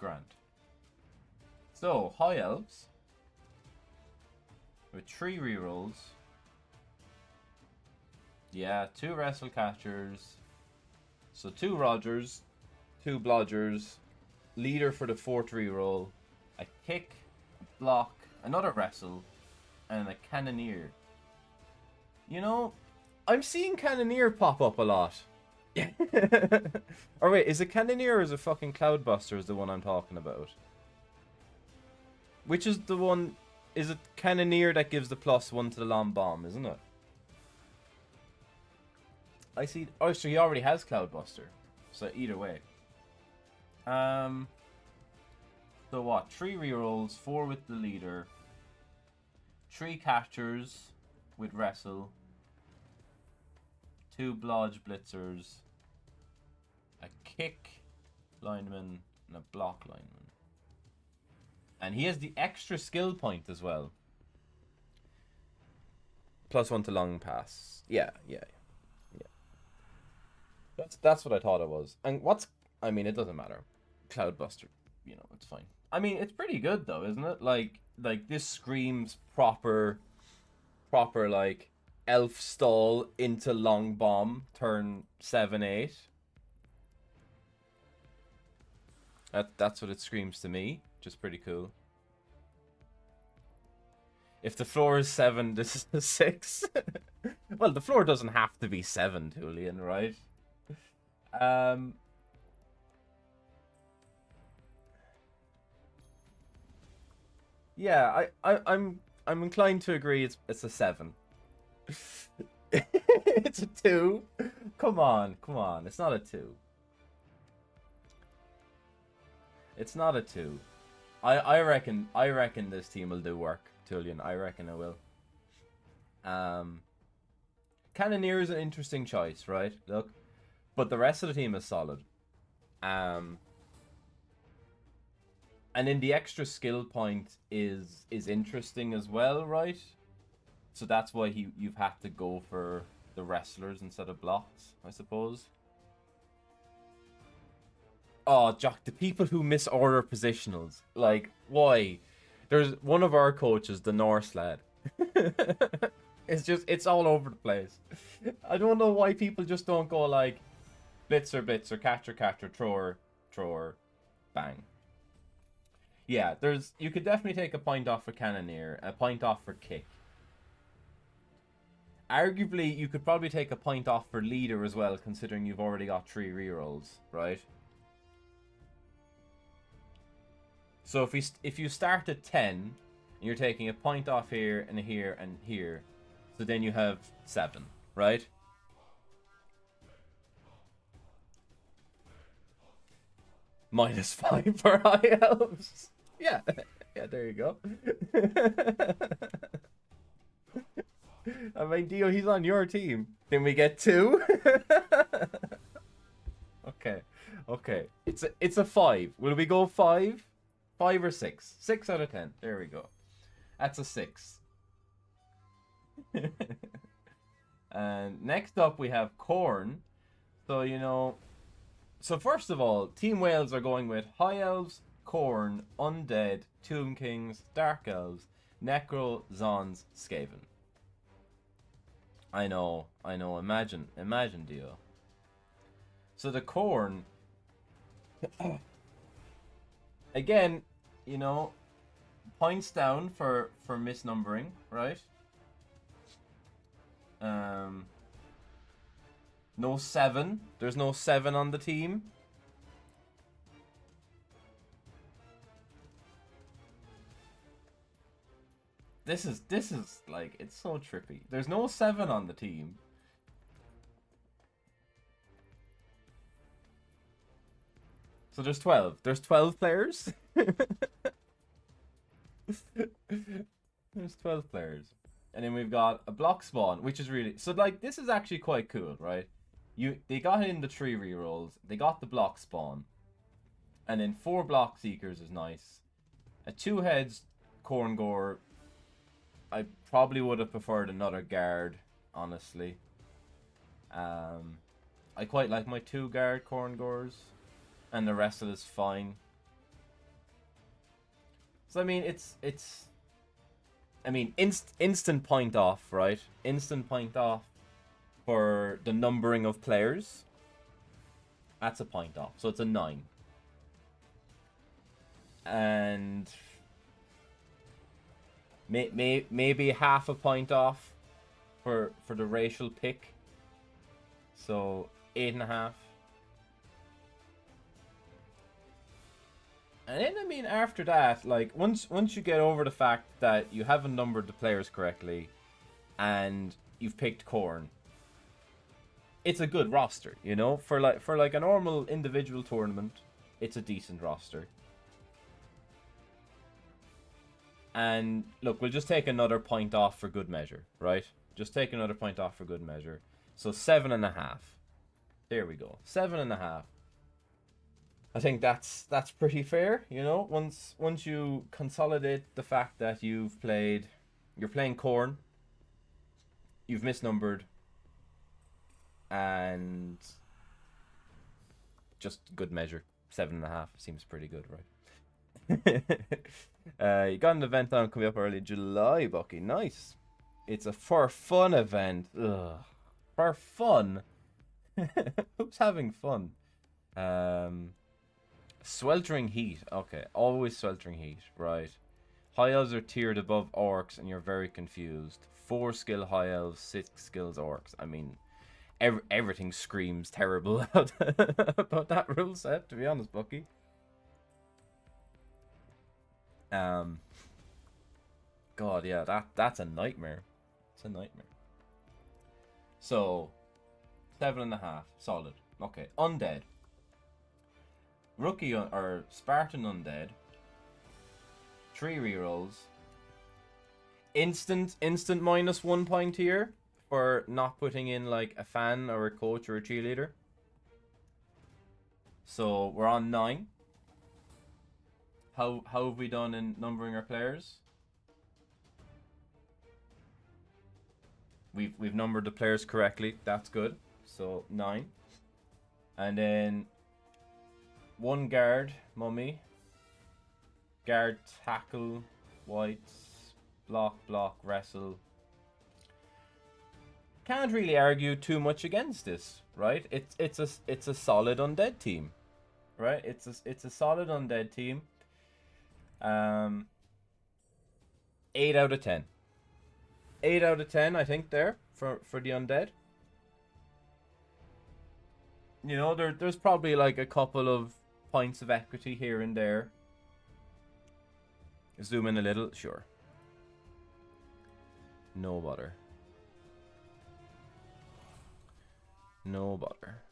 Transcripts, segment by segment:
Grant. So, High Elves. With 3 rerolls. Yeah, 2 Wrestle Catchers. So 2 Rogers, 2 Blodgers. Leader for the 4th reroll. A Kick, a Block, another Wrestle, and a Cannoneer. You know, I'm seeing Cannoneer pop up a lot. Yeah. Or wait, is it Cannoneer or is it fucking Cloudbuster is the one I'm talking about? Which is the one... Is it Cannoneer that gives the +1 to the long bomb, isn't it? I see... Oh, so he already has Cloudbuster. So either way. So what? 3 rerolls, 4 with the leader. 3 catchers with Wrestle. 2 Blodge Blitzers. A Kick lineman and a Block lineman. And he has the extra skill point as well. +1 to long pass. Yeah. That's what I thought it was. And what's... I mean, it doesn't matter. Cloudbuster, you know, it's fine. I mean, it's pretty good though, isn't it? Like this screams proper like elf stall into long bomb turn 7-8. That's what it screams to me. Just pretty cool. If the floor is 7, this is a 6. Well, the floor doesn't have to be 7, Julian, right? Yeah, I'm inclined to agree it's a 7. It's a 2. Come on. It's not a 2. It's not a 2. I reckon this team will do work, Tullian. I reckon it will. Cannoneer is an interesting choice, right? Look. But the rest of the team is solid. And then the extra skill point is interesting as well, right? So that's why you've had to go for the wrestlers instead of blocks, I suppose. Oh, Jock, the people who misorder positionals. Like, why? There's one of our coaches, the Norse lad. It's all over the place. I don't know why people just don't go like blitzer, catcher, thrower, bang. Yeah, you could definitely take a point off for Cannoneer, a point off for Kick. Arguably, you could probably take a point off for Leader as well, considering you've already got 3 rerolls, right? So if you start at 10, and you're taking a point off here, and here, and here, so then you have 7, right? -5 for high elves. Yeah, there you go. I mean, Dio, he's on your team. Then we get 2. Okay. It's a 5. Will we go 5? 5 or 6? 6 out of 10. There we go. That's a 6. And next up we have Corn. So, you know... So first of all, Team Wales are going with High Elves, Corn, Undead, Tomb Kings, Dark Elves, Necro, Zons, Skaven. I know. Imagine, Dio. So the Corn... Again, you know, points down for misnumbering, right? No 7. There's no 7 on the team. This is like, it's so trippy. There's no 7 on the team. So there's 12. There's 12 players. There's 12 players. And then we've got a block spawn, which is really... So, like, this is actually quite cool, right? They got in the 3 rerolls. They got the block spawn. And then 4 block seekers is nice. A 2 heads Corn Gore. I probably would have preferred another guard, honestly. I quite like my 2 guard Corn Gores. And the rest of it is fine. So I mean, instant point off, right? Instant point off for the numbering of players. That's a point off, so it's a 9. And maybe half a point off for the racial pick. So 8.5. And then I mean after that, like once you get over the fact that you haven't numbered the players correctly, and you've picked corn, it's a good roster, you know. For like a normal individual tournament, it's a decent roster. And look, we'll just take another point off for good measure, right? Just take another point off for good measure. So 7.5. There we go. 7.5. I think that's pretty fair, you know. Once you consolidate the fact that you're playing corn, you've misnumbered, and just good measure. 7.5 seems pretty good, right? You got an event on coming up early July, Bucky. Nice. It's a for fun event. Ugh. For fun. Who's having fun? Sweltering heat. Okay, always sweltering heat. Right. High elves are tiered above orcs, and you're very confused. 4 skill high elves, 6 skills orcs. I mean, everything screams terrible about that rule set. To be honest, Bucky. God, yeah, that's a nightmare. It's a nightmare. So, 7.5, solid. Okay, undead. Rookie or Spartan undead. 3 rerolls. Instant -1 point here for not putting in like a fan or a coach or a cheerleader. So we're on 9. How have we done in numbering our players? We've numbered the players correctly. That's good. So 9. And then 1 guard, mummy. Guard, tackle, whites, block, wrestle. Can't really argue too much against this, right? It's a solid undead team, right? It's a solid undead team. 8 out of 10. 8 out of 10, I think, there for the undead. You know, there's probably like a couple of points of equity here and there. Zoom in a little, sure. No bother. No bother.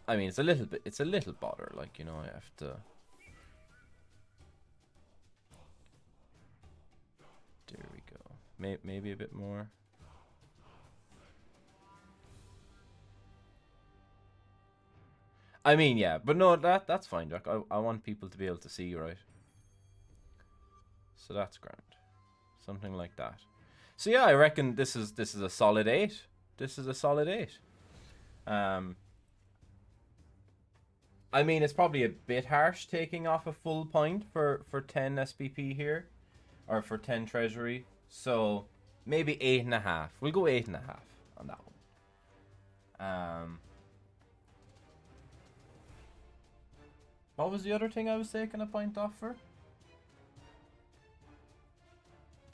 I mean, it's a little bother. Like, you know, I have to. There we go. Maybe a bit more. I mean, yeah, but no, that's fine, Jack. I want people to be able to see, right? So that's grand. Something like that. So yeah, I reckon this is a solid 8. This is a solid 8. I mean, it's probably a bit harsh taking off a full point for 10 SPP here, or for 10 treasury. So maybe 8.5. We'll go 8.5 on that one. What was the other thing I was taking a point off for?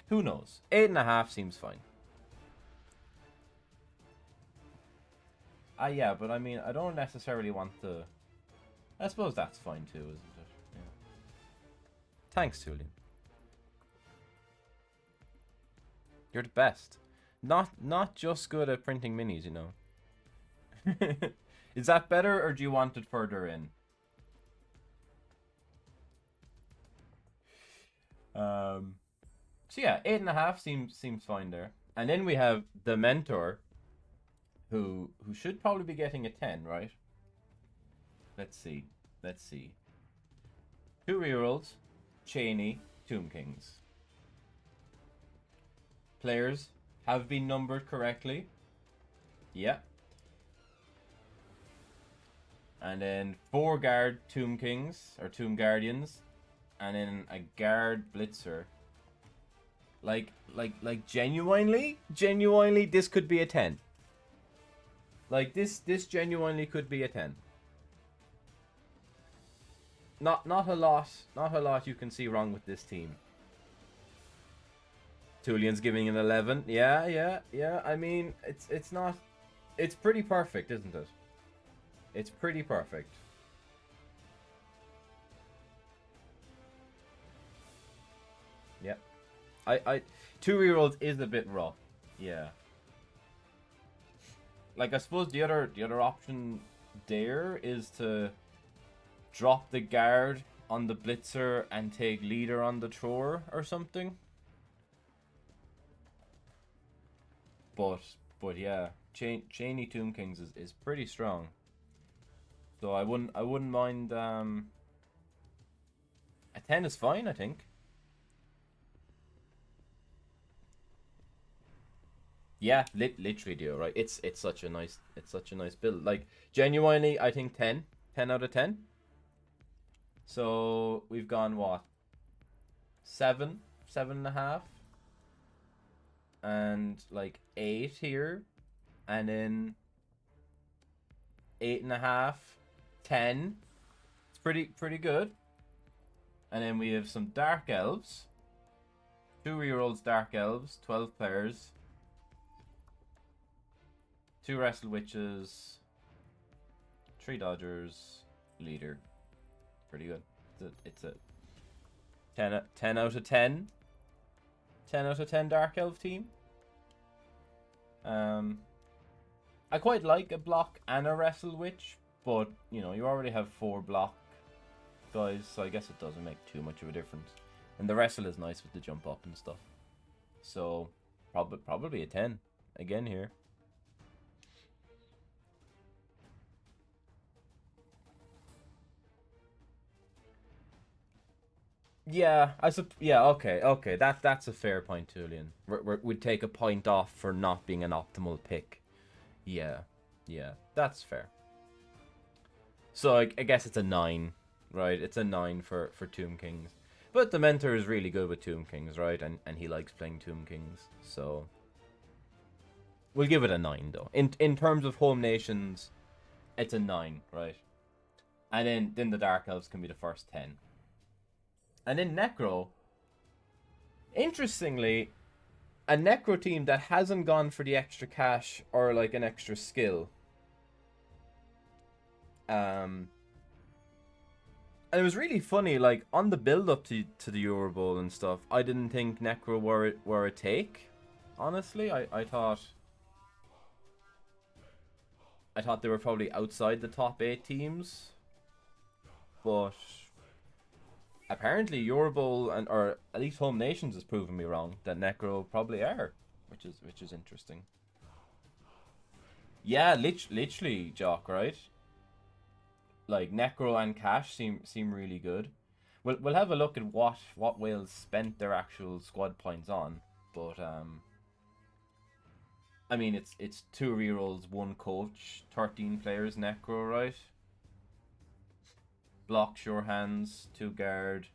Who knows? 8.5 seems fine. Yeah, but I mean, I don't necessarily want to. I suppose that's fine too, isn't it? Yeah. Thanks, Julian. You're the best. Not just good at printing minis, you know. Is that better, or do you want it further in? So yeah, 8.5 seems fine there. And then we have the mentor, who should probably be getting a 10, right? Let's see. 2 rerolls, Cheney, Tomb Kings. Players have been numbered correctly. Yeah. And then 4 guard Tomb Kings, or Tomb Guardians. And then a guard Blitzer. Like, genuinely, this could be a 10. Like, this genuinely could be a 10. Not a lot you can see wrong with this team. Tulian's giving an 11. Yeah. I mean, it's not... It's pretty perfect, isn't it? It's pretty perfect. Yep. I 2-year-olds is a bit rough. Yeah. Like, I suppose the other option there is to drop the guard on the blitzer and take leader on the thrower or something. But yeah, Cheney Tomb Kings is pretty strong. So I wouldn't mind a 10 is fine, I think. Yeah, literally do, right? It's such a nice build. Like, genuinely, I think 10 out of 10. So we've gone what? 7.5, and like 8 here, and then 8.5, 10. It's pretty good. And then we have some Dark Elves. 2-year-olds Dark Elves, 12 players. 2 Wrestle Witches, 3 Dodgers, leader. Pretty good. It's a 10 out of 10. 10 out of 10 Dark Elf team. I quite like a block and a Wrestle Witch, but you know, you already have 4 block guys, so I guess it doesn't make too much of a difference. And the Wrestle is nice with the jump up and stuff. So probably a 10 again here. Yeah, okay. That's a fair point, Julian. We'd take a point off for not being an optimal pick. Yeah, that's fair. So I guess it's a 9, right? It's a 9 for Tomb Kings. But the mentor is really good with Tomb Kings, right? And he likes playing Tomb Kings, so we'll give it a 9 though. In terms of home nations, it's a 9, right? And then the Dark Elves can be the first 10. And in Necro, interestingly, a Necro team that hasn't gone for the extra cash or like an extra skill. And it was really funny, like on the build up to the Euro Bowl and stuff, I didn't think Necro were a take. Honestly, I thought they were probably outside the top 8 teams. But apparently Euro Bowl or at least Home Nations has proven me wrong that Necro probably are, which is interesting. Yeah, literally, Jock, right? Like Necro and Cash seem really good. We'll have a look at what Wales spent their actual squad points on, but I mean it's 2-year-olds, 1 coach, 13 players Necro, right? Block sure hands, 2 guard,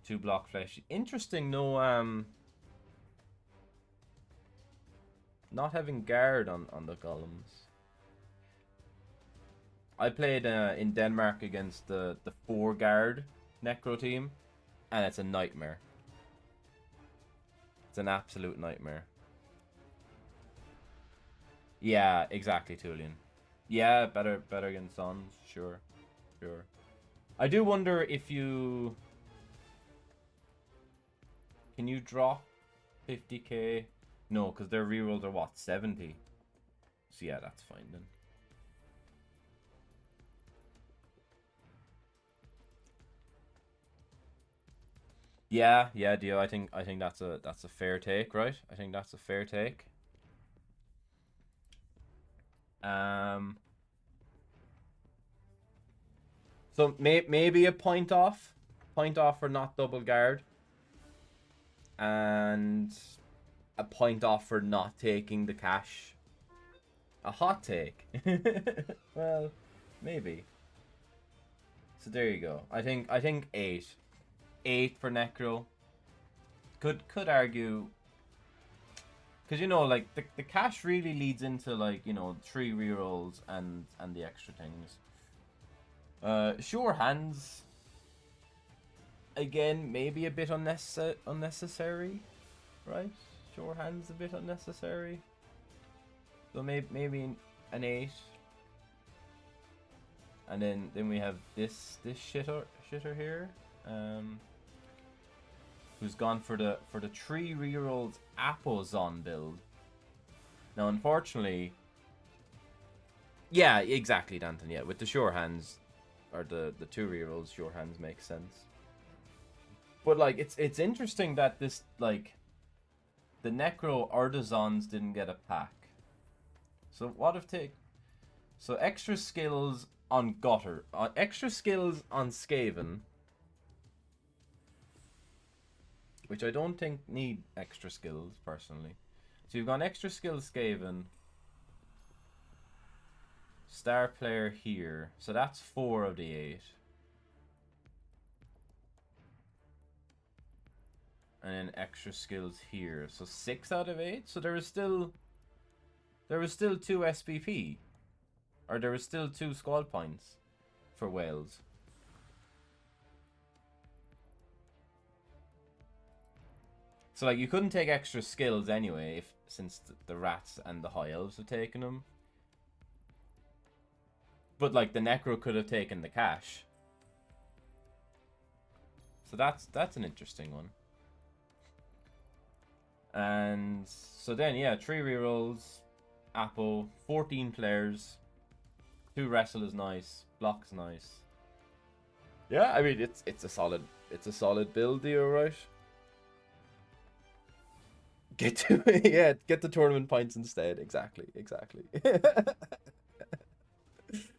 2 block flesh. Interesting, no not having guard on the golems. I played in Denmark against the 4 guard Necro team, and it's a nightmare. It's an absolute nightmare. Yeah, exactly, Tulian. Yeah, better against Sons, sure. I do wonder if you... Can you drop 50k? No, because their rerolls are what, 70? So yeah, that's fine then. Yeah, Dio. I think that's a fair take, right? I think that's a fair take. So maybe a point off for not double guard, and a point off for not taking the cash. A hot take. Well, maybe. So there you go. I think 8. 8 for Necro. Could argue, because you know, like the cash really leads into, like, you know, 3 rerolls and the extra things. Sure hands, again, maybe a bit unnecessary, right? Sure hands a bit unnecessary. So maybe an 8. And then we have this shitter here, who's gone for the 3 rerolls Apozon build. Now, unfortunately, yeah, exactly, Danton. Yeah, with the sure hands, or the 2 rerolls, sure hands makes sense. But like, it's interesting that this, like, the Necro Artisans didn't get a pack. So what if so extra skills on Gutter, extra skills on Skaven, which I don't think need extra skills personally. So you've got extra skills Skaven, star player here, so that's 4 of the 8. And then extra skills here, so 6 out of 8. So there was still 2 SPP, or there was still 2 squad points for Wales. So like, you couldn't take extra skills anyway, since the rats and the high elves have taken them. But like, the Necro could have taken the cash. So that's an interesting one. And so then, yeah, 3 rerolls, Apple, 14 players, 2 wrestle is nice, block is nice. Yeah, I mean, it's a solid build here, right? Get the tournament points instead. Exactly.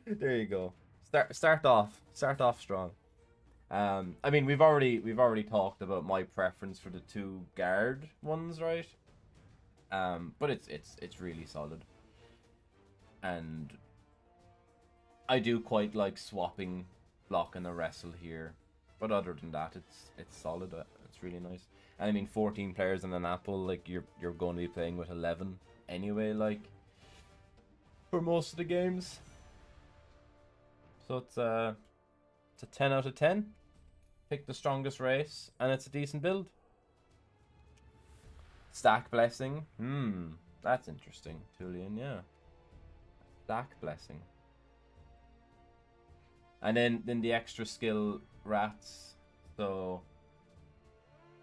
There you go. Start off strong. I mean, we've already talked about my preference for the 2 guard ones, right? But it's really solid, and I do quite like swapping block and a wrestle here. But other than that, it's solid. It's really nice. And I mean, 14 players in an Apple, like, you're going to be playing with 11 anyway, like, for most of the games. So it's a 10 out of 10. Pick the strongest race, and it's a decent build. Stack Blessing. That's interesting, Julian, yeah. Stack Blessing. And then the extra skill rats. So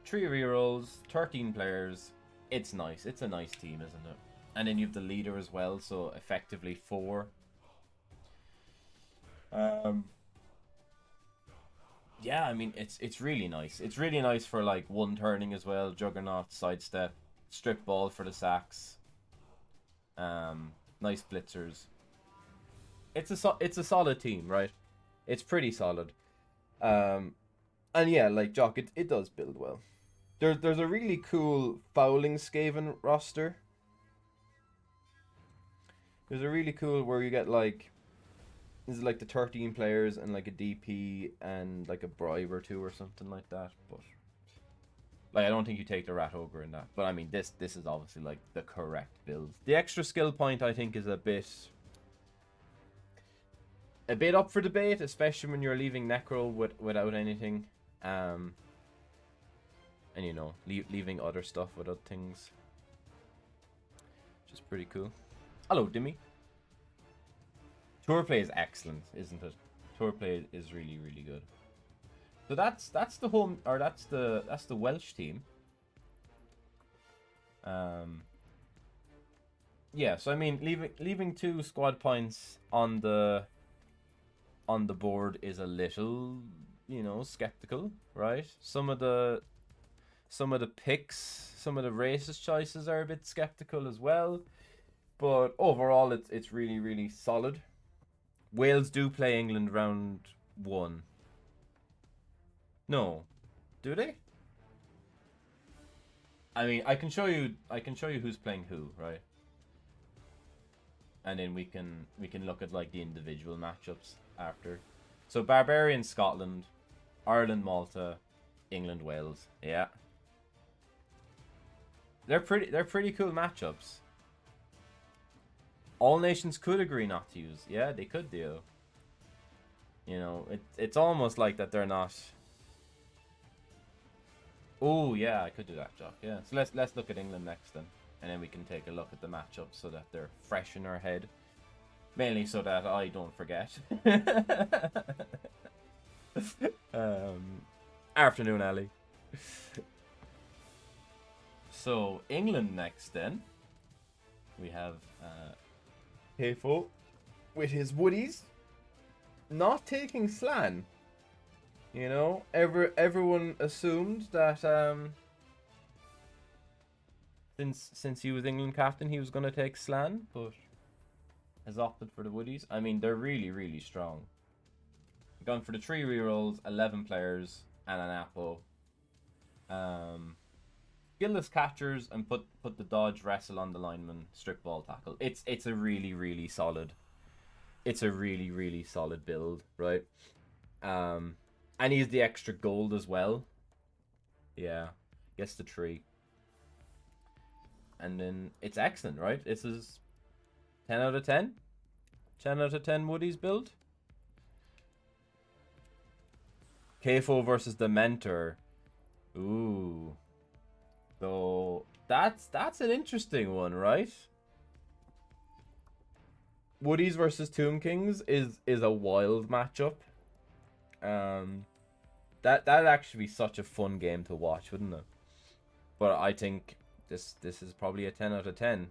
3 rerolls, 13 players. It's nice. It's a nice team, isn't it? And then you have the leader as well, so effectively 4. Yeah, I mean, it's really nice. It's really nice for, like, 1 turning as well. Juggernaut, sidestep, strip ball for the sacks. Nice blitzers. It's a solid team, right? It's pretty solid. And yeah, like, Jock, it does build well. There's a really cool fouling Skaven roster. There's a really cool where you get, like, this is like the 13 players and like a DP and like a bribe or 2 or something like that. But like, I don't think you take the Rat Ogre in that. But I mean, this is obviously like the correct build. The extra skill point, I think, is a bit up for debate, especially when you're leaving Necro without anything. And you know, leaving other stuff without things, which is pretty cool. Hello, Dimmy. Tour play is excellent, isn't it? Tour play is really, really good. So that's the home, or that's the Welsh team. Yeah, so I mean, leaving 2 squad points on the board is a little, you know, skeptical, right? Some of the picks, some of the racist choices are a bit skeptical as well. But overall, it's really, really solid. Wales do play England round 1. No, do they? I mean, I can show you who's playing who, right? and then we can look at like the individual matchups after. So Barbarian Scotland, Ireland Malta, England Wales. Yeah. They're pretty cool matchups. All nations could agree not to use. Yeah, they could do. You know, it's almost like that they're not. Oh yeah, I could do that, Jock. Yeah. So let's look at England next then, and then we can take a look at the matchups so that they're fresh in our head, mainly so that I don't forget. Afternoon, Ali. So England next then. We have Kefo with his woodies, not taking Slan. You know, everyone assumed that since he was England captain, he was gonna take Slan, but has opted for the woodies. I mean, they're really strong. Gone for the 3 rerolls, 11 players, and an Apo. Skillless catchers and put the dodge wrestle on the lineman, strict ball tackle. It's a really solid. It's a really solid build, right? And he's the extra gold as well. Yeah, gets the 3. And then it's excellent, right? This is 10 out of 10. 10 out of 10 Woody's build. Kefo versus the Mentor. Ooh. So that's an interesting one, right? Woodies versus Tomb Kings is a wild matchup. That'd actually be such a fun game to watch, wouldn't it? But I think this is probably a 10 out of 10.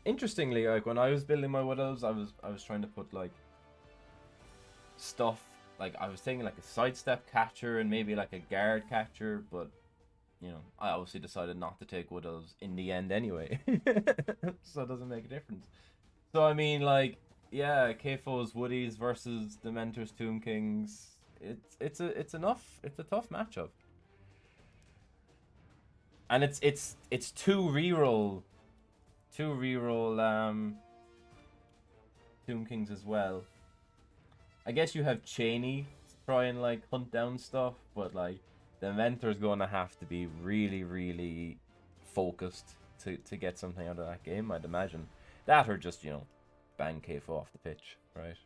Interestingly, like when I was building my Wood Elves, I was trying to put like stuff, like I was thinking like a sidestep catcher and maybe like a guard catcher, but you know, I obviously decided not to take Wood Elves in the end anyway. So it doesn't make a difference. So I mean, like, yeah, Kefo's Woodies versus the Mentor's Tomb Kings. It's a tough matchup. And it's 2 reroll Tomb Kings as well. I guess you have Cheney to try and like hunt down stuff, but like the Mentor's gonna have to be really focused to get something out of that game, I'd imagine. That or just, you know, bang Kefo off the pitch, right?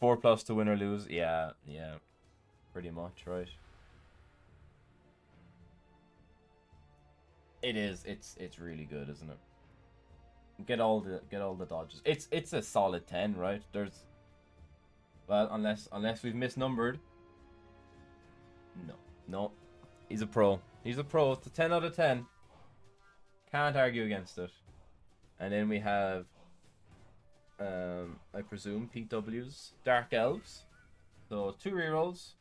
4+ to win or lose. Yeah, pretty much, right? It is. It's really good, isn't it? Get all the dodges. It's a solid 10, right? There's, well, unless we've misnumbered. No. He's a pro. He's a pro. It's a 10 out of 10. Can't argue against it. And then we have I presume PW's Dark Elves. So 2 rerolls.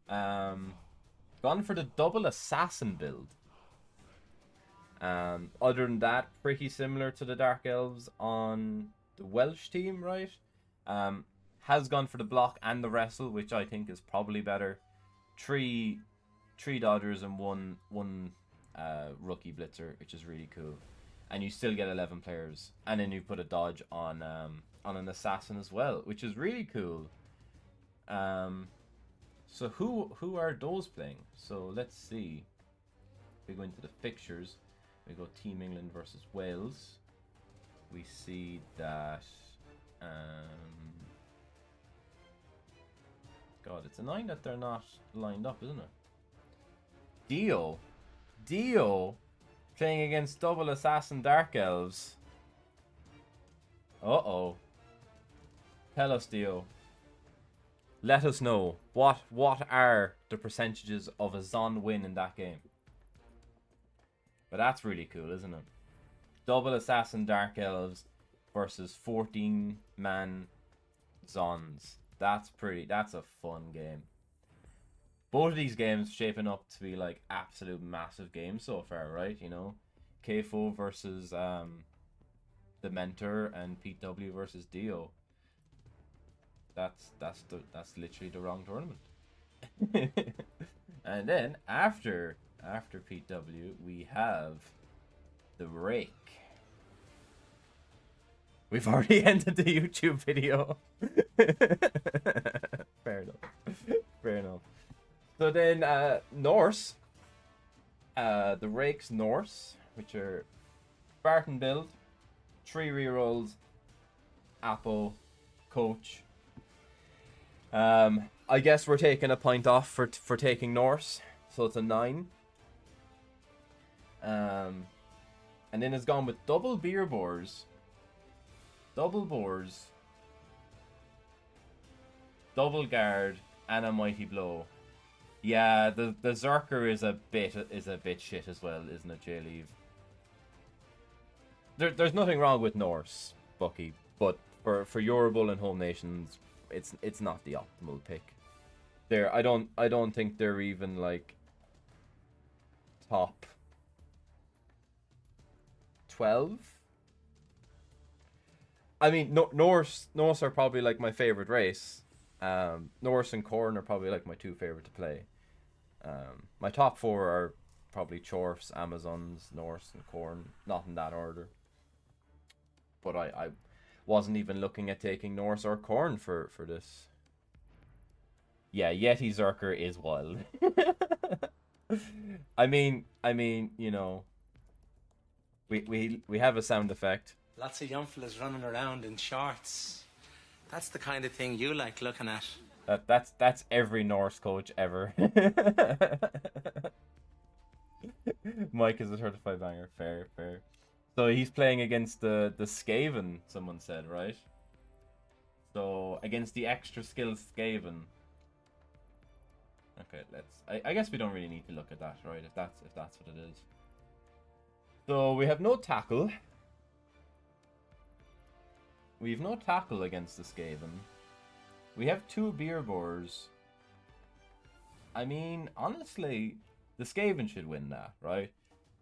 Gone for the double assassin build. Other than that, pretty similar to the Dark Elves on the Welsh team, right? Has gone for the block and the wrestle, which I think is probably better. 3 dodgers and one rookie blitzer, which is really cool. And you still get 11 players, and then you put a dodge on an assassin as well, which is really cool. So who are those playing? So let's see. We go into the fixtures. We go Team England versus Wales. We see that God, it's annoying that they're not lined up, isn't it? Dio playing against double assassin Dark Elves. Uh-oh. Tell us, Dio. Let us know what are the percentages of a Zon win in that game. But that's really cool, isn't it? Double assassin Dark Elves versus 14-man Zons. That's a fun game. Both of these games shaping up to be like absolute massive games so far, right? You know, Kefo versus the Mentor and Pete W versus Dio. That's literally the wrong tournament. And then after after Pete W, we have the Rake. We've already ended the YouTube video. Fair enough. Fair enough. So then, Norse. The Rake's Norse, which are Spartan build, 3 rerolls, Apo, Coach. I guess we're taking a point off for taking Norse, so it's a 9. And then it's gone with double beer boars, double boars, double guard, and a mighty blow. Yeah, the Zerker is a bit shit as well, isn't it, J-Leave? There's nothing wrong with Norse, Bucky, but for Eurobowl and home nations, it's not the optimal pick. I don't think they're even like top 12. I mean, Norse are probably like my favorite race. Norse and Corn are probably like my 2 favorite to play. My top 4 are probably Chorfs, Amazons, Norse, and Corn, not in that order. But I wasn't even looking at taking Norse or Corn for this. Yeah, Yeti Zerker is wild. I mean, you know, we have a sound effect. Lots of young fellas running around in shorts. That's the kind of thing you like looking at. That's every Norse coach ever. Mike is a 35 banger. Fair. So he's playing against the Skaven, someone said, right? So against the extra skilled Skaven. Okay, I guess we don't really need to look at that, right? If that's what it is. So we have no tackle. We've no tackle against the Skaven. We have 2 beer boars. I mean, honestly, the Skaven should win that, right?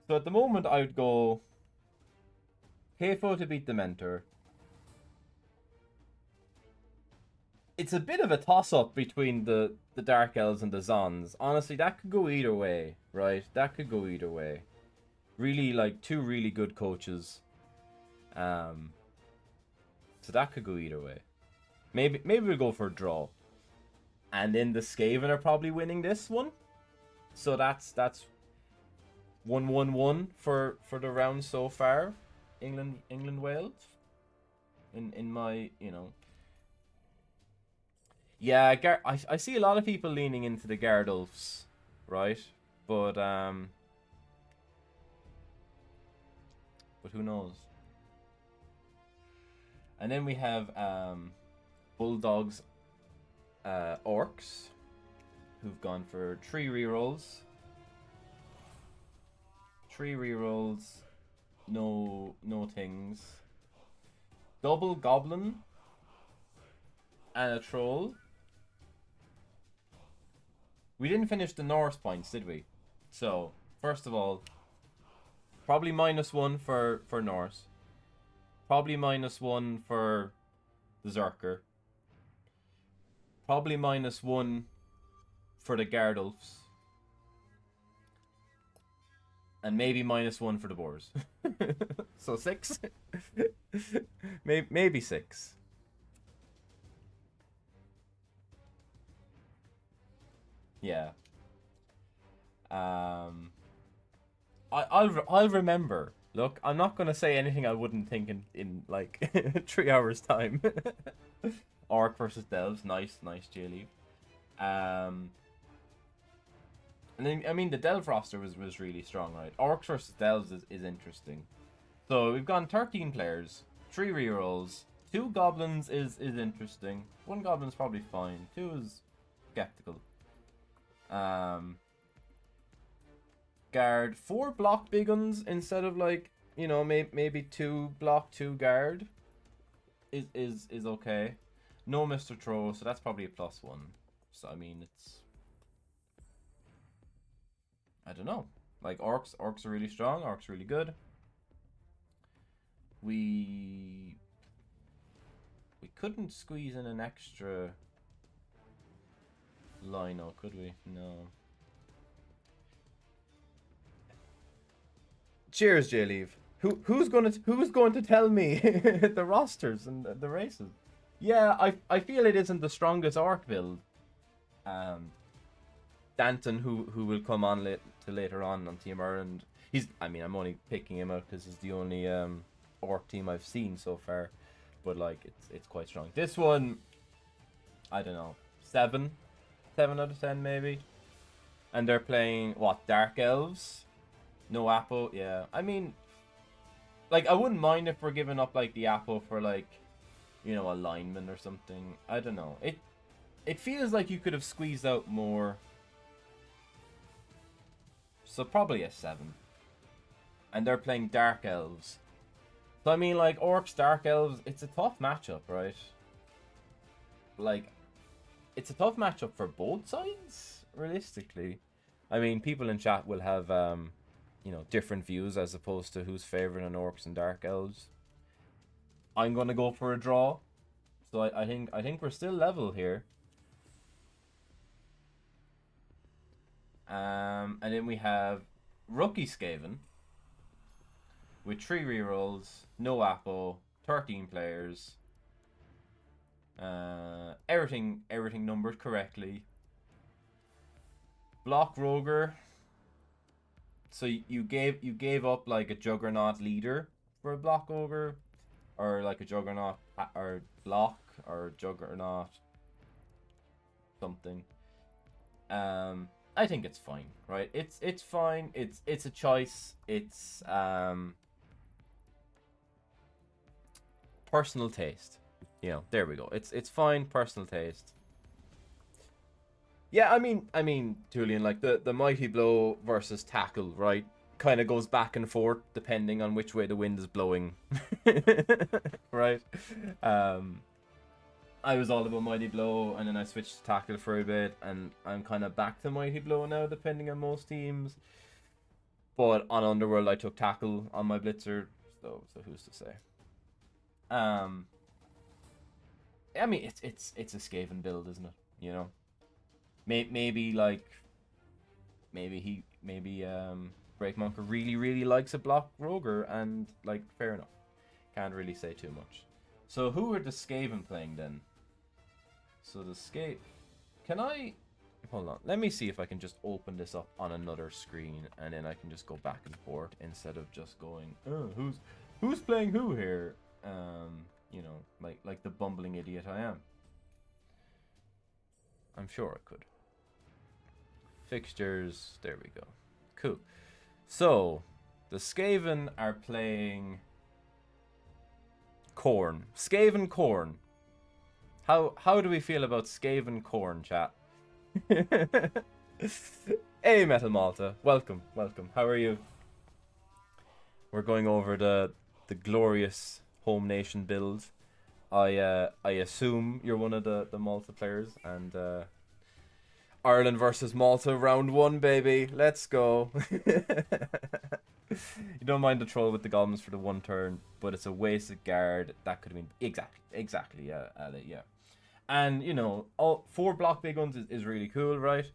So at the moment, I would go Kefo to beat the Mentor. It's a bit of a toss-up between the Dark Elves and the Zons. Honestly, that could go either way, right? That could go either way. Really, like, 2 really good coaches. So that could go either way. Maybe we'll go for a draw. And then the Skaven are probably winning this one. So that's 1-1-1 for the round so far. England Wales. In my, you know. Yeah, I see a lot of people leaning into the Gardolfs, right? But who knows? And then we have Bulldogs, Orcs, who've gone for 3 rerolls. 3 rerolls, no things. Double Goblin and a Troll. We didn't finish the Norse points, did we? So, first of all, probably -1 for Norse. Probably -1 for the Zerker. Probably -1 for the Gardolfs. And maybe -1 for the Boars. So 6? maybe 6. Yeah. I'll remember. Look, I'm not gonna say anything I wouldn't think in like 3 hours time. Orc versus Delves, nice J-League. And then I mean the Delve roster was really strong, right? Orcs versus Delves is interesting. So we've gone 13 players, 3 rerolls, 2 goblins is interesting. 1 goblin's probably fine. 2 is skeptical. Guard, 4 block big guns instead of like, you know, maybe 2 block, 2 guard is okay. No Mr. Throw, so that's probably a +1. So I mean it's, I don't know. Like orcs are really strong, orcs are really good. We couldn't squeeze in an extra lino, could we? No. Cheers, J-Leave. Who's going to tell me the rosters and the races? Yeah, I feel it isn't the strongest orc build. Danton, who will come on later on Team Ireland. I'm only picking him out because he's the only orc team I've seen so far, but like it's quite strong. This one, I don't know, 7 out of 10 maybe. And they're playing what, Dark Elves? No Apo, yeah. I mean, like I wouldn't mind if we're giving up like the Apo for like, you know, a lineman or something. I don't know. It feels like you could have squeezed out more. So probably a 7. And they're playing Dark Elves. So I mean, like, Orcs, Dark Elves, it's a tough matchup, right? Like, it's a tough matchup for both sides, realistically. I mean, people in chat will have, you know, different views as opposed to who's favouring Orcs and Dark Elves. I'm going to go for a draw. So I think we're still level here. And then we have Rookie Skaven with 3 rerolls, no Apo, 13 players. Everything numbered correctly. Block Roger. So you gave up like a Juggernaut leader for a Block Ogre, or like a Juggernaut or block or Juggernaut something. I think it's fine, right? It's fine. It's a choice. It's personal taste. You know, there we go. It's fine, personal taste. Yeah, I mean, Julian, like the mighty blow versus tackle, right? Kind of goes back and forth depending on which way the wind is blowing, right? I was all about mighty blow, and then I switched to tackle for a bit, and I'm kind of back to mighty blow now, depending on most teams. But on Underworld, I took tackle on my blitzer, so who's to say? I mean, it's a Skaven build, isn't it? You know, maybe Breakmonker really likes a block Roger, and like fair enough. Can't really say too much. So who are the Skaven playing then? So the can I hold on? Let me see if I can just open this up on another screen, and then I can just go back and forth instead of just going, oh, who's playing who here? You know, like the bumbling idiot I am. I'm sure I could. Fixtures, there we go. Cool. So the Skaven are playing Corn. Skaven Corn. How do we feel about Skaven Corn, chat? Hey, Metal Malta. Welcome. How are you? We're going over the glorious home nation build. I assume you're one of the Malta players, and Ireland versus Malta, round 1, baby. Let's go. You don't mind the troll with the goblins for the 1 turn, but it's a wasted guard. That could have been exactly, yeah, yeah. And you know, all 4 block big ones is really cool, right?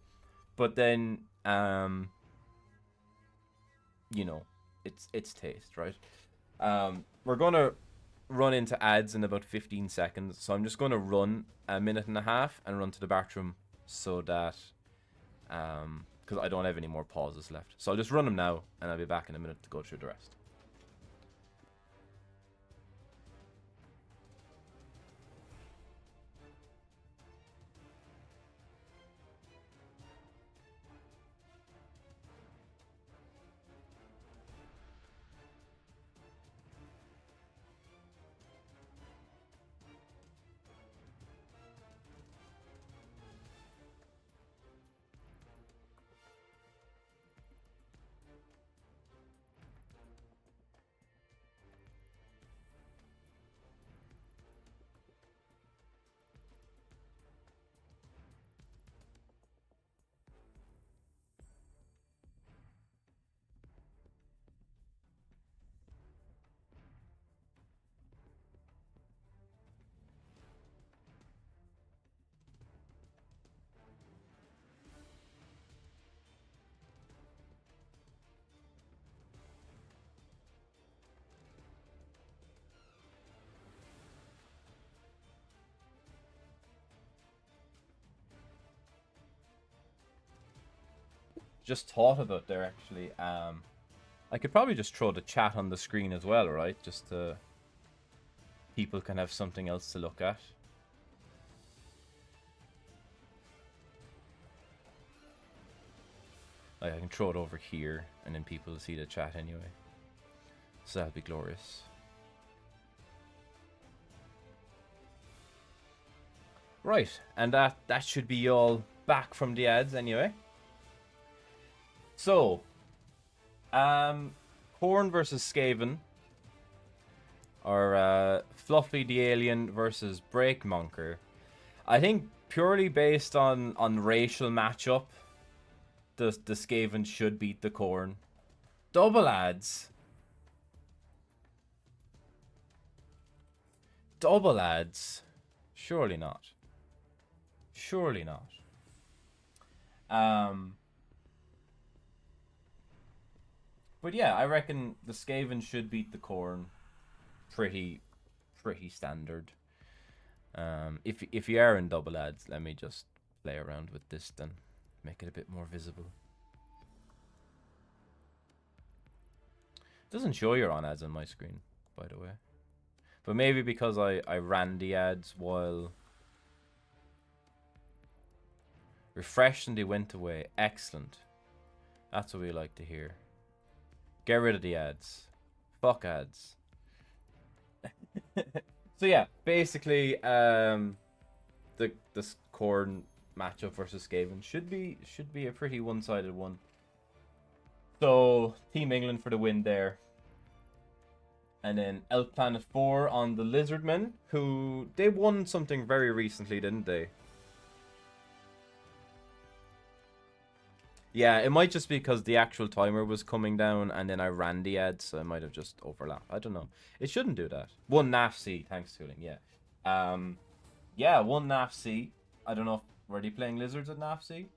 But then, you know, it's taste, right? We're gonna run into ads in about 15 seconds, so I'm just gonna run a minute and a half and run to the bathroom so that because I don't have any more pauses left. So I'll just run them now, and I'll be back in a minute to go through the rest. just thought of it there actually. I could probably just throw the chat on the screen as well, right? Just to people can have something else to look at. Like I can throw it over here, and then people will see the chat anyway. So that'll be glorious. Right, and that should be all back from the ads anyway. So, Corn versus Skaven, or Fluffy the Alien versus Breakmonker. I think purely based on racial matchup, the Skaven should beat the Corn. Double ads. Double ads. Surely not. Surely not. But yeah, I reckon the Skaven should beat the Corn. Pretty standard. If you are in double ads, let me just play around with this then. Make it a bit more visible. Doesn't show you're on ads on my screen, by the way. But maybe because I ran the ads while... Refreshed and they went away. Excellent. That's what we like to hear. Get rid of the ads. Fuck ads. So yeah, basically, this Corn matchup versus Skaven should be a pretty one-sided one. So Team England for the win there. And then Elf Planet 4 on the Lizardmen, who they won something very recently, didn't they? Yeah, it might just be because the actual timer was coming down and then I ran the ad, so it might have just overlapped. I don't know. It shouldn't do that. One NAF C, thanks Tooling, yeah. Yeah, one NAF C. I don't know if were they playing Lizards at NAF C?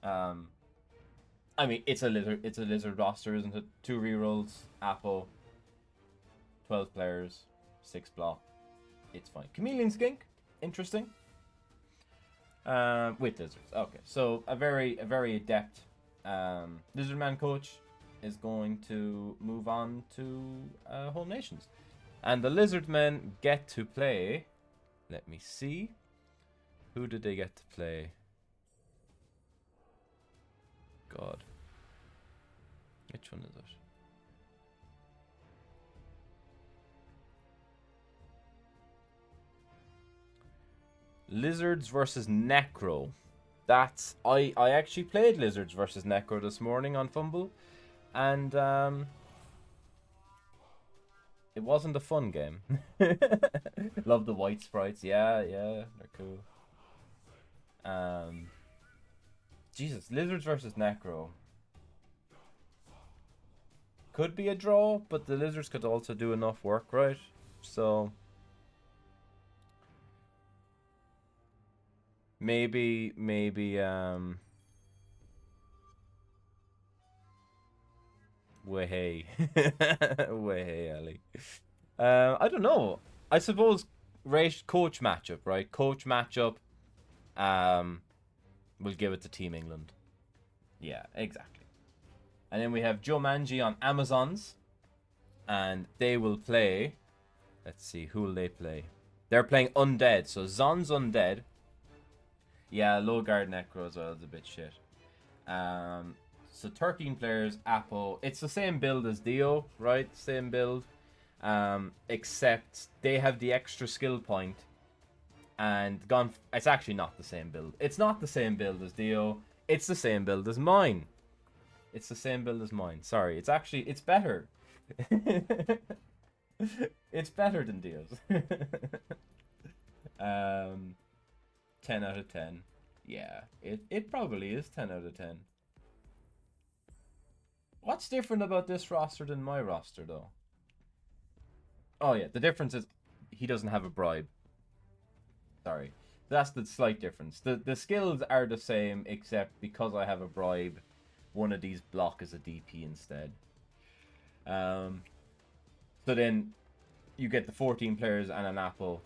I mean, it's a lizard roster, isn't it? 2 rerolls, Apo, 12 players, 6 block. It's fine. Chameleon Skink, interesting. With lizards. Okay, so a very adept Lizardman coach is going to move on to Home Nations, and the Lizardmen get to play. Let me see. Who did they get to play? God, which one is it? Lizards versus Necro. That's I actually played Lizards versus Necro this morning on Fumble, and it wasn't a fun game. Love the white sprites. Yeah, they're cool. Jesus, Lizards versus Necro could be a draw, but the Lizards could also do enough work, right? So maybe way hey Ali. I don't know. I suppose coach matchup, right? Coach matchup. We'll give it to Team England. Yeah, exactly. And then we have Joe Manji on Amazons, and they will play. Let's see, who will they play? They're playing Undead, so Zon's Undead. Yeah, low guard Necro as well is a bit shit. So 13 players, Apo. It's the same build as Dio, right? Same build. Except they have the extra skill point. And it's actually not the same build. It's not the same build as Dio. It's the same build as mine. It's the same build as mine. Sorry, it's better. It's better than Dio's. 10 out of 10. Yeah, it probably is 10 out of 10. What's different about this roster than my roster, though? Oh, yeah, the difference is he doesn't have a bribe. Sorry. That's the slight difference. The skills are the same, except because I have a bribe, one of these block is a DP instead. So then you get the 14 players and an apple,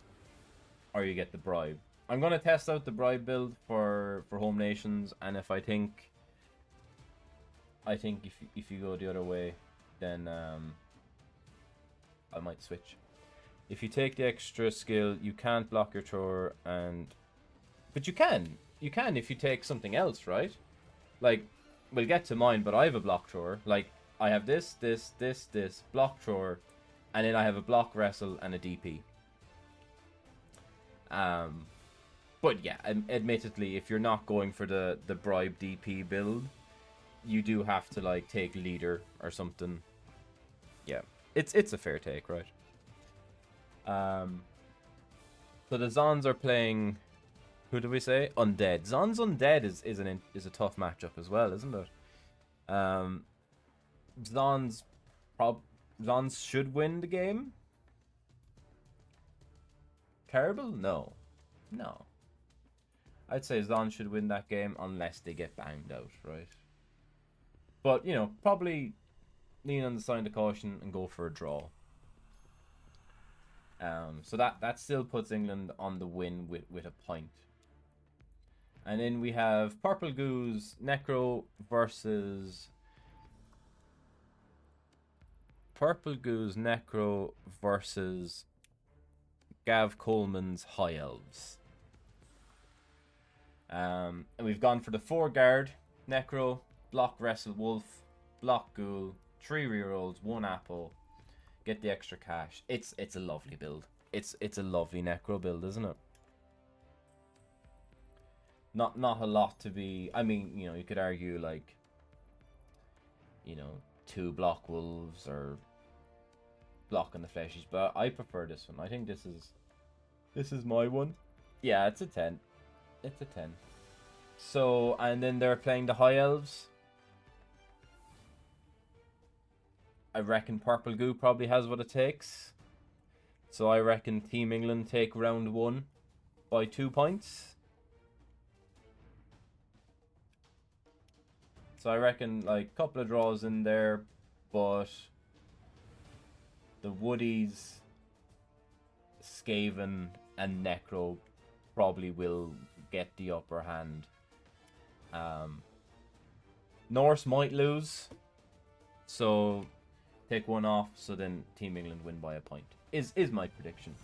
or you get the bribe. I'm going to test out the bribe build for Home Nations, and if I think I think if you go the other way, then I might switch. If you take the extra skill, you can't block your thrower, but you can if you take something else, right? Like, we'll get to mine, but I have a block thrower. Like, I have this block thrower, and then I have a block wrestle and a DP. But yeah, admittedly, if you're not going for the bribe DP build, you do have to like take leader or something. Yeah, it's a fair take, right? So the Zons are playing. Who do we say? Undead. Zon's Undead is a tough matchup as well, isn't it? Zons should win the game. Terrible? No. I'd say Zon should win that game unless they get banged out, right? But, you know, probably lean on the side of caution and go for a draw. So that still puts England on the win with a point. And then we have Purple Goose Necro versus Gav Coleman's High Elves. And we've gone for the 4 guard Necro, block Wrestle Wolf, block Ghoul, 3 rerolls, 1 apple, get the extra cash. It's a lovely build. It's a lovely Necro build, isn't it? Not a lot to be. I mean, you know, you could argue like, you know, 2 block wolves or blocking the fleshies, but I prefer this one. I think this is my one. Yeah, it's a 10. It's a 10. So, and then they're playing the High Elves. I reckon Purple Goo probably has what it takes. So I reckon Team England take round 1 by 2 points. So I reckon like a couple of draws in there, but the Woodies, Skaven, and Necro probably will get the upper hand. Norse might lose, so take 1 off, so then Team England win by a point. Is my prediction.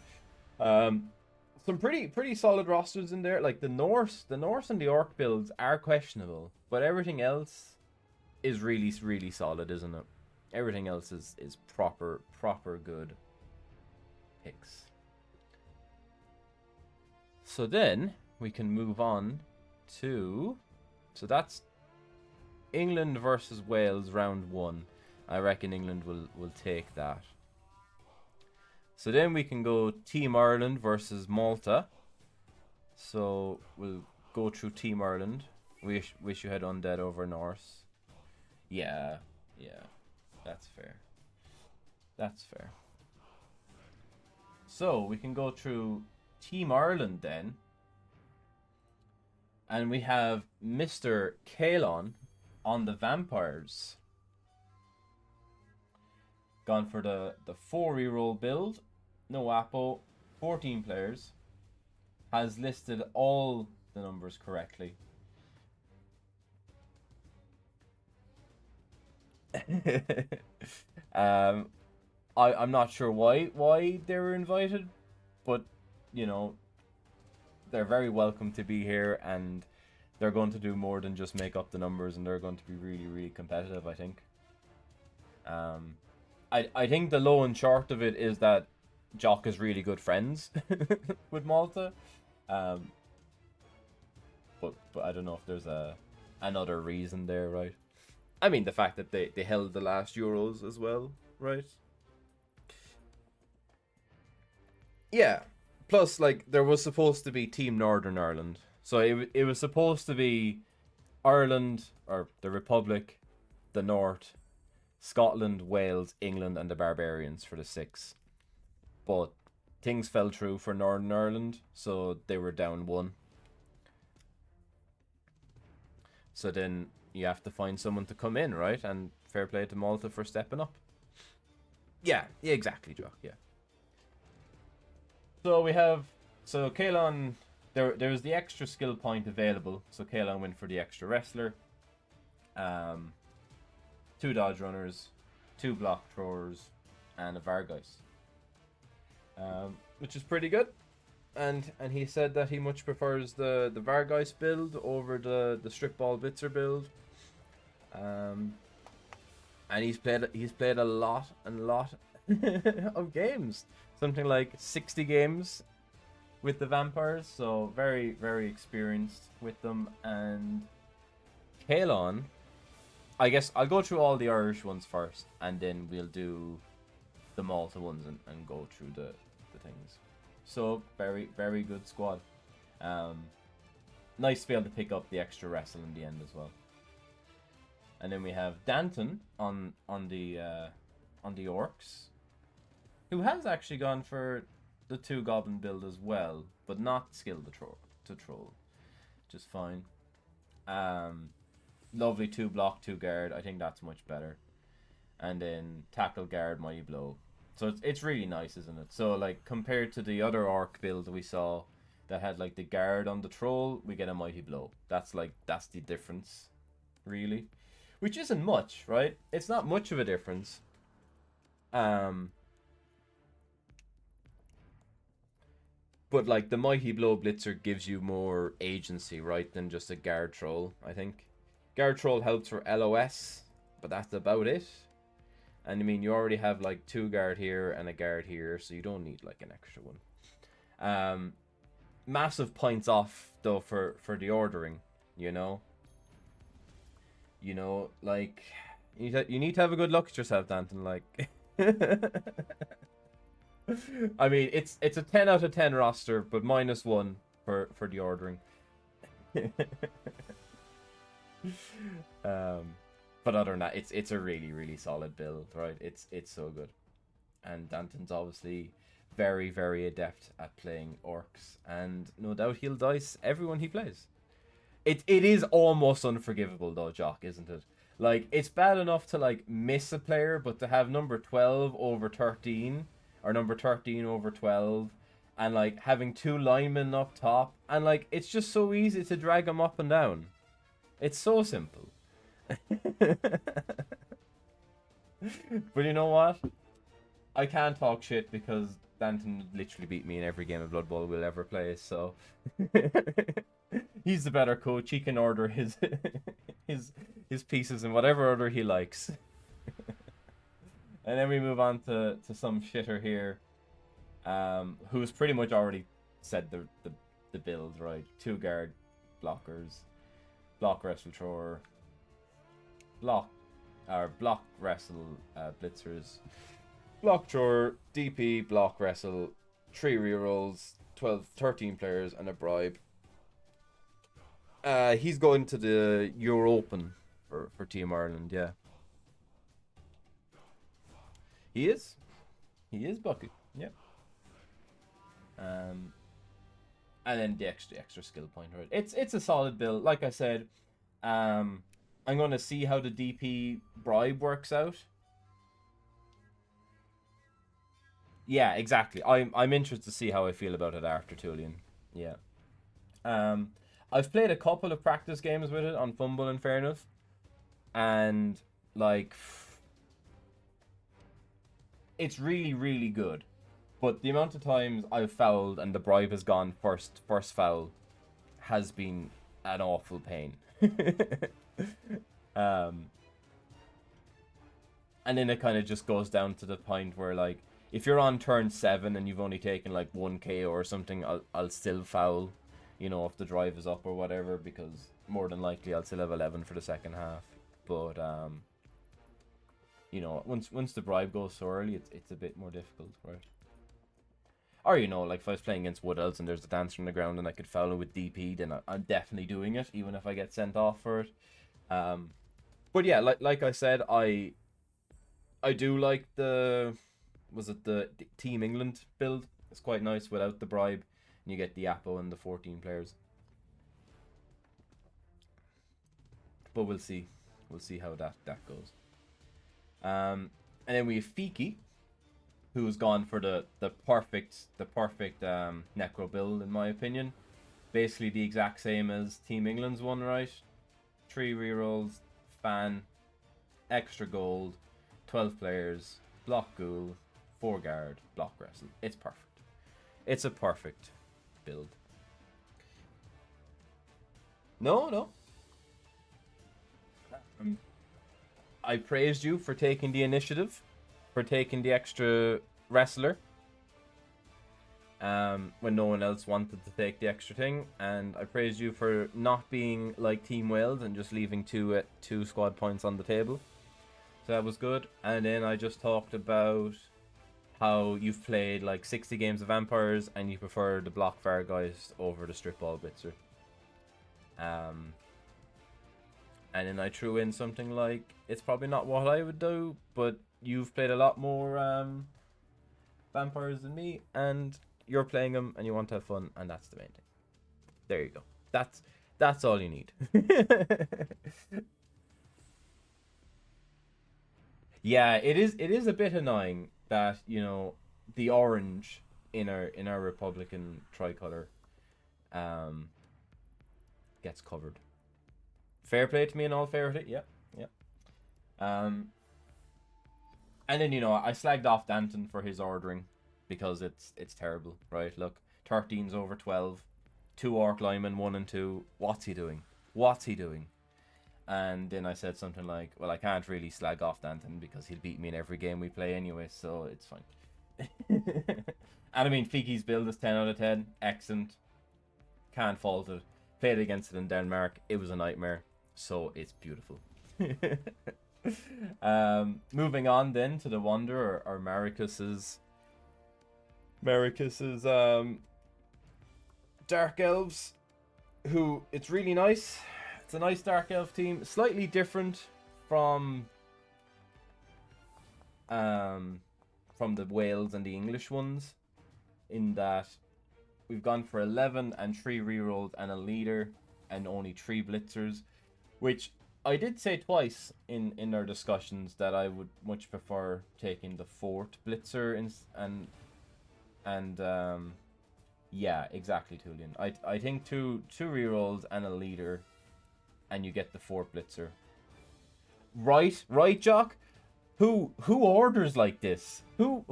Some pretty solid rosters in there. Like the Norse and the Orc builds are questionable, but everything else is really solid, isn't it? Everything else is proper good picks. So then we can move on to, so that's England versus Wales round 1. I reckon England will take that. So then we can go Team Ireland versus Malta. So we'll go through Team Ireland. Wish you had Undead over Norse. Yeah, that's fair. So we can go through Team Ireland then. And we have Mr. Kalon on the Vampires. Gone for the 4 reroll build. No Apo. 14 players. Has listed all the numbers correctly. I'm not sure why they were invited, but you know, they're very welcome to be here, and they're going to do more than just make up the numbers, and they're going to be really competitive, I think. I think the low and short of it is that Jock is really good friends with Malta. But I don't know if there's another reason there, right? I mean, the fact that they held the last Euros as well, right? Yeah. Plus, like, there was supposed to be Team Northern Ireland. So it was supposed to be Ireland, or the Republic, the North, Scotland, Wales, England, and the Barbarians for the 6. But things fell through for Northern Ireland, so they were down 1. So then you have to find someone to come in, right? And fair play to Malta for stepping up. Yeah, exactly, Jock, yeah. So we have, so Kalon, there's the extra skill point available, so Kalon went for the extra wrestler. 2 dodge runners, 2 block throwers, and a Vargeist. Which is pretty good. And he said that he much prefers the Vargeist build over the strip ball blitzer build. And he's played a lot of games. Something like 60 games with the Vampires, so very, very experienced with them. And Kalon, I guess I'll go through all the Irish ones first, and then we'll do the Malta ones and go through the things. So very, very good squad. Nice to be able to pick up the extra wrestle in the end as well. And then we have Danton on the orcs, who has actually gone for the 2 goblin build as well, but not skill to troll, which is fine. Lovely 2 block, 2 guard. I think that's much better. And then tackle, guard, mighty blow. So it's really nice, isn't it? So like compared to the other orc build we saw that had like the guard on the troll, we get a mighty blow. That's the difference, really. Which isn't much, right? It's not much of a difference. But like the mighty blow blitzer gives you more agency, right, than just a guard troll, I think. Guard troll helps for LOS, but that's about it. And I mean, you already have like 2 guard here and a guard here, so you don't need like an extra one. Massive points off though for the ordering, you know. Like you need to have a good look at yourself, Danton. Like, I mean, it's a 10 out of 10 roster, but -1 for the ordering. But other than that, it's a really, really solid build, right? It's so good. And Danton's obviously very, very adept at playing orcs, and no doubt he'll dice everyone he plays. It is almost unforgivable though, Jock, isn't it? Like, it's bad enough to like miss a player, but to have number 12 over 13 or number 13 over 12, and like having 2 linemen up top, and like it's just so easy to drag them up and down. It's so simple. But you know what? I can't talk shit because Danton literally beat me in every game of Blood Bowl we'll ever play, so he's the better coach. He can order his his pieces in whatever order he likes. And then we move on to some shitter here, who's pretty much already said the build, right? 2 guard blockers, block wrestle thrower, block wrestle blitzers, block thrower, DP, block wrestle, 3 rerolls, 13 players, and a bribe. He's going to the Euro Open for Team Ireland, yeah. He is Bucky, yeah. And then the extra skill point, right? It's a solid build. Like I said, I'm gonna see how the DP bribe works out. Yeah, exactly. I'm interested to see how I feel about it after Tulian. Yeah. I've played a couple of practice games with it on Fumble, in fairness, and like, it's really, really good. But the amount of times I've fouled and the bribe has gone first foul has been an awful pain. And then it kind of just goes down to the point where, like, if you're on turn 7 and you've only taken like 1 KO or something, I'll still foul, you know, if the drive is up or whatever, because more than likely I'll still have 11 for the second half. But you know, once the bribe goes so early, it's a bit more difficult, right? Or, you know, like if I was playing against Wood Elves and there's a dancer on the ground and I could foul him with DP, then I'm definitely doing it, even if I get sent off for it. But yeah, like I said, I do like the Team England build. It's quite nice without the bribe, and you get the Apo and the 14 players. But we'll see how that goes. And then we have Fiki, who's gone for the perfect Necro build, in my opinion. Basically the exact same as Team England's one, right? 3 rerolls, fan, extra gold, 12 players, block ghoul, 4 guard, block wrestle. It's perfect. It's a perfect build. No. I praised you for taking the initiative, for taking the extra wrestler. When no one else wanted to take the extra thing, and I praised you for not being like Team Wales and just leaving two squad points on the table. So that was good. And then I just talked about how you've played like 60 games of Vampires and you prefer the block Vargeist over the strip ball blitzer. And then I threw in something like, it's probably not what I would do, but you've played a lot more Vampires than me, and you're playing them and you want to have fun, and that's the main thing. There you go. That's all you need. Yeah, it is a bit annoying that, you know, the orange in our Republican tricolor gets covered. Fair play to me in all fairness. Yeah. And then, you know, I slagged off Danton for his ordering because it's terrible, right? Look, 13's over 12, 2 Orc Linemen, 1 and 2. What's he doing? And then I said something like, well, I can't really slag off Danton because he'll beat me in every game we play anyway, so it's fine. And I mean, Fiki's build is 10 out of 10. Excellent. Can't fault it. Played against it in Denmark. It was a nightmare. So it's beautiful. Moving on then to the Wanderer, or Maricus's Dark Elves, who, it's really nice. It's a nice Dark Elf team. Slightly different from the Wales and the English ones, in that we've gone for 11 and 3 rerolls and a leader and only 3 blitzers, which I did say twice in our discussions that I would much prefer taking the 4th blitzer and yeah, exactly, Tulian. I think two rerolls and a leader, and you get the 4th blitzer. Right, Jock? Who orders like this? Who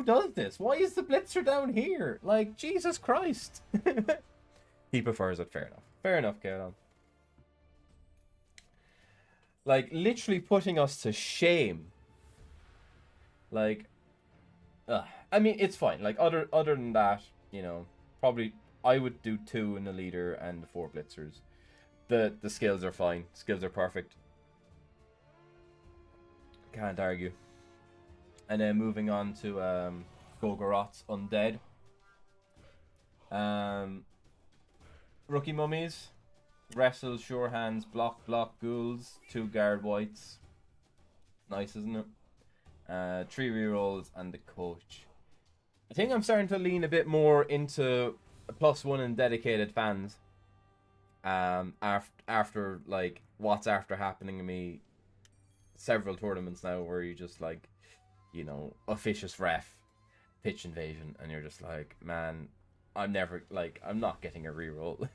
does this? Why is the blitzer down here? Like, Jesus Christ. He prefers it. Fair enough, Kieran. Like, literally putting us to shame. Like, I mean, it's fine. Like, other than that, you know, probably I would do 2 in the leader and the 4 blitzers. The skills are fine. Skills are perfect. Can't argue. And then moving on to Gogoroth's Undead. Rookie Mummies. Wrestle, Sure Hands, Block, Ghouls, 2 Guard Whites. Nice, isn't it? 3 rerolls and the coach. I think I'm starting to lean a bit more into a +1 and dedicated fans. After like what's after happening to me several tournaments now, where you just like, you know, officious ref, pitch invasion, and you're just like, man, I'm not getting a reroll.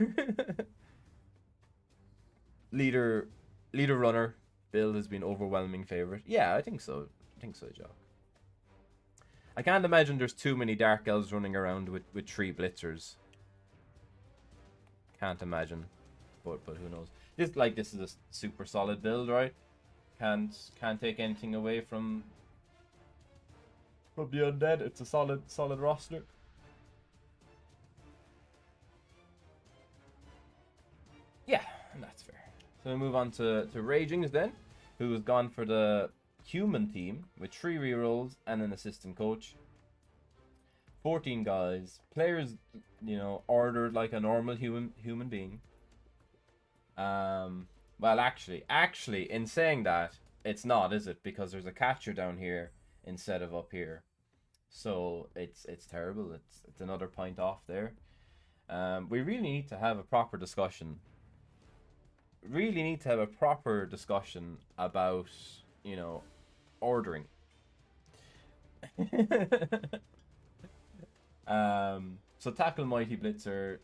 leader runner build has been overwhelming favorite. Yeah, I think so, Jock. I can't imagine there's too many Dark Elves running around with 3 blitzers. Can't imagine, but who knows? This is a super solid build, right? Can't take anything away from the Undead. It's a solid roster. Yeah, and that's fair. So we move on to Ragings then, who has gone for the human team with 3 rerolls and an assistant coach. 14 guys, players, you know, ordered like a normal human being. Well, actually, in saying that, it's not, is it? Because there's a catcher down here instead of up here, so it's terrible. It's another point off there. We really need to have a proper discussion. About, you know, ordering. So tackle Mighty Blitzer,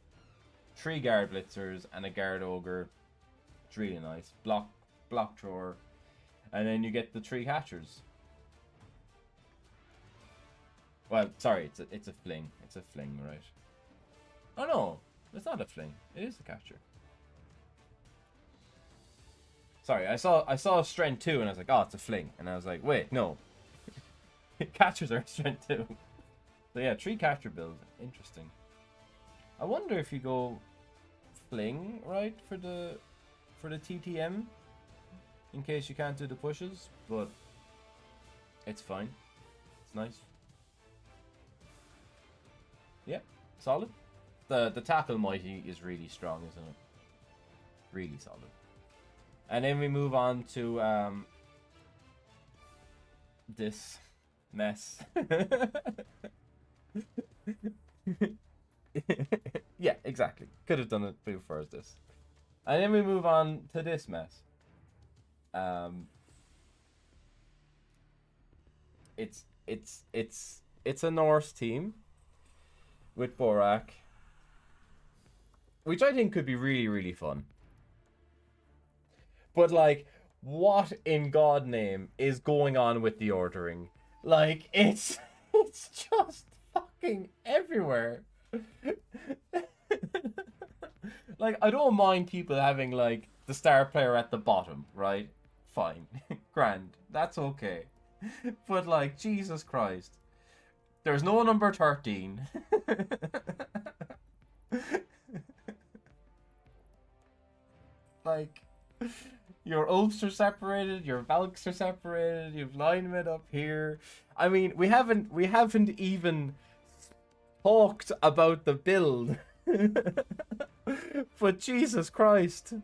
3 guard blitzers and a guard ogre. It's really nice. Block thrower. And then you get the 3 catchers. Well, sorry, it's a fling. It's a fling, right? Oh no, it's not a fling. It is a catcher. Sorry, I saw strength 2 and I was like, oh, it's a fling. And I was like, wait, no. Catchers are strength 2. So yeah, 3 catcher build. Interesting. I wonder if you go fling, right, for the TTM, in case you can't do the pushes, but it's fine. It's nice. Yeah, solid. The tackle mighty is really strong, isn't it? Really solid. And then we move on to this mess. Yeah, exactly. Could have done it before this. And then we move on to this mess. It's a Norse team with Borak, which I think could be really, really fun. But like, what in God name is going on with the ordering? Like, it's just fucking everywhere. Like, I don't mind people having like the star player at the bottom, right? Fine. Grand. That's okay. But like, Jesus Christ. There's no number 13. Like, your oaths are separated, your valks are separated, you've linemen up here. I mean, we haven't even talked about the build. But Jesus Christ.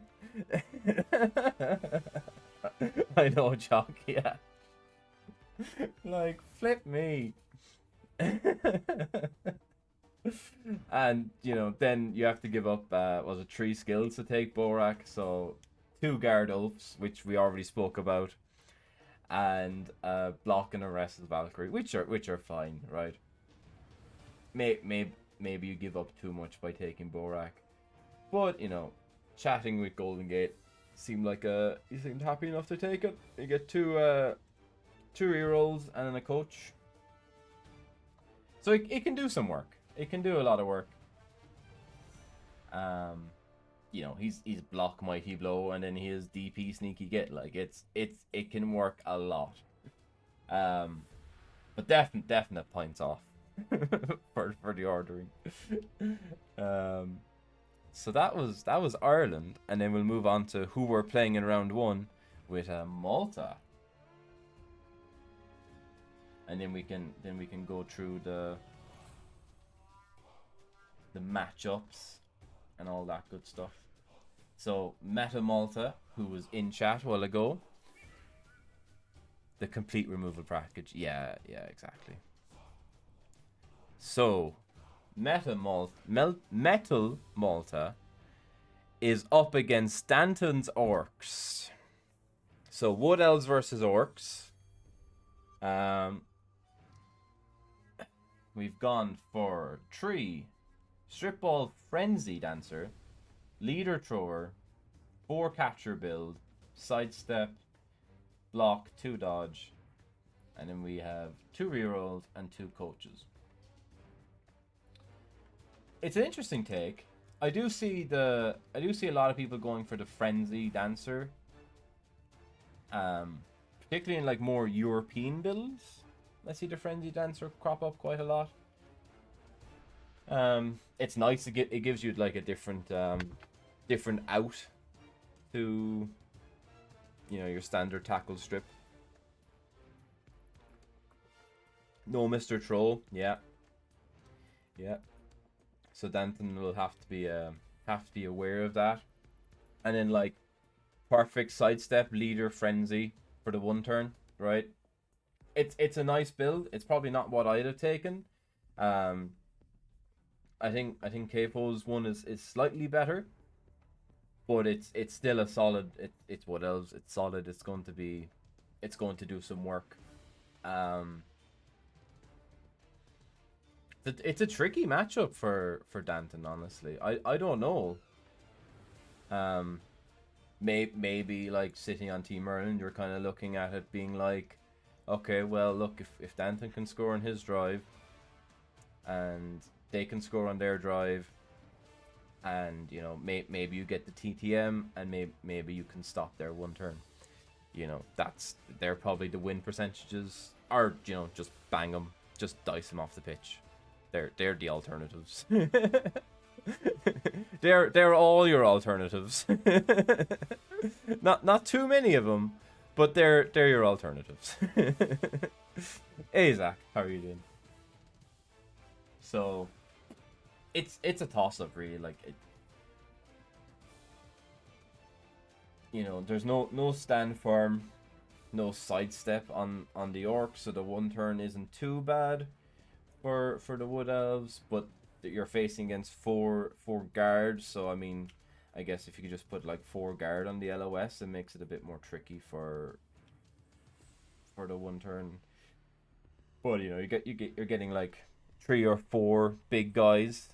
I know, Jock, yeah. Like, flip me. And, you know, then you have to give up, was it 3 skills to take Borak? So, 2 guard oaths, which we already spoke about, and block and arrest as Valkyrie, which are fine, right? Maybe you give up too much by taking Borak, but you know, chatting with Golden Gate seemed like you seemed happy enough to take it. You get 2 rerolls and then a coach, so it can do some work. It can do a lot of work. You know, he's block mighty blow, and then he has DP sneaky get. Like, it can work a lot. But definite points off for the ordering. So that was Ireland, and then we'll move on to who we're playing in round 1 with Malta, and then we can go through the matchups and all that good stuff. So, Meta Malta, who was in chat a while ago. The complete removal package. Yeah, exactly. So, Metal Malta is up against Stanton's Orcs. So, Wood Elves versus Orcs. We've gone for 3 Strip Ball Frenzy Dancer, Leader Thrower, 4 Catcher build, Sidestep, Block, 2 Dodge, and then we have 2 rerolls and 2 coaches. It's an interesting take. I do see a lot of people going for the Frenzy Dancer, particularly in like more European builds. I see the Frenzy Dancer crop up quite a lot. It's nice to it gives you like a different out to, you know, your standard tackle strip. No Mr. Troll, yeah. So Danton will have to be aware of that. And then like perfect sidestep, leader, frenzy for the 1 turn, right? It's a nice build. It's probably not what I'd have taken. I think Capo's one is slightly better, but it's still a solid. It's what else? It's solid. It's going to do some work. It's a tricky matchup for Danton, honestly. I don't know. maybe like sitting on Team Ireland, you're kind of looking at it being like, okay, well, look, if Danton can score on his drive, and they can score on their drive, and you know, maybe you get the TTM, and maybe you can stop their one turn. You know, they're probably the win percentages, or you know, just bang them, just dice them off the pitch. They're the alternatives. they're all your alternatives. Not too many of them, but they're your alternatives. Hey Zach, how are you doing? So it's a toss up really. Like you know, there's no stand firm, no sidestep on the orc, so the one turn isn't too bad for the wood elves, but you're facing against four guards, so I mean, I guess if you could just put like 4 guard on the LOS, it makes it a bit more tricky for the one turn. But you know, you're getting like 3 or 4 big guys,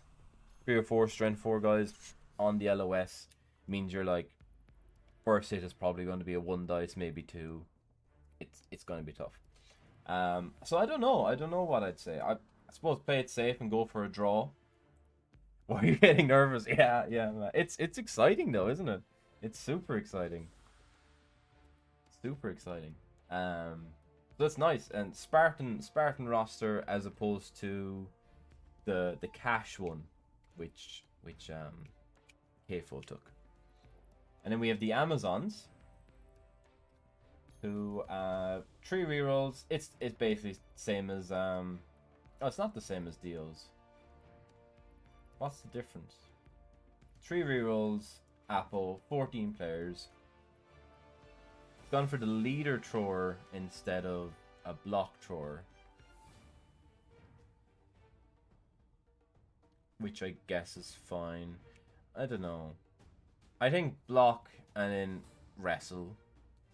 3 or 4 strength 4 guys on the LOS. Means you're like, first hit is probably going to be a 1 dice, maybe 2. It's going to be tough. So I don't know what I'd say. I suppose play it safe and go for a draw. Why are you getting nervous? Yeah. It's exciting though, isn't it? It's super exciting. Super exciting. So that's nice. And Spartan roster as opposed to the cash one, which KFO took. And then we have the Amazons, who 3 rerolls. It's basically same as oh, it's not the same as Dio's. What's the difference? 3 rerolls, Apple, 14 players. It's gone for the leader thrower instead of a block thrower, which I guess is fine. I don't know. I think block and then wrestle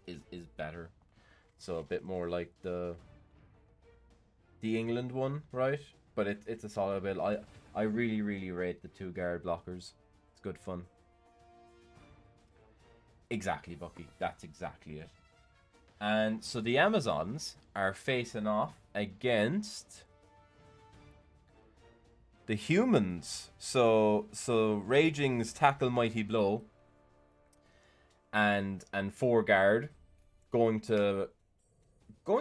is better. So a bit more like the England one, right? But it's a solid build. I really rate the 2 guard blockers. It's good fun. Exactly, Bucky. That's exactly it. And so the Amazons are facing off against the humans. So Raging's Tackle Mighty Blow and 4 guard going to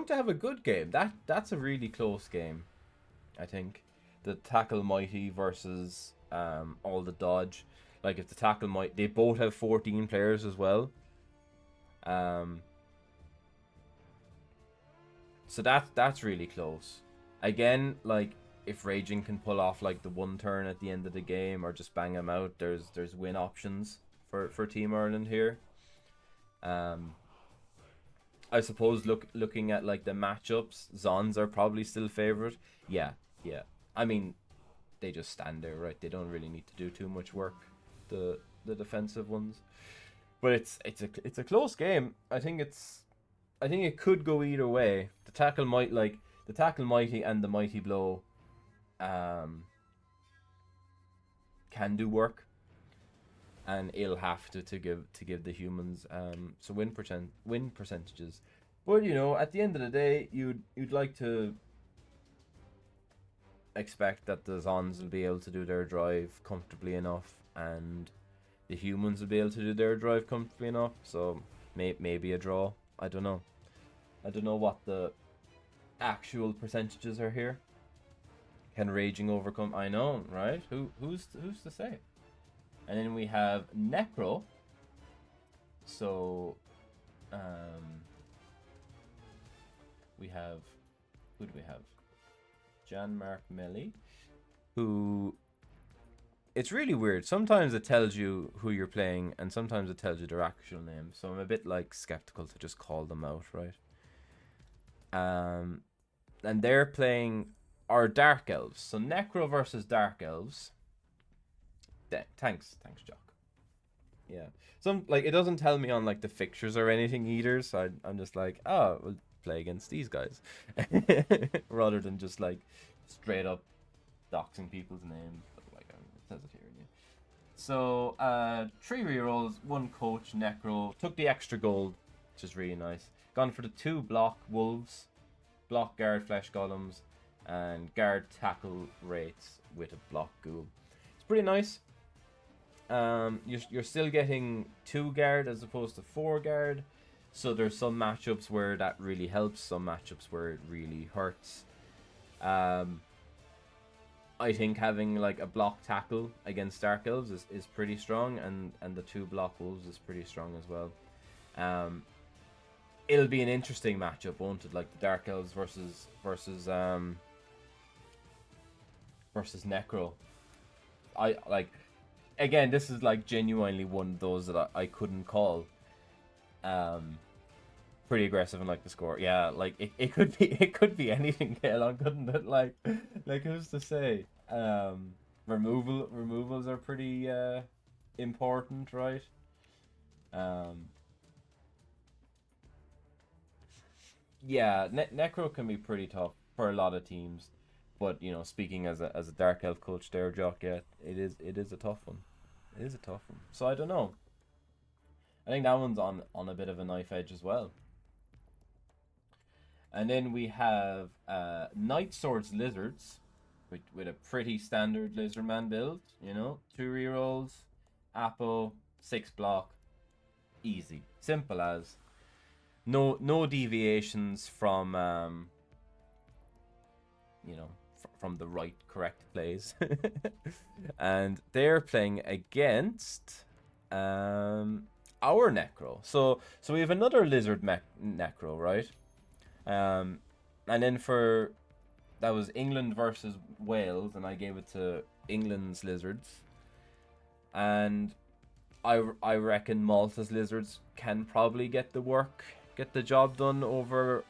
have a good game. That's a really close game, I think. The Tackle Mighty versus all the dodge. Like if the Tackle Mighty, they both have 14 players as well. So that's really close. Again, like if Raging can pull off like the 1 turn at the end of the game or just bang them out, there's win options for Team Ireland here. I suppose looking at like the matchups, Zons are probably still favorite. Yeah. I mean, they just stand there, right? They don't really need to do too much work, the defensive ones. But it's a close game. I think it could go either way. The Tackle Mighty and the Mighty Blow can do work, and it'll have to give the humans some win percentages. But you know, at the end of the day, you'd like to expect that the Zons will be able to do their drive comfortably enough, and the humans will be able to do their drive comfortably enough. So maybe a draw. I don't know what the actual percentages are here. Can Raging overcome? I know, right? Who's to say? And then we have Necro. So we have, who do we have? Jan-Mark Melly, who, it's really weird. Sometimes it tells you who you're playing, and sometimes it tells you their actual name. So I'm a bit like skeptical to just call them out, right? And they're playing our Dark Elves. So Necro versus Dark Elves. Thanks, Jock. Yeah. Some like it doesn't tell me on like the fixtures or anything either, so I'm just like, oh, we'll play against these guys, rather than just like straight up doxing people's names. Like it says it here. So, 3 rerolls, 1 coach, Necro. Took the extra gold, which is really nice. Gone for the 2 block wolves, block guard flesh golems, and guard tackle rates with a block ghoul. It's pretty nice. You're still getting 2 guard as opposed to 4 guard. So there's some matchups where that really helps, some matchups where it really hurts. I think having like a block tackle against Dark Elves is pretty strong, and the 2 block wolves is pretty strong as well. It'll be an interesting matchup, won't it? Like the Dark Elves versus Necro. I like, again, this is like genuinely one of those that I couldn't call. Pretty aggressive and like the score. Yeah, like it could be anything, Kaelon, couldn't it? Like who's to say? Removals are pretty important, right? Yeah, Necro can be pretty tough for a lot of teams, but you know, speaking as a Dark Elf coach there, Jock, yeah, it is a tough one. It is a tough one. So I don't know. I think that one's on a bit of a knife edge as well. And then we have Night Swords Lizards with a pretty standard Lizardman build, you know, 2 rerolls, Apo, 6 block, easy, simple as. No deviations from you know, from the right correct plays. And they're playing against our Necro. So we have another lizard Necro, right? And then that was England versus Wales, and I gave it to England's lizards. And I reckon Malta's lizards can probably get the job done over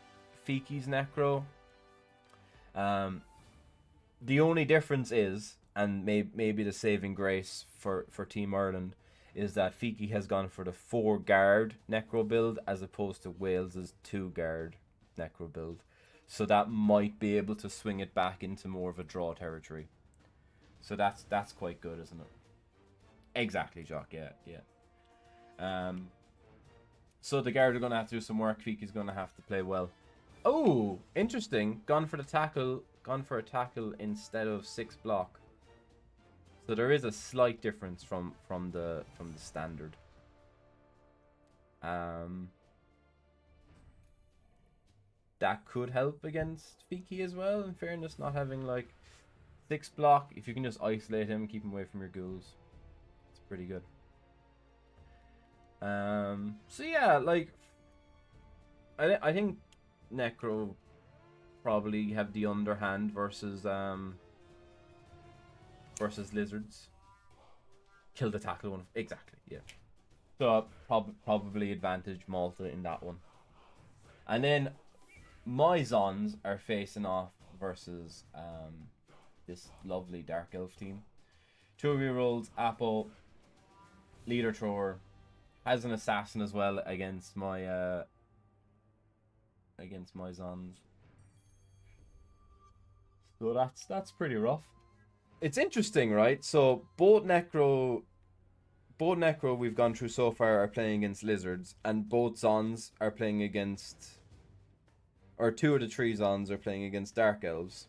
Fiki's Necro. The only difference is, and maybe the saving grace for Team Ireland, is that Fiki has gone for the 4 guard Necro build as opposed to Wales's 2 guard Necro build. So that might be able to swing it back into more of a draw territory. So that's quite good, isn't it? Exactly, Jock. Yeah. So the guard are gonna have to do some work. Fiki's gonna have to play well. Oh, interesting. Gone for a tackle instead of 6 block. So there is a slight difference from the standard. That could help against Fiki as well, in fairness, not having like 6 block. If you can just isolate him, keep him away from your ghouls, it's pretty good. So yeah, like I think Necro probably have the underhand versus lizards. Kill the tackle one, exactly, yeah. So probably advantage Malta in that one. And then my Zons are facing off versus this lovely Dark Elf team. 2 rerolls, Apple, leader thrower, has an assassin as well against my Zons. So that's pretty rough. It's interesting, right? So both Necro we've gone through so far are playing against lizards, and both Zons are playing against, or 2 of the 3 Zons are playing against Dark Elves.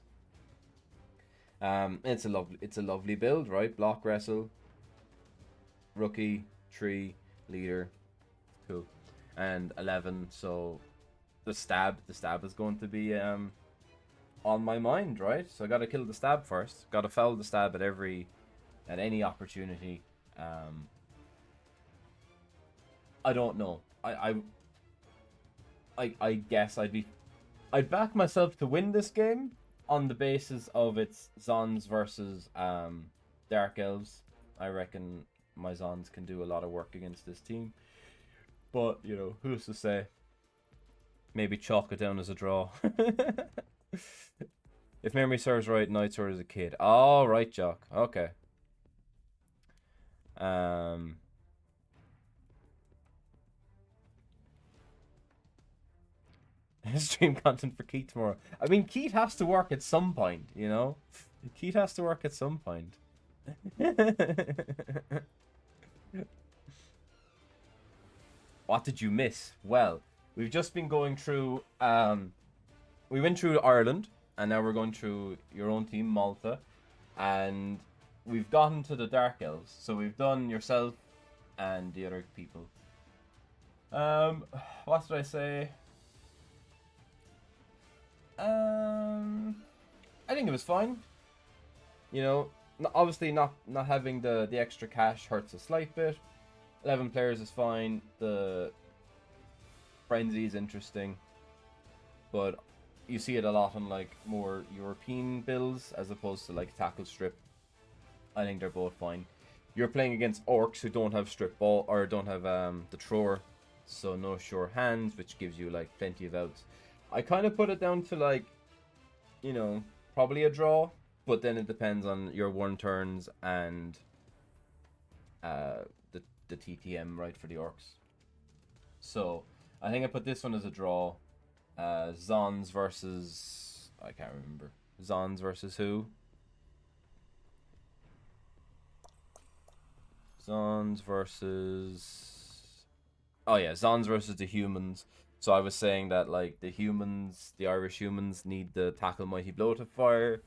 It's a lovely build, right? Block wrestle, rookie, tree, leader, cool, and 11. So the stab is going to be on my mind, right? So I got to kill the stab first. Got to foul the stab at any opportunity. I don't know. I guess I'd back myself to win this game on the basis of its Zons versus Dark Elves. I reckon my Zons can do a lot of work against this team. But, you know, who's to say? Maybe chalk it down as a draw. If memory serves right, Night Sword as a kid. All right, Jock. Okay. Stream content for Keith tomorrow. I mean, Keith has to work at some point, you know? Keith has to work at some point. What did you miss? Well, we've just been going through. We went through Ireland, and now we're going through your own team, Malta, and we've gotten to the Dark Elves. So we've done yourself and the other people. What did I say? I think it was fine. You know, obviously not having the extra cash hurts a slight bit. 11 players is fine. The frenzy is interesting, but you see it a lot on like more European builds as opposed to like tackle strip. I think they're both fine. You're playing against orcs who don't have strip ball or don't have the thrower, so no sure hands, which gives you like plenty of outs. I kind of put it down to like, you know, probably a draw, but then it depends on your one turns and the TTM right for the orcs. So I think I put this one as a draw. Zons versus, I can't remember. Zons versus who? Zons versus, oh yeah, Zons versus the humans. So I was saying that like the humans, the Irish humans, need the tackle mighty blow to fire.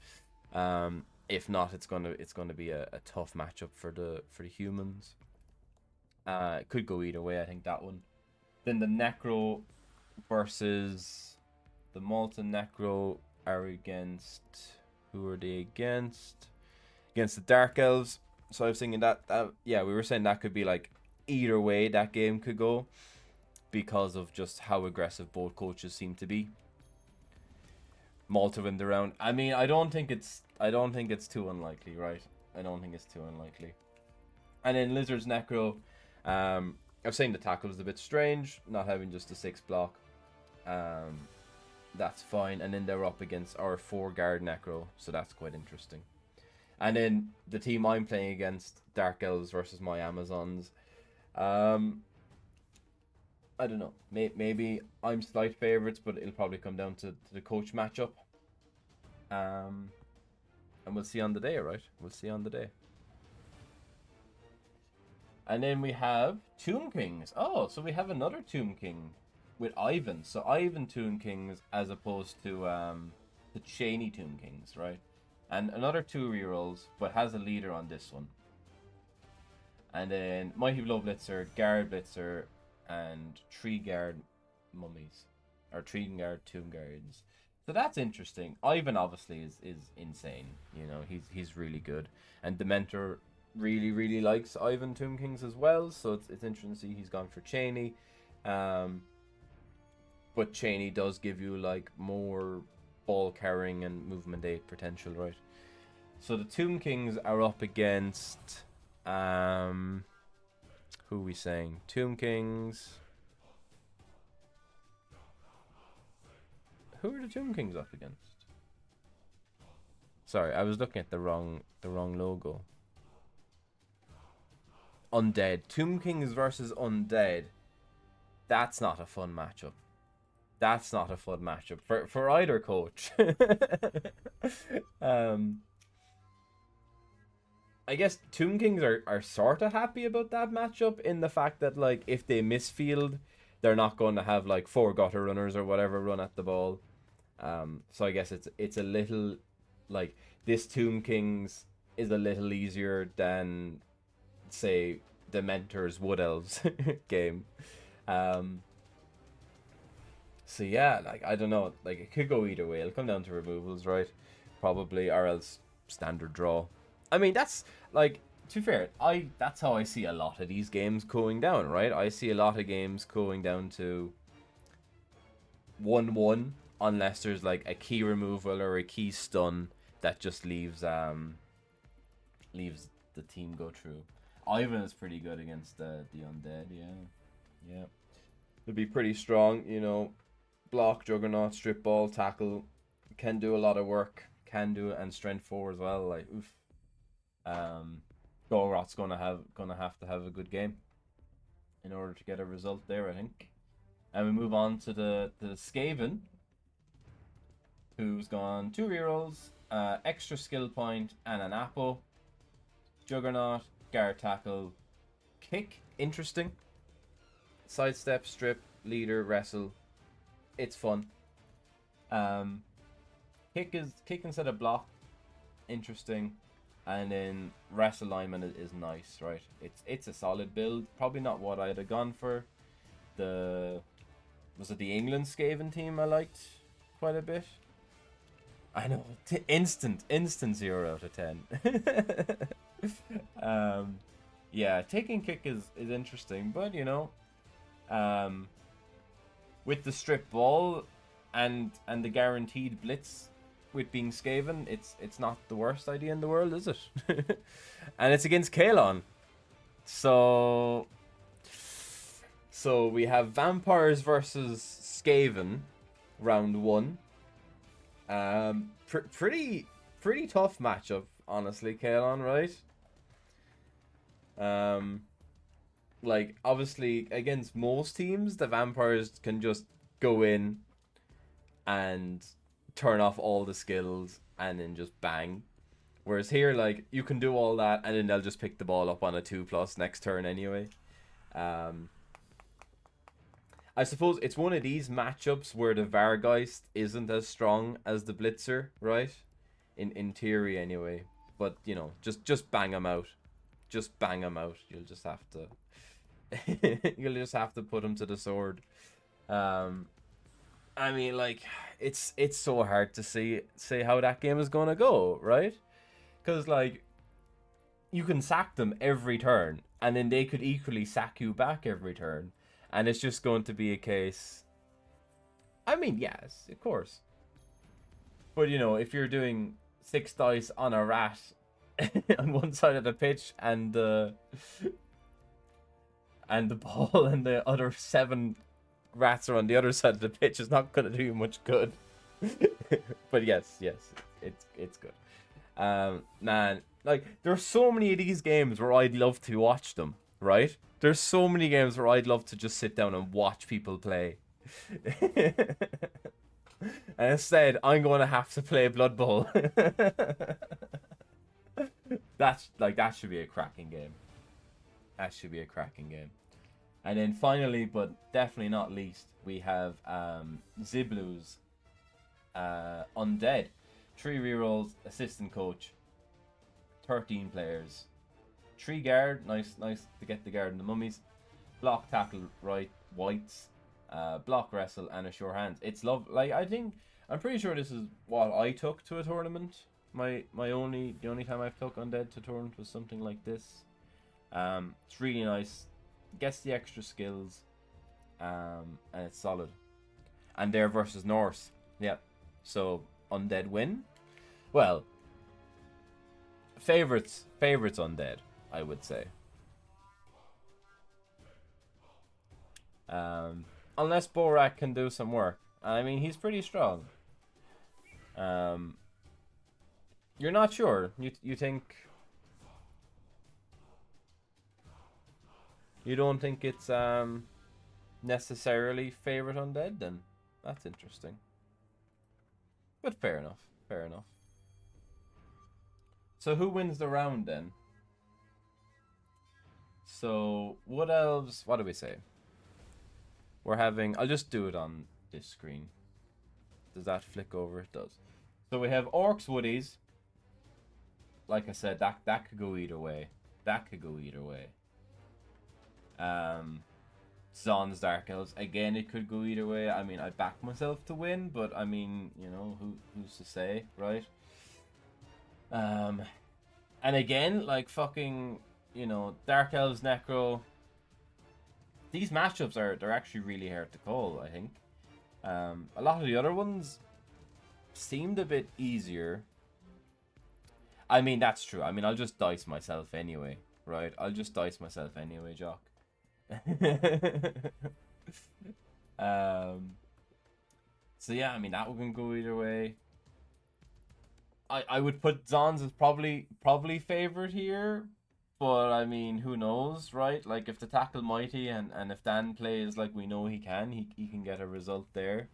If not, it's gonna be a tough matchup for the humans. It could go either way. I think that one. Then the Necro versus the Malta Necro are against, who are they against? Against the Dark Elves. So I was thinking that yeah, we were saying that could be like either way that game could go because of just how aggressive both coaches seem to be. Malta win the round. I mean, I don't think it's too unlikely, right? I don't think it's too unlikely. And then Lizard's Necro, I was saying the tackle is a bit strange, not having just a 6 block. That's fine. And then they're up against our 4 guard Necro, so that's quite interesting. And then the team I'm playing against, Dark Elves versus my Amazons. I don't know. Maybe I'm slight favourites, but it'll probably come down to the coach matchup. And we'll see on the day, right? We'll see on the day. And then we have Tomb Kings. Oh, so we have another Tomb King with Ivan. So Ivan Tomb Kings as opposed to the Cheney Tomb Kings, right? And another 2-year-olds, but has a leader on this one. And then Mighty Blow Blitzer, Guard Blitzer, and 3 guard mummies. Or 3 guard Tomb Guards. So that's interesting. Ivan obviously is insane. You know, he's really good. And Dementor really likes Ivan Tomb Kings as well. So it's interesting to see he's gone for Cheney. But Cheney does give you like more ball carrying and movement 8 potential, right? So the Tomb Kings are up against who are we saying? Tomb Kings. Who are the Tomb Kings up against? Sorry, I was looking at the wrong logo. Undead. Tomb Kings versus Undead. That's not a fun matchup. That's not a fun matchup for either coach. I guess Tomb Kings are sort of happy about that matchup in the fact that like if they misfield, they're not going to have like 4 gutter runners or whatever run at the ball. So I guess it's a little like this Tomb Kings is a little easier than say Dementor's Wood Elves game. So yeah, like I don't know, like it could go either way. It'll come down to removals, right? Probably, or else standard draw. I mean, that's like, to be fair, that's how I see a lot of these games going down, right? I see a lot of games going down to 1-1 unless there's like a key removal or a key stun that just leaves the team go through. Ivan is pretty good against the undead, yeah. It'll be pretty strong, you know. Block, juggernaut, strip ball, tackle, can do a lot of work, and strength 4 as well. Like oof. Gorot's gonna have to have a good game in order to get a result there, I think. And we move on to the Skaven, who's gone 2 rerolls, extra skill point, and an apple. Juggernaut, guard tackle, kick, interesting. Sidestep, strip, leader, wrestle. It's fun. Kick instead of block, interesting. And then wrestle lineman is nice, right? It's a solid build. Probably not what I'd have gone for. Was it the England Skaven team I liked quite a bit? I know, instant 0 out of 10. Yeah, taking kick is interesting, but you know, with the strip ball and the guaranteed blitz with being Skaven, it's not the worst idea in the world, is it? And it's against Kalon. So we have Vampires versus Skaven, round 1. Pretty tough matchup, honestly, Kalon, right? Like, obviously, against most teams, the Vampires can just go in and turn off all the skills and then just bang. Whereas here, like, you can do all that and then they'll just pick the ball up on a 2+ next turn anyway. I suppose it's one of these matchups where the Vargeist isn't as strong as the Blitzer, right? In theory anyway. But, you know, just bang him out. Just bang him out. You'll just have to put him to the sword. I mean, like, it's so hard to say how that game is gonna go, right? Because, like, you can sack them every turn, and then they could equally sack you back every turn, and it's just going to be a case. I mean, yes, of course. But, you know, if you're doing 6 dice on a rat on one side of the pitch and the ball and the other 7 rats are on the other side of the pitch, is not going to do you much good. But yes, it's good. Man, like, there's so many of these games where I'd love to watch them, right? There's so many games where I'd love to just sit down and watch people play. And instead, I'm going to have to play Blood Bowl. That should be a cracking game. That should be a cracking game. And then finally, but definitely not least, we have Ziblu's Undead. 3 rerolls, assistant coach, 13 players. 3 guard, nice to get the guard and the mummies. Block, tackle, right, whites. Block, wrestle, and a sure hand. It's like, I'm pretty sure this is what I took to a tournament. The only time I've took Undead to a tournament was something like this. It's really nice. Gets the extra skills. And it's solid. And they're versus Norse. Yeah. So Undead win. Well, favorites Undead, I would say. Unless Borak can do some work. I mean, he's pretty strong. You're not sure. You think... You don't think it's necessarily favorite Undead, then? That's interesting. But fair enough. Fair enough. So who wins the round then? So Wood Elves, what do we say? We're having, I'll just do it on this screen. Does that flick over? It does. So we have Orcs, Woodies. Like I said, that could go either way. That could go either way. Zon's Dark Elves, again, it could go either way. I mean, I back myself to win, but I mean, you know, who's to say, right? And again, like, fucking, you know, Dark Elves, Necro. These matchups they're actually really hard to call, I think. A lot of the other ones seemed a bit easier. I mean, that's true. I mean, I'll just dice myself anyway, right? I'll just dice myself anyway, Jock. So yeah, I mean, that one can go either way. I would put Zons as probably favorite here, but I mean, who knows, right? Like, if the tackle mighty and if Dan plays like we know he can get a result there.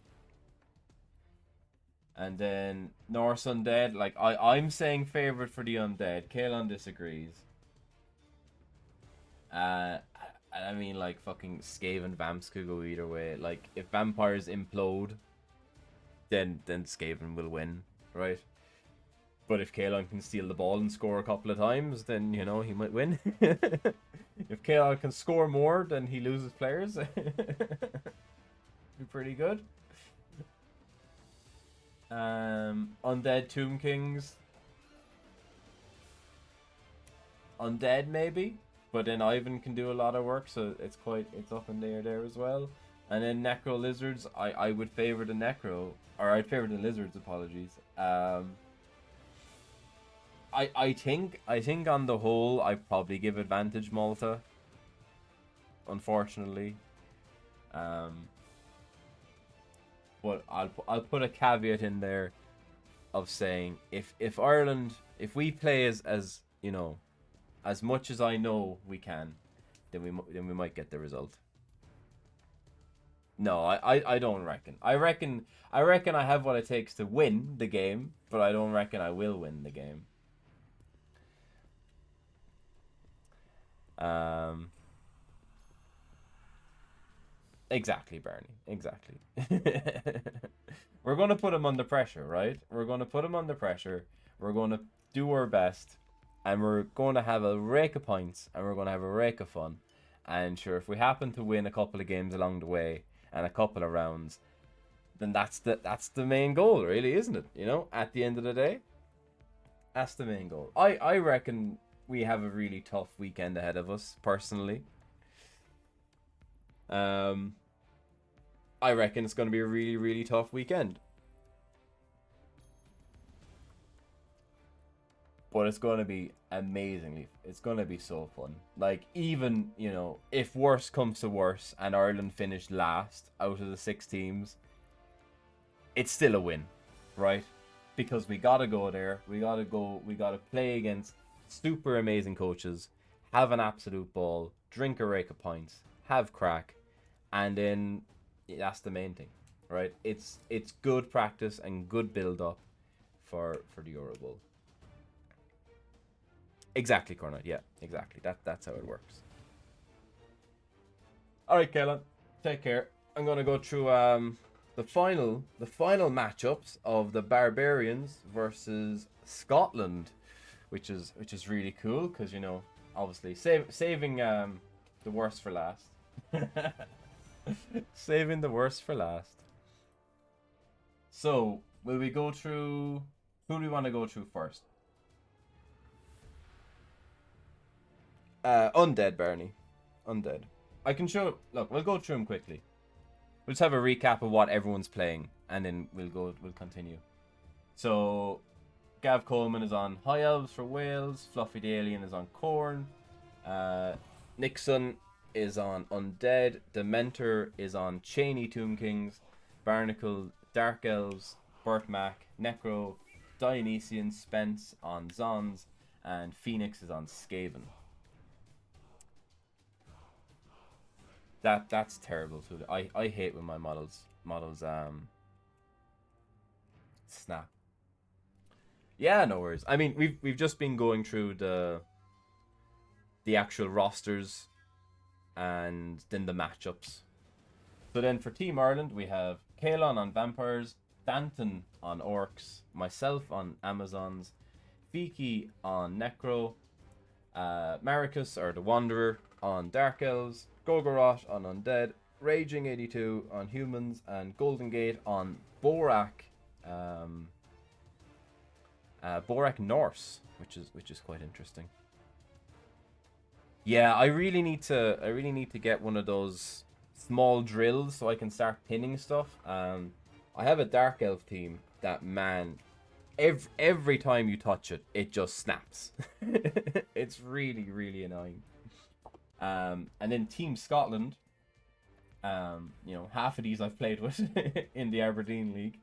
And then Norse Undead, like, I'm saying favorite for the Undead. Kaelon disagrees. I mean, like, fucking Scave and Vamps could go either way. Like, if vampires implode, then Skaven will win, right? But if Kalon can steal the ball and score a couple of times, then, you know, he might win. If Kalon can score more, then he loses players. Be pretty good. Undead Tomb Kings. Undead, maybe? But then Ivan can do a lot of work, so it's up in there as well. And then Necro Lizards, I would favor the Necro, or I'd favor the Lizards, apologies. I think on the whole, I probably give advantage Malta. Unfortunately. But I'll put a caveat in there of saying if Ireland, if we play as you know, as much as I know we can, then we might get the result. No, I don't reckon. I reckon I have what it takes to win the game, but I don't reckon I will win the game. Exactly, Barney. Exactly. We're going to put him under pressure, right? We're going to put him under pressure. We're going to do our best. And we're going to have a rake of points. And we're going to have a rake of fun. And sure, if we happen to win a couple of games along the way and a couple of rounds, then that's the main goal, really, isn't it? You know, at the end of the day, that's the main goal. I reckon we have a really tough weekend ahead of us, personally. I reckon it's going to be a really, really tough weekend. But it's going to be amazingly, it's going to be so fun. Like, even, you know, if worse comes to worse and Ireland finished last out of the 6 teams, it's still a win, right? Because we got to go there. We got to play against super amazing coaches, have an absolute ball, drink a rake of pints, have crack, and then that's the main thing, right? It's good practice and good build up for the Euro Bowl. Exactly, Cornell. Yeah, exactly. That's how it works. All right, Kaylan, take care. I'm gonna go through the final matchups of the Barbarians versus Scotland, which is really cool because, you know, obviously saving the worst for last. Saving the worst for last. So, will we go through... Who do we want to go through first? Undead, Barney. Undead. I can show... Look, we'll go through them quickly. We'll just have a recap of what everyone's playing, and then we'll continue. So, Gav Coleman is on High Elves for Wales. Fluffy the Alien is on Khorne. Nixon is on Undead. Dementor is on Cheney Tomb Kings. Barnacle, Dark Elves. Burt Mac, Necro. Dionysian, Spence on Zons. And Phoenix is on Skaven. That's terrible too. I hate when my models snap. Yeah, no worries. I mean, we've just been going through the actual rosters and then the matchups. So then for Team Ireland, we have Kalon on Vampires, Danton on Orcs, myself on Amazons, Fiki on Necro, Maricus, or the Wanderer, on Dark Elves, Gogoroth on Undead, Raging 82 on Humans, and Golden Gate on Borak, Borak Norse, which is quite interesting. Yeah, I really need to get one of those small drills so I can start pinning stuff. I have a Dark Elf team that, man, every time you touch it, it just snaps. It's really, really annoying. And then Team Scotland, you know, half of these I've played with in the Aberdeen League.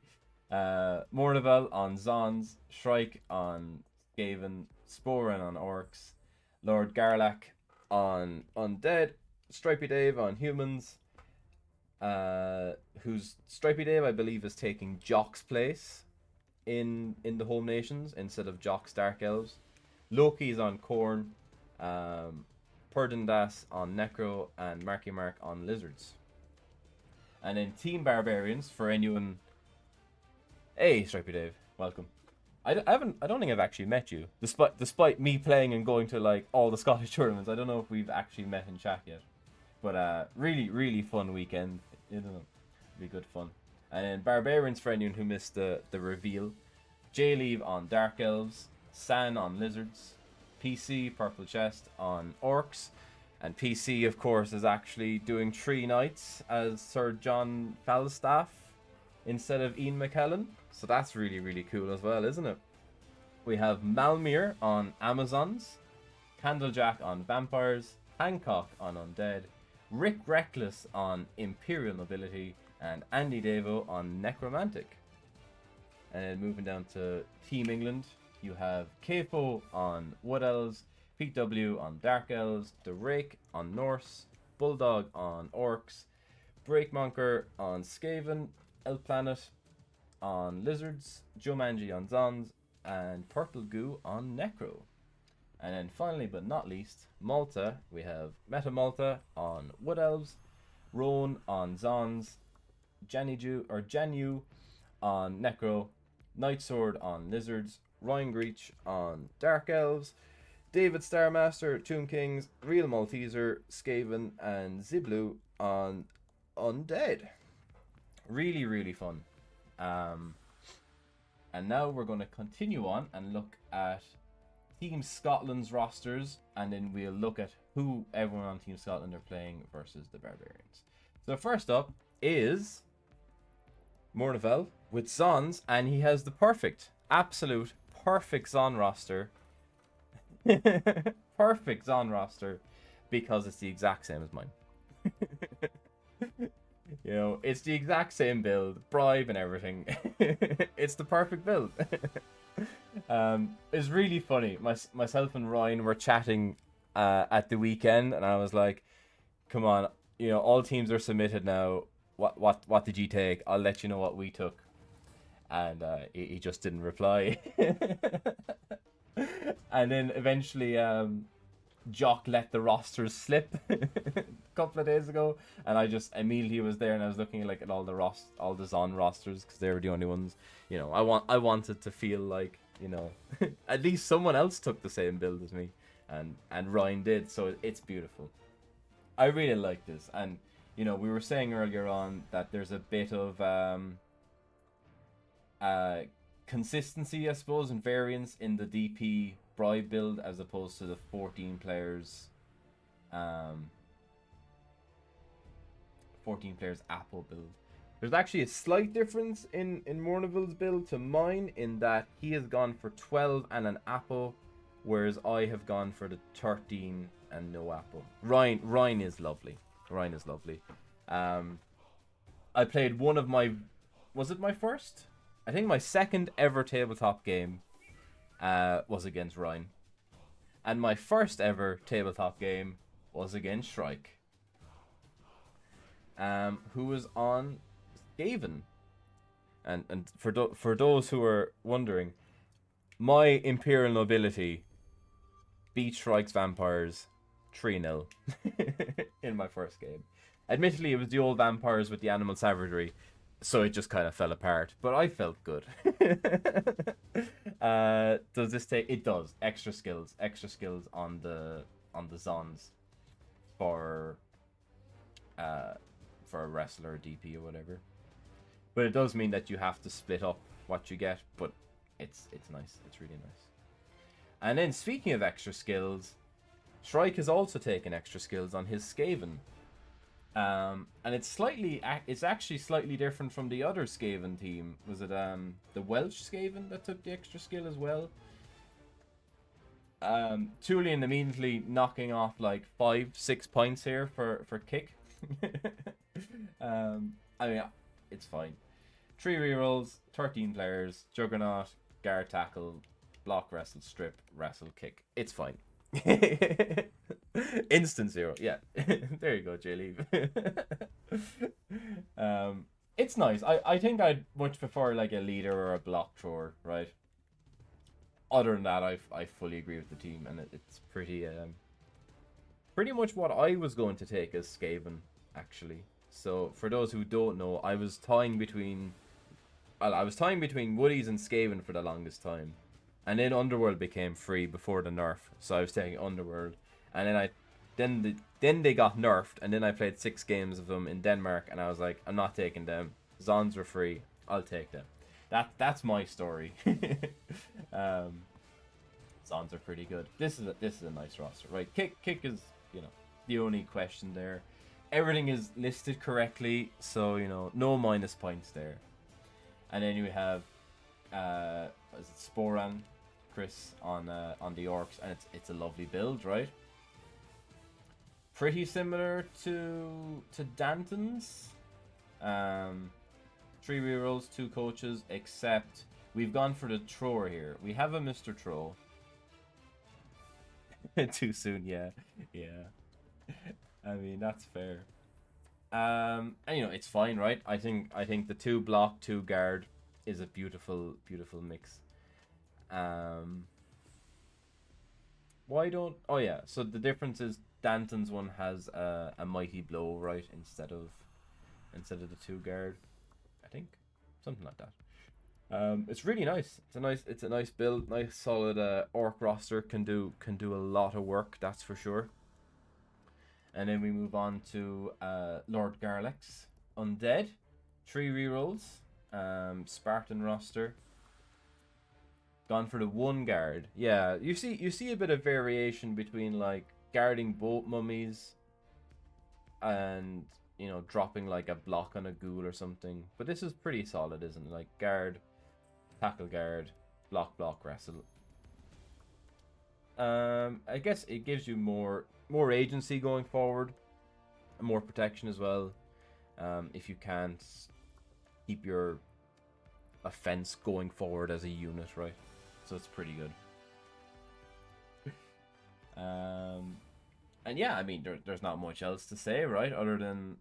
Mornivel on Zons, Shrike on Skaven, Sporen on Orcs, Lord Garlac on Undead, Stripey Dave on Humans, who's Stripey Dave, I believe, is taking Jock's place in the Home Nations instead of Jock's Dark Elves. Loki's on Khorne. Purdandas on Necro, and Marky Mark on Lizards. And then Team Barbarians, for anyone... Hey, Stripey Dave, welcome. I don't think I've actually met you, despite me playing and going to like all the Scottish tournaments. I don't know if we've actually met in chat yet, but really fun weekend. It'll be good fun. And then Barbarians, for anyone who missed the reveal, J-Leave on Dark Elves, San on Lizards, PC Purple Chest on Orcs, and PC of course is actually doing 3 nights as Sir John Falstaff instead of Ian McKellen. So that's really cool as well, isn't it? We have Malmir on Amazons, Candlejack on Vampires, Hancock on Undead, Rick Reckless on Imperial Nobility, and Andy Davo on Necromantic. And then moving down to Team England, you have Capo on Wood Elves, Pete W on Dark Elves, The Rake on Norse, Bulldog on Orcs, Breakmonker on Skaven, El Planet on Lizards, Jumanji on Zons, and Purple Goo on Necro. And then finally but not least, Malta, we have Meta Malta on Wood Elves, Roan on Zons, Janu on Necro, Nightsword on Lizards, Ryan Greach on Dark Elves, David Starmaster, Tomb Kings, Real Malteser, Skaven, and Ziblu on Undead. Really fun. And now we're going to continue on and look at Team Scotland's rosters, and then we'll look at who everyone on Team Scotland are playing versus the Barbarians. So first up is Mornevel with Zons, and he has the absolute perfect Zon roster. Perfect Zon roster, because it's the exact same as mine. You know, it's the exact same build, bribe and everything. It's the perfect build. It's really funny. Myself and Ryan were chatting at the weekend, and I was like, "Come on, you know, all teams are submitted now. What did you take? I'll let you know what we took." And he just didn't reply. And then eventually, Jock let the rosters slip a couple of days ago, and I just immediately was there, and I was looking like at all the Zon rosters, because they were the only ones. You know, I wanted to feel like, you know, at least someone else took the same build as me, and Ryan did, so it's beautiful. I really like this, and you know, we were saying earlier on that there's a bit of consistency, I suppose, and variance in the DP bribe build as opposed to the 14 players Apple build. There's actually a slight difference in Mornevel's build to mine, in that he has gone for 12 and an Apple, whereas I have gone for the 13 and no Apple. Ryan is lovely. I played one of my... Was it my first? I think my second ever tabletop game was against Ryan. And my first ever tabletop game was against Shrike, who was on Skaven. And for those who are wondering, my Imperial Nobility beat Shrike's Vampires 3-0 in my first game. Admittedly, it was the old Vampires with the animal savagery, so it just kind of fell apart, but I felt good. Does this take... It does. Extra skills on the Zons for a wrestler or DP or whatever. But it does mean that you have to split up what you get, but it's nice. It's really nice. And then, speaking of extra skills, Shrike has also taken extra skills on his Skaven. And it's actually slightly different from the other Skaven team. Was it the Welsh Skaven that took the extra skill as well? Tulian immediately knocking off like 5-6 points here for kick. I mean, it's fine. 3 rerolls, 13 players, Juggernaut, guard tackle, block, wrestle, strip, wrestle, kick. It's fine. Instant 0. Yeah. There you go, J-Leave. It's nice. I think I'd much prefer like a leader or a block thrower, right? Other than that, I fully agree with the team, and it's pretty pretty much what I was going to take as Skaven, actually. So for those who don't know, I was tying between Woodies and Skaven for the longest time, and then Underworld became free before the nerf, so I was taking Underworld, and then they got nerfed, and then I played 6 games of them in Denmark, and I was like, I'm not taking them. Zons were free. I'll take them. That's my story. Zons are pretty good. This is a nice roster, right? Kick is the only question there. Everything is listed correctly, so no minus points there. And then you have is it Sporan, Chris on the Orcs, and it's a lovely build, right? Pretty similar to Danton's. 3 rerolls, 2 coaches, except we've gone for the thrower here. We have a Mr. Throw. Too soon, yeah. I mean, that's fair. And it's fine, right? I think the 2 block, 2 guard is a beautiful mix. Why don't? Oh yeah. So the difference is Danton's one has a mighty blow, right, instead of the 2 guard. I think something like that. It's really nice. It's a nice build, nice solid orc roster. Can do a lot of work, that's for sure. And then we move on to Lord Garlex Undead, 3 rerolls, Spartan roster. Gone for the 1 guard. Yeah, you see a bit of variation between like guarding both mummies and dropping like a block on a ghoul or something. But this is pretty solid, isn't it? Like guard, tackle guard, block, wrestle. I guess it gives you more agency going forward, and more protection as well. If you can't keep your offense going forward as a unit, right? So it's pretty good. And yeah, I mean, there's not much else to say, right? Other than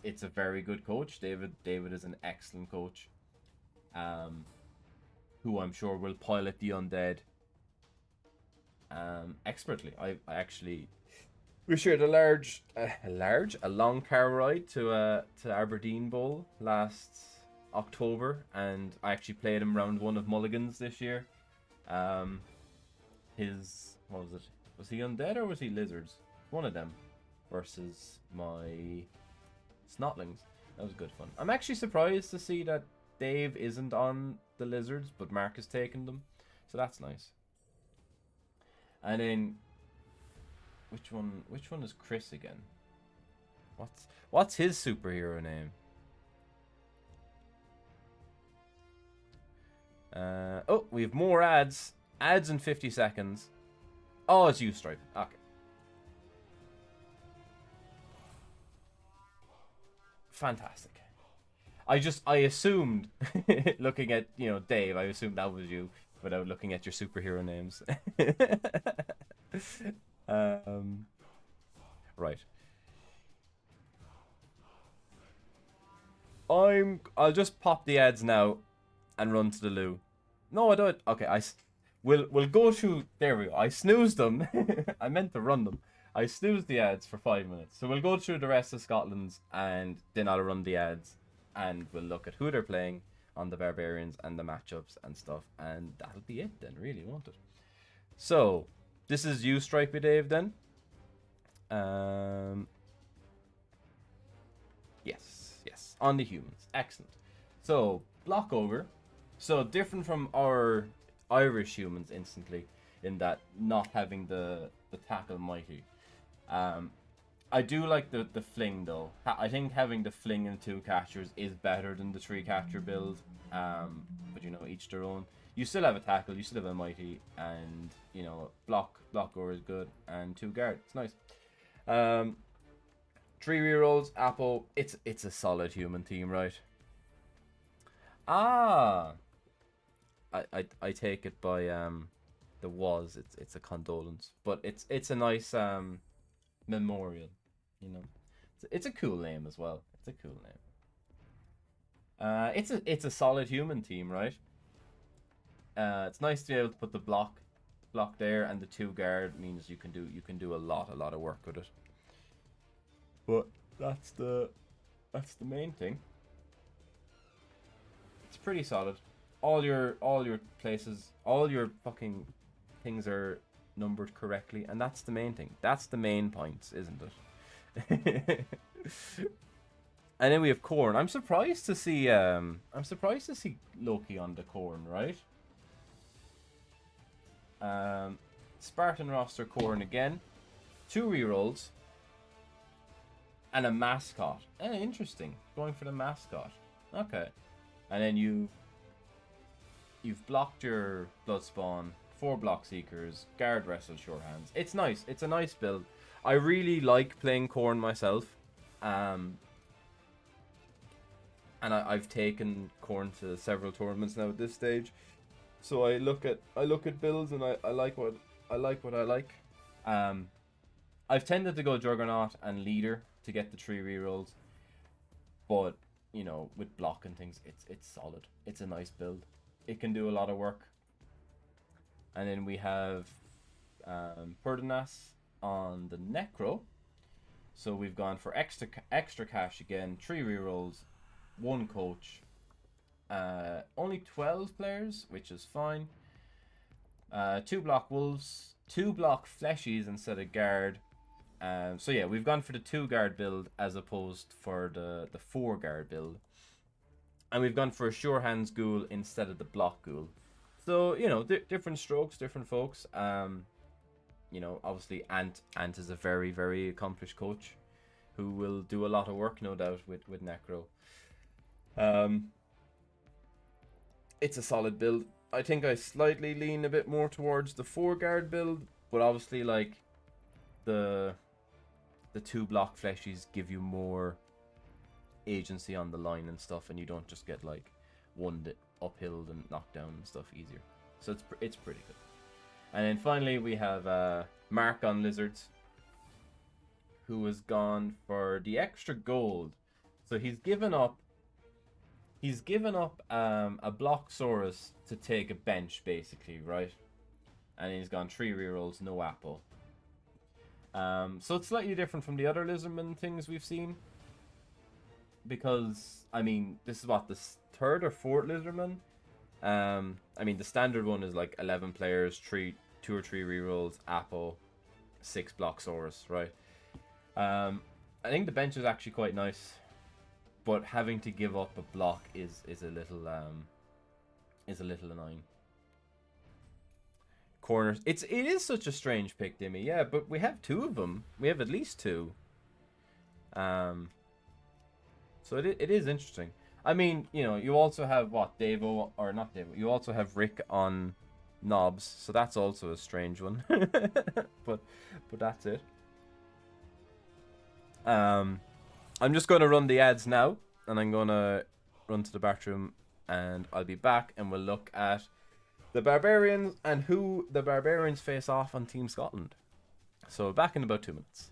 it's a very good coach. David is an excellent coach. Who I'm sure will pilot the undead expertly. I actually we shared a long car ride to Aberdeen Bowl last October, and I actually played him round 1 of Mulligans this year. What was it? Was he undead or was he lizards? One of them versus my snotlings. That was good fun. I'm actually surprised to see that Dave isn't on the lizards, but Mark has taken them, so that's nice. And then which one is Chris again? What's his superhero name? Oh, we have more ads. Ads in 50 seconds. Oh, it's Stripe. Okay. Fantastic. I assumed, looking at, Dave, I assumed that was you without looking at your superhero names. Right. I'll just pop the ads now and run to the loo. No, I don't. Okay, we'll go through. There we go. I snoozed them. I meant to run them. I snoozed the ads for 5 minutes. So we'll go through the rest of Scotland's, and then I'll run the ads, and we'll look at who they're playing on the Barbarians and the matchups and stuff, and that'll be it then, really, won't it? So this is you, Stripey Dave, then. Yes, on the humans. Excellent. So block ogre. So different from our Irish humans instantly, in that not having the tackle mighty. I do like the fling though. I think having the fling and 2 catchers is better than the 3 catcher build. But each their own. You still have a tackle, you still have a mighty, and block over is good, and 2 guard. It's nice. 3 rerolls, Apple. It's a solid human team, right? I take it by the was. It's a condolence, but it's a nice memorial. It's a cool name as well. It's a cool name. It's a solid human team, right? It's nice to be able to put the block block there, and the 2 guard means you can do a lot of work with it. But that's the main thing. It's pretty solid. All your places, all your fucking things are numbered correctly, and that's the main thing. That's the main points, isn't it? And then we have Corn. I'm surprised to see Loki on the Corn, right? Spartan roster Corn again. 2 rerolls. And a mascot. Interesting. Going for the mascot. Okay. And then you've blocked your Bloodspawn, 4 block seekers, guard wrestle sure hands. It's nice. It's a nice build. I really like playing Corn myself. And I've taken Corn to several tournaments now at this stage. So I look at builds and I like what I like. I've tended to go Juggernaut and Leader to get the 3 rerolls. But, you know, with block and things, it's solid. It's a nice build. It can do a lot of work. And then we have Perdinas on the Necro. So we've gone for extra cash again, 3 rerolls, 1 coach, only 12 players, which is fine. 2 block wolves, 2 block fleshies instead of guard. So yeah, we've gone for the 2 guard build as opposed for the 4 guard build, and we've gone for a sure hands ghoul instead of the block ghoul. So you know, different strokes, different folks. You know, obviously Ant is a very, very accomplished coach who will do a lot of work, no doubt, with Necro. It's a solid build. I think I slightly lean a bit more towards the 4 guard build, but obviously like the 2 block fleshies give you more agency on the line and stuff, and you don't just get like one uphill and knocked down and stuff easier. So it's pretty good. And then finally we have Mark on Lizards, who has gone for the extra gold. So he's given up a Blocksaurus to take a bench, basically, right? And he's gone 3 rerolls, no apple. So it's slightly different from the other Lizardman things we've seen. Because, I mean, this is what, the 3rd or 4th Lizardman? I mean, the standard one is like 11 players, 2 or 3 rerolls, apple, 6 Blocksaurus, right? I think the bench is actually quite nice. But having to give up a block is a little annoying. Corners. It is such a strange pick, Dimmy. Yeah, but we have 2 of them. We have at least 2. So it is interesting. I mean, you know, you also have what, Davo, or not Davo. You also have Rick on knobs, so that's also a strange one. but that's it. I'm just going to run the ads now, and I'm going to run to the bathroom, and I'll be back, and we'll look at the Barbarians and who the Barbarians face off on Team Scotland. So back in about 2 minutes.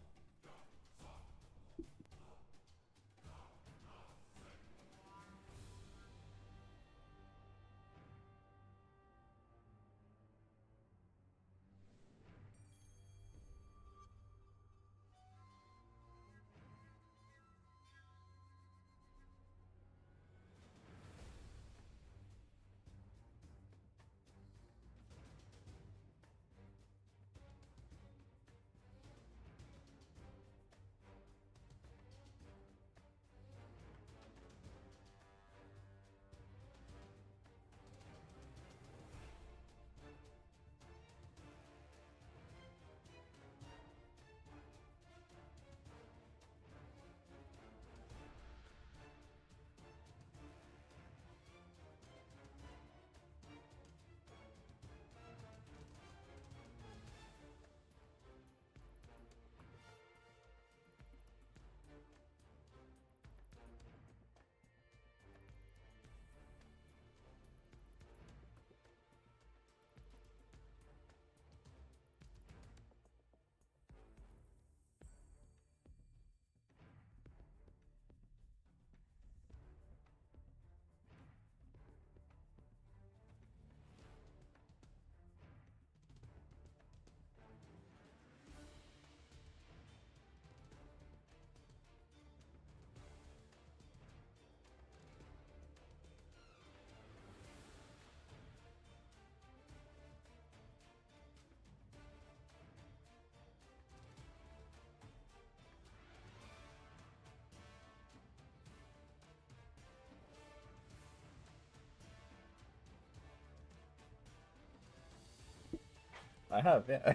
I have, yeah.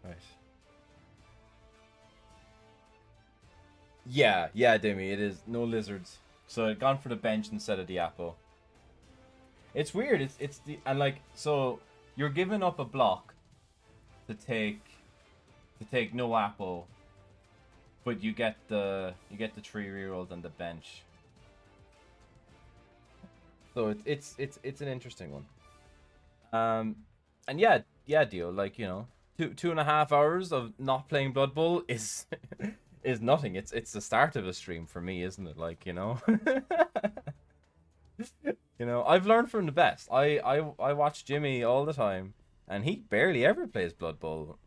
Right. Yeah, Demi, it is no lizards. So I'd gone for the bench instead of the Apple. It's weird. It's the and like so you're giving up a block to take no Apple, but you get the 3 rerolls on the bench. So it's an interesting one. And yeah, Dio, like, 2.5 hours of not playing Blood Bowl is is nothing. It's the start of a stream for me, isn't it? Like, I've learned from the best. I watch Jimmy all the time, and he barely ever plays Blood Bowl.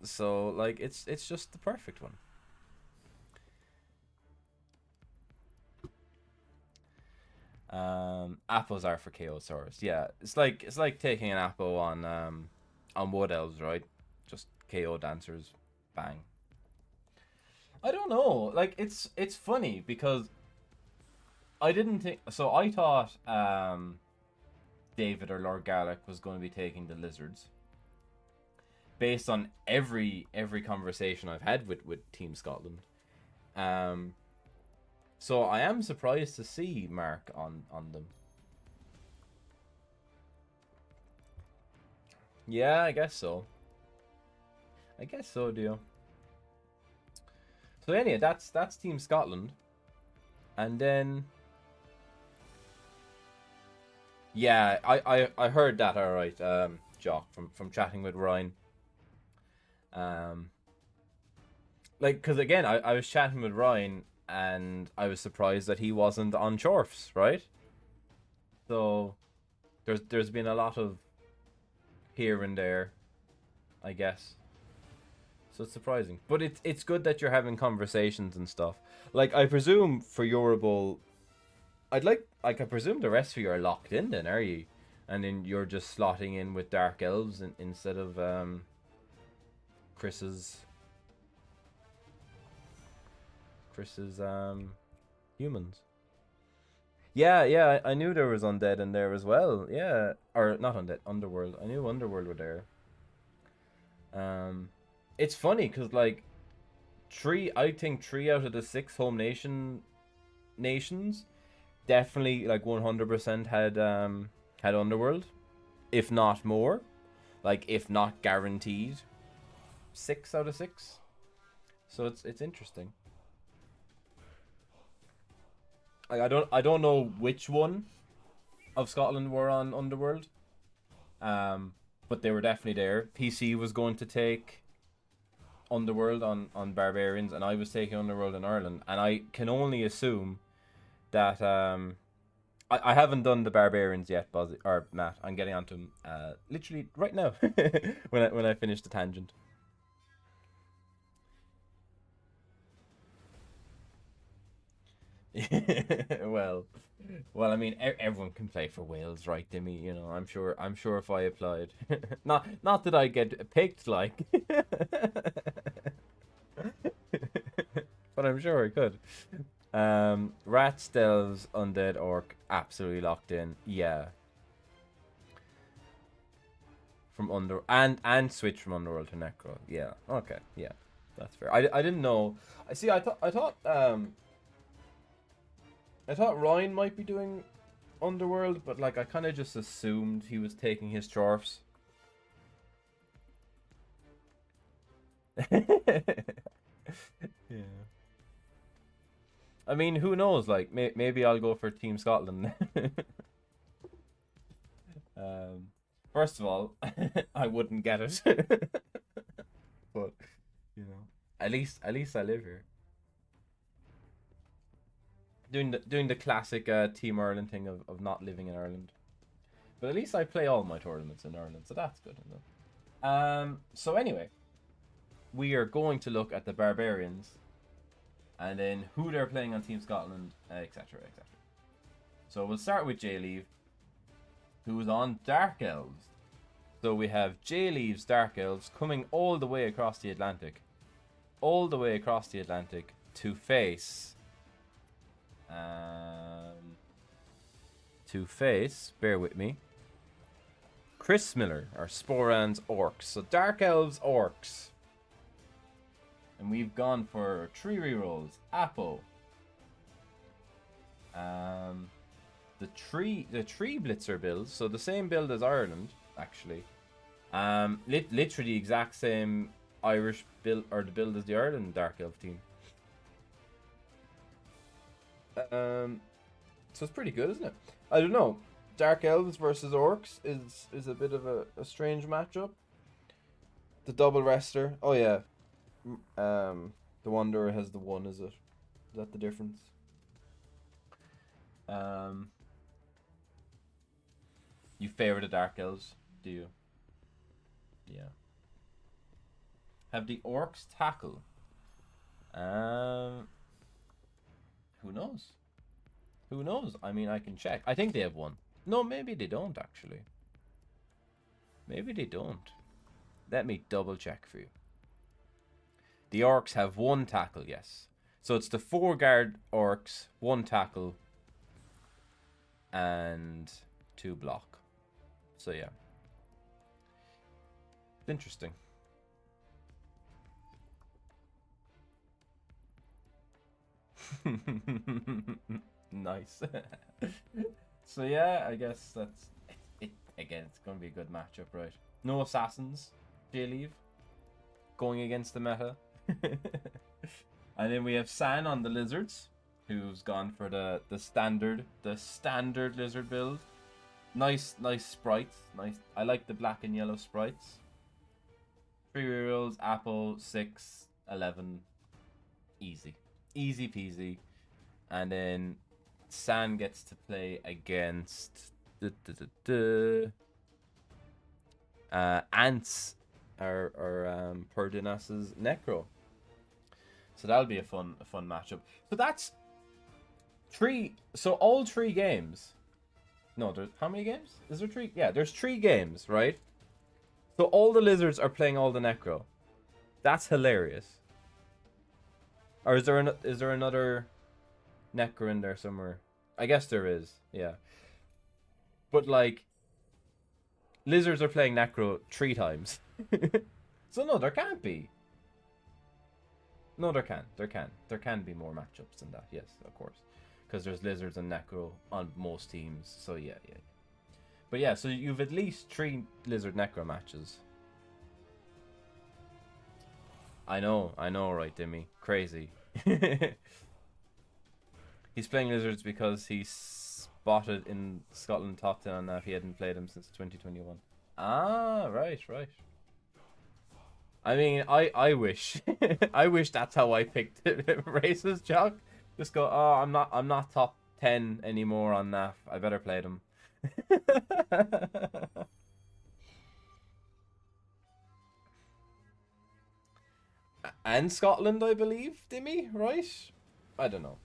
So like it's just the perfect one. Apples are for KO source. Yeah, it's like taking an apple on Wood Elves, right? Just KO dancers, bang. I don't know. Like it's funny because I didn't think so. I thought David or Lord Garlic was going to be taking the lizards based on every conversation I've had with Team Scotland. So I am surprised to see Mark on them. Yeah, I guess so. I guess so, Dio. So anyway, that's Team Scotland, and then yeah, I heard that all right, Jock, from chatting with Ryan. Um, like, because again, I was chatting with Ryan, and I was surprised that he wasn't on Chorfs, right? So there's been a lot of here and there, I guess. So it's surprising, but it's good that you're having conversations and stuff. Like I presume for Euroball, I presume the rest of you are locked in. Then are you? And then you're just slotting in with Dark Elves instead of Chris's Chris's humans. Yeah, I knew there was undead in there as well. Yeah, or not undead, Underworld. I knew Underworld were there. It's funny because like I think 3 out of the 6 home nations definitely like 100% had Underworld, if not more, like if not guaranteed 6 out of 6. So it's interesting. Like I don't know which one of Scotland were on Underworld, but they were definitely there. PC was going to take Underworld on Barbarians, and I was taking Underworld in Ireland, and I can only assume that I haven't done the Barbarians yet, Buzz or Matt. I'm getting onto them literally right now when I finish the tangent. well, I mean, everyone can play for Wales, right, Dimmy? I'm sure if I applied, not that I get picked, like, but I'm sure I could. Rats, Delves, Undead, Orc, absolutely locked in. Yeah, from and switch from Underworld to Necro. Yeah, okay, yeah, that's fair. I didn't know. I see. I thought Ryan might be doing Underworld, but like I kind of just assumed he was taking his Chorfs. Yeah. I mean, who knows? Like, maybe I'll go for Team Scotland. First of all, I wouldn't get it, but at least I live here. Doing the classic Team Ireland thing of not living in Ireland, but at least I play all my tournaments in Ireland, so that's good enough. So anyway, we are going to look at the Barbarians, and then who they're playing on Team Scotland, etc., etc. So we'll start with Jay Leave, who is on Dark Elves. So we have Jay Leave's Dark Elves coming all the way across the Atlantic, to face to face, bear with me, Chris Miller, or Sporans Orcs. So Dark Elves Orcs. And we've gone for 3 rerolls. Apo. The tree blitzer build, so the same build as Ireland, actually. Literally the exact same Irish build, or the build as the Ireland Dark Elf team. So it's pretty good, isn't it? I don't know. Dark Elves versus Orcs is a bit of a strange matchup. The double wrestler. Oh yeah. The Wanderer has the 1, is it? Is that the difference? You favor the Dark Elves, do you? Yeah. Have the Orcs tackle? Who knows? Who knows? I mean, I can check. I think they have 1. No, maybe they don't, actually. Maybe they don't. Let me double check for you. The Orcs have 1 tackle, yes. So it's the 4 guard Orcs, 1 tackle, and 2 block. So yeah. It's interesting. Nice. So yeah, I guess that's it. Again, it's going to be a good matchup, right? No assassins, they leave. Going against the meta. And then we have San on the lizards, who's gone for the standard lizard build. Nice sprites. Nice. I like the black and yellow sprites. 3 rerolls, Apple 6, 11. Easy peasy. And then San gets to play against Ants or Perdinas's Necro. So that'll be a fun matchup. So that's 3. So all 3 games. No, there's how many games? Is there 3? Yeah, there's 3 games, right? So all the lizards are playing all the Necro. That's hilarious. Or is there another Necro in there somewhere? I guess there is. Yeah. But like, lizards are playing Necro 3 times. So no, there can't be. No, there can. There can be more matchups than that. Yes, of course. Because there's lizards and Necro on most teams. So yeah. But yeah, so you've at least 3 lizard Necro matches. I know, right, Dimmy? Crazy. He's playing lizards because he's spotted in Scotland top 10 on that. He hadn't played him since 2021. Ah, right. I mean, I wish, I wish that's how I picked it. Races, Jock. Just go. Oh, I'm not top 10 anymore on NAF. I better play them. And Scotland, I believe, Dimmy, right? I don't know.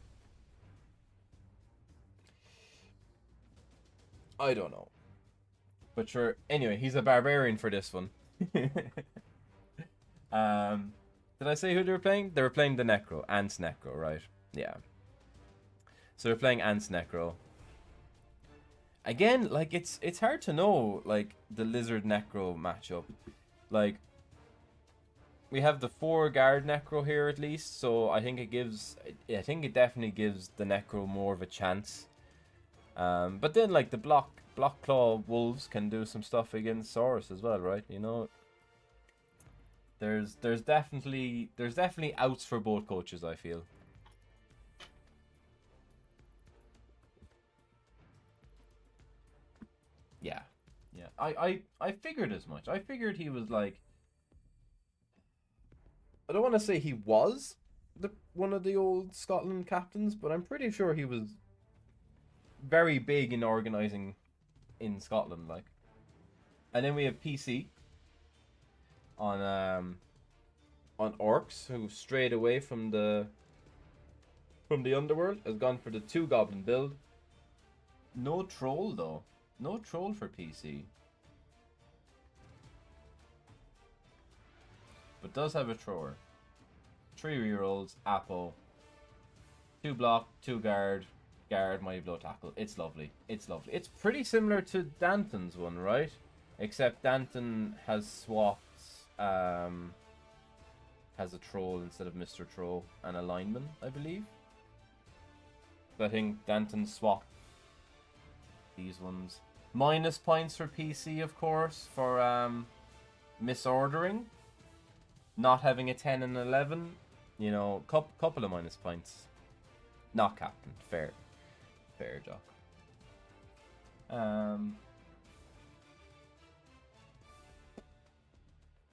But sure. Anyway, he's a barbarian for this one. Did I say who they were playing? They were playing the Necro, Ants Necro, right? Yeah. So they're playing Ants Necro. Again, like it's hard to know, like, the Lizard Necro matchup. Like, we have the 4 guard Necro here at least, so I think it definitely gives the Necro more of a chance. But then, like, the block claw wolves can do some stuff against Saurus as well, right? You know, there's definitely outs for both coaches, I feel. Yeah. I figured as much. I figured he was like, I don't want to say he was one of the old Scotland captains, but I'm pretty sure he was very big in organizing in Scotland, like. And then we have PC on Orcs, who strayed away from the underworld, has gone for the 2 goblin build. No troll though. No troll for PC. But does have a thrower. 3 rerolls, Apo. 2 block, 2 guard, guard, mighty blow, tackle. It's lovely. It's lovely. It's pretty similar to Danton's one, right? Except Danton has swapped, has a troll instead of Mr. Troll and a lineman, I believe. But I think Danton swapped these ones. Minus points for PC, of course, for misordering. Not having a 10 and 11. You know, couple of minus points. Not captain. Fair, Jock.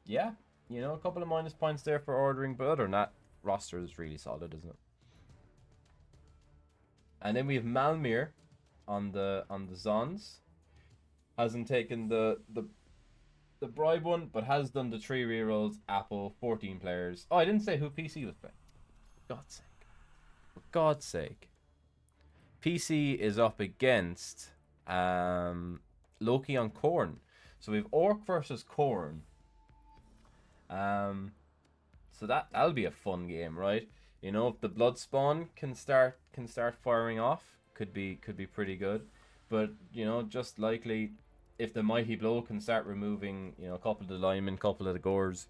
Yeah, you know, a couple of minus points there for ordering, but other than that, roster is really solid, isn't it? And then we have Malmir on the Zons. Hasn't taken the bribe one, but has done the 3 rerolls. Apple, 14 players. Oh, I didn't say who PC was playing. God's sake. For God's sake. PC is up against Loki on Khorne. So we have Orc versus Khorne. So that'll be a fun game, right? You know, if the blood spawn can start firing off, could be pretty good. But you know, just likely, if the mighty blow can start removing, you know, a couple of the linemen, couple of the gores,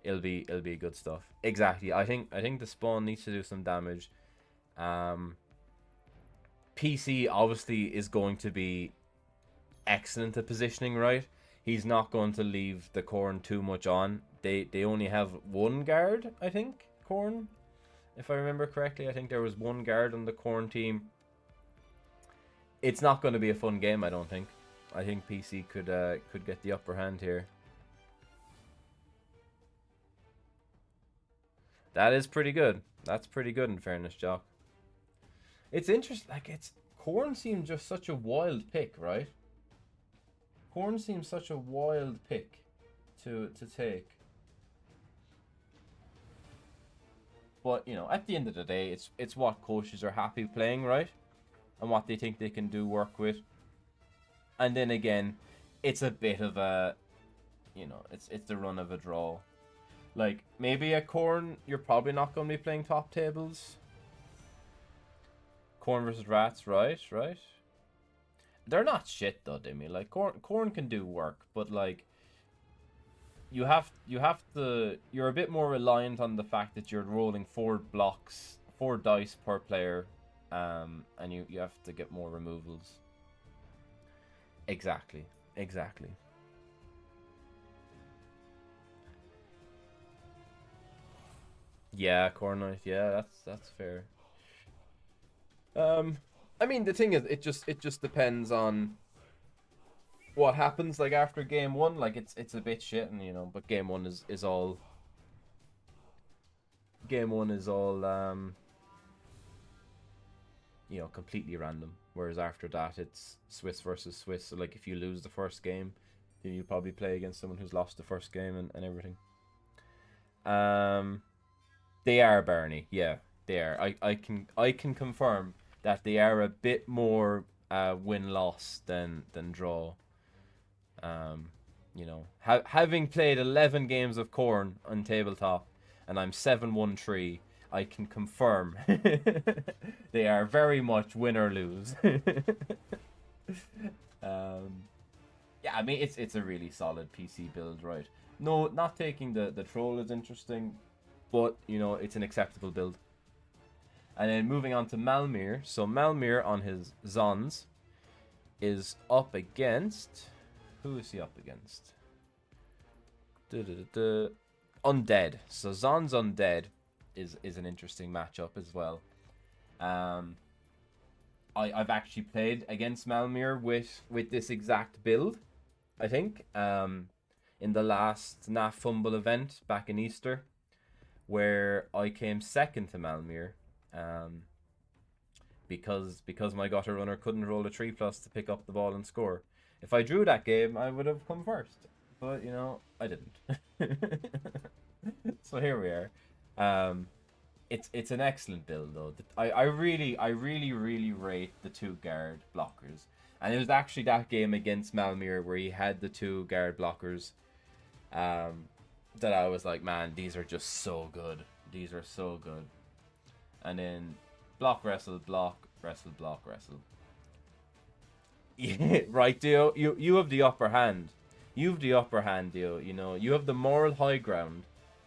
it'll be good stuff. Exactly. I think the spawn needs to do some damage. PC obviously is going to be excellent at positioning, right? He's not going to leave the Khorne too much on. They only have one guard, I think, Khorne. If I remember correctly, I think there was one guard on the Khorne team. It's not going to be a fun game, I don't think. I think PC could get the upper hand here. That is pretty good. That's pretty good in fairness, Jock. It's interesting. Like, Khorne seems just such a wild pick, right? Khorne seems such a wild pick to take. But, you know, at the end of the day, it's what coaches are happy playing, right? And what they think they can do work with. And then again, it's a bit of a, you know, it's the run of a draw. Like, maybe at Khorne, you're probably not going to be playing top tables. Khorne versus Rats, right? They're not shit though, Demi. Like, Khorne can do work, but like, you have to. You're a bit more reliant on the fact that you're rolling 4 dice per player, and you have to get more removals. Exactly. Yeah, Khorne Knight. Yeah, that's fair. I mean, the thing is, it just depends on what happens. Like after game 1, like it's a bit shit, and you know, but game 1 is all. Game 1 is all you know, completely random. Whereas after that, it's Swiss versus Swiss. So like, if you lose the first game, then you probably play against someone who's lost the first game and everything. They are, Barney. Yeah, they are. I can confirm that they are a bit more win-loss than draw. You know, having played 11 games of Khorne on tabletop, and I'm 7-1-3, I can confirm they are very much win or lose. Yeah, I mean, it's a really solid PC build, right? No, not taking the troll is interesting, but you know, it's an acceptable build. And then moving on to Malmir. So Malmir on his Zons is up against... Who is he up against? Undead. So Zons Undead is an interesting matchup as well. I've actually played against Malmir with this exact build, I think, in the last NAF Fumble event back in Easter, where I came second to Malmir. Because my gutter runner couldn't roll a 3+ to pick up the ball and score. If I drew that game, I would have come first, but you know, I didn't. So here we are. It's an excellent build though. I really rate the 2 guard blockers, and it was actually that game against Malmir where he had the 2 guard blockers, that I was like, man, these are just so good. These are so good. And then block, wrestle, block, wrestle, block, wrestle. Yeah, right, Dio. You have the upper hand. You have the upper hand, Dio. You know, you have the moral high ground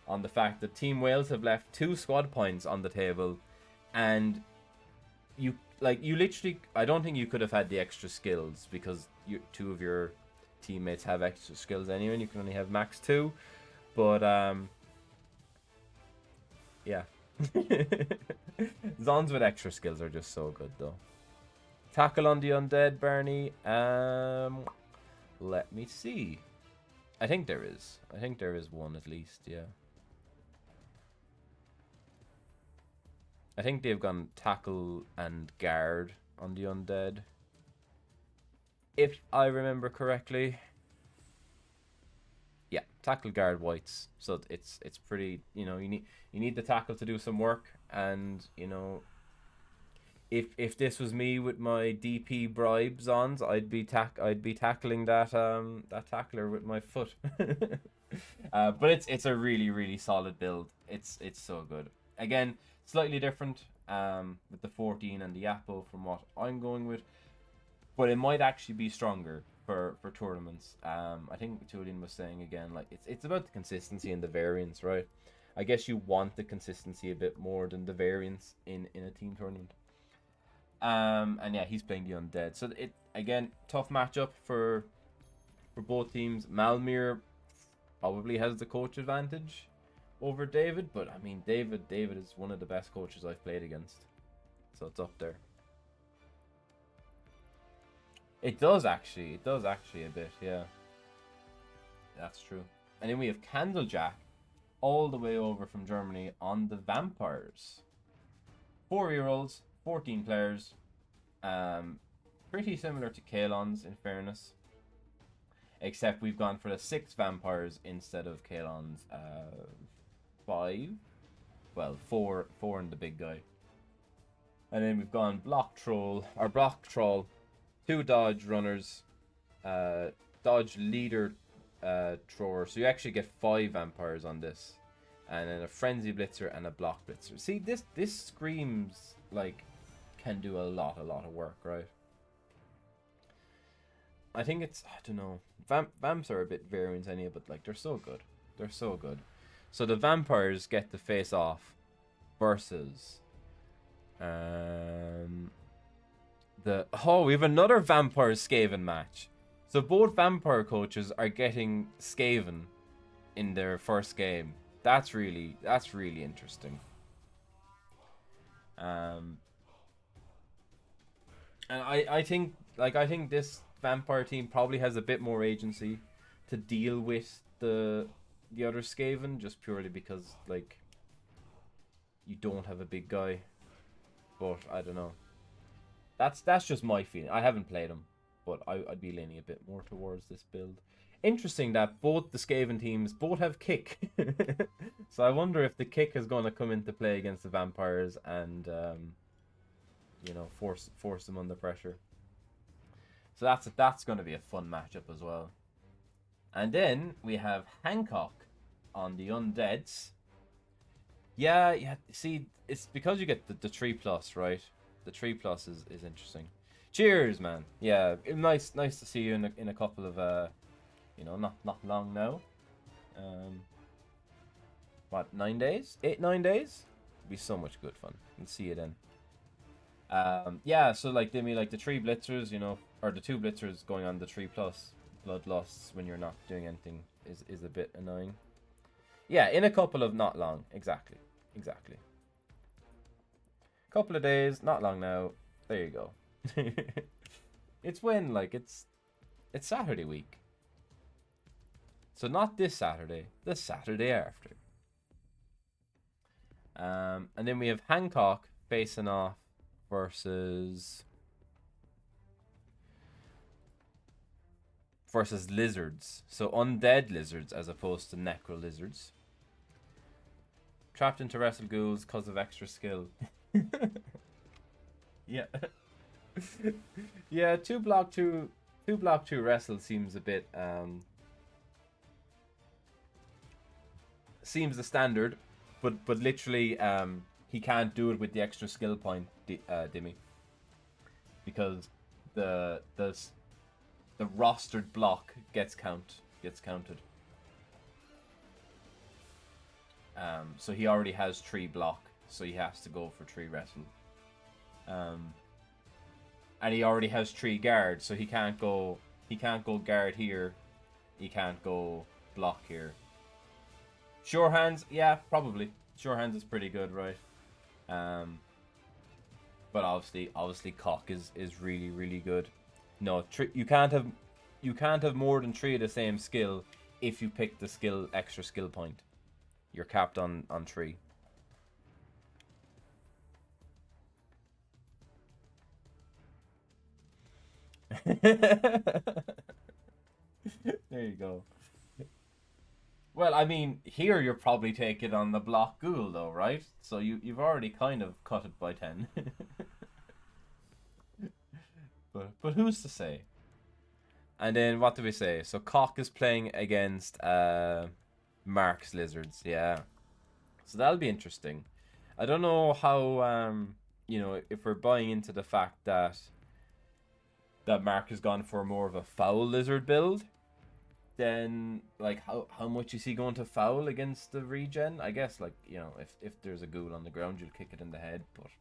on the fact that Team Wales have left 2 squad points on the table, and you literally, I don't think you could have had the extra skills because two of your teammates have extra skills anyway, and you can only have max 2. But yeah. Zons with extra skills are just so good though. Tackle on the undead, Bernie. Let me see. I think there is. I think there is one at least, yeah. I think they've gone tackle and guard on the undead, if I remember correctly. Yeah, tackle, guard, whites. So it's pretty. You know, you need the tackle to do some work, and you know, if this was me with my DP bribes on, I'd be tackling that that tackler with my foot. But it's a really solid build. It's so good. Again, slightly different with the 14 and the Apple from what I'm going with, but it might actually be stronger for tournaments. I think Julian was saying again, like it's about the consistency and the variance, right? I guess you want the consistency a bit more than the variance in a team tournament. And yeah, he's playing the undead, so it again tough matchup for both teams. Malmir probably has the coach advantage over David, but I mean David is one of the best coaches I've played against, so it's up there. It does actually a bit, yeah. That's true. And then we have Candlejack all the way over from Germany on the Vampires. 4-year-olds, 14 players. Pretty similar to Kalon's in fairness, except we've gone for the 6 Vampires instead of Kalon's 5. Well, 4 and the big guy. And then we've gone block troll, 2 dodge runners, dodge leader thrower. So you actually get 5 Vampires on this, and then a frenzy blitzer and a block blitzer. See, this screams like can do a lot of work, right? I think it's, I don't know, Vamps are a bit variant anyway, but like they're so good. So the Vampires get to face off versus we have another Vampire Skaven match. So both Vampire coaches are getting Skaven in their first game. That's really interesting. And I think this Vampire team probably has a bit more agency to deal with the other Skaven, just purely because like you don't have a big guy. But I don't know. That's just my feeling. I haven't played them, but I'd be leaning a bit more towards this build. Interesting that both the Skaven teams both have kick. So I wonder if the kick is going to come into play against the Vampires and you know, force them under pressure. So that's going to be a fun matchup as well. And then we have Hancock on the Undeads. Yeah. See, it's because you get the 3+, right? The 3+ is interesting. Cheers, man. Yeah, nice to see you in a couple of you know, not long now. What, 9 days? 8-9 days? It'd be so much good fun. We'll see you then. Yeah, so like they mean like the 3 blitzers, you know, or the 2 blitzers going on the 3+ bloodlusts when you're not doing anything is a bit annoying. Yeah, in a couple of not long. Exactly. Couple of days, not long now. There you go. It's when like it's Saturday week. So not this Saturday, the Saturday after. And then we have Hancock facing off versus lizards. So undead lizards as opposed to necro lizards. Trapped into wrestle ghouls because of extra skill. Yeah. Yeah, 2 block 2 wrestle seems a bit seems the standard, but literally he can't do it with the extra skill point, Dimmy. because the rostered block gets counted. So he already has 3 block, so he has to go for 3 wrestle. And he already has 3 guard, so he can't go guard here. He can't go block here. Sure hands, yeah, probably. Sure hands is pretty good, right? But obviously cock is really, really good. No, you can't have more than 3 of the same skill if you pick the extra skill point. You're capped on 3. There you go. Well, I mean, here you're probably taking on the block ghoul, though, right? So you've already kind of cut it by 10. but who's to say? And then what do we say? So Cock is playing against Mark's Lizards, yeah. So that'll be interesting. I don't know how if we're buying into the fact that Mark has gone for more of a foul lizard build, then like how much is he going to foul against the regen? I guess like, if there's a ghoul on the ground, you'll kick it in the head, but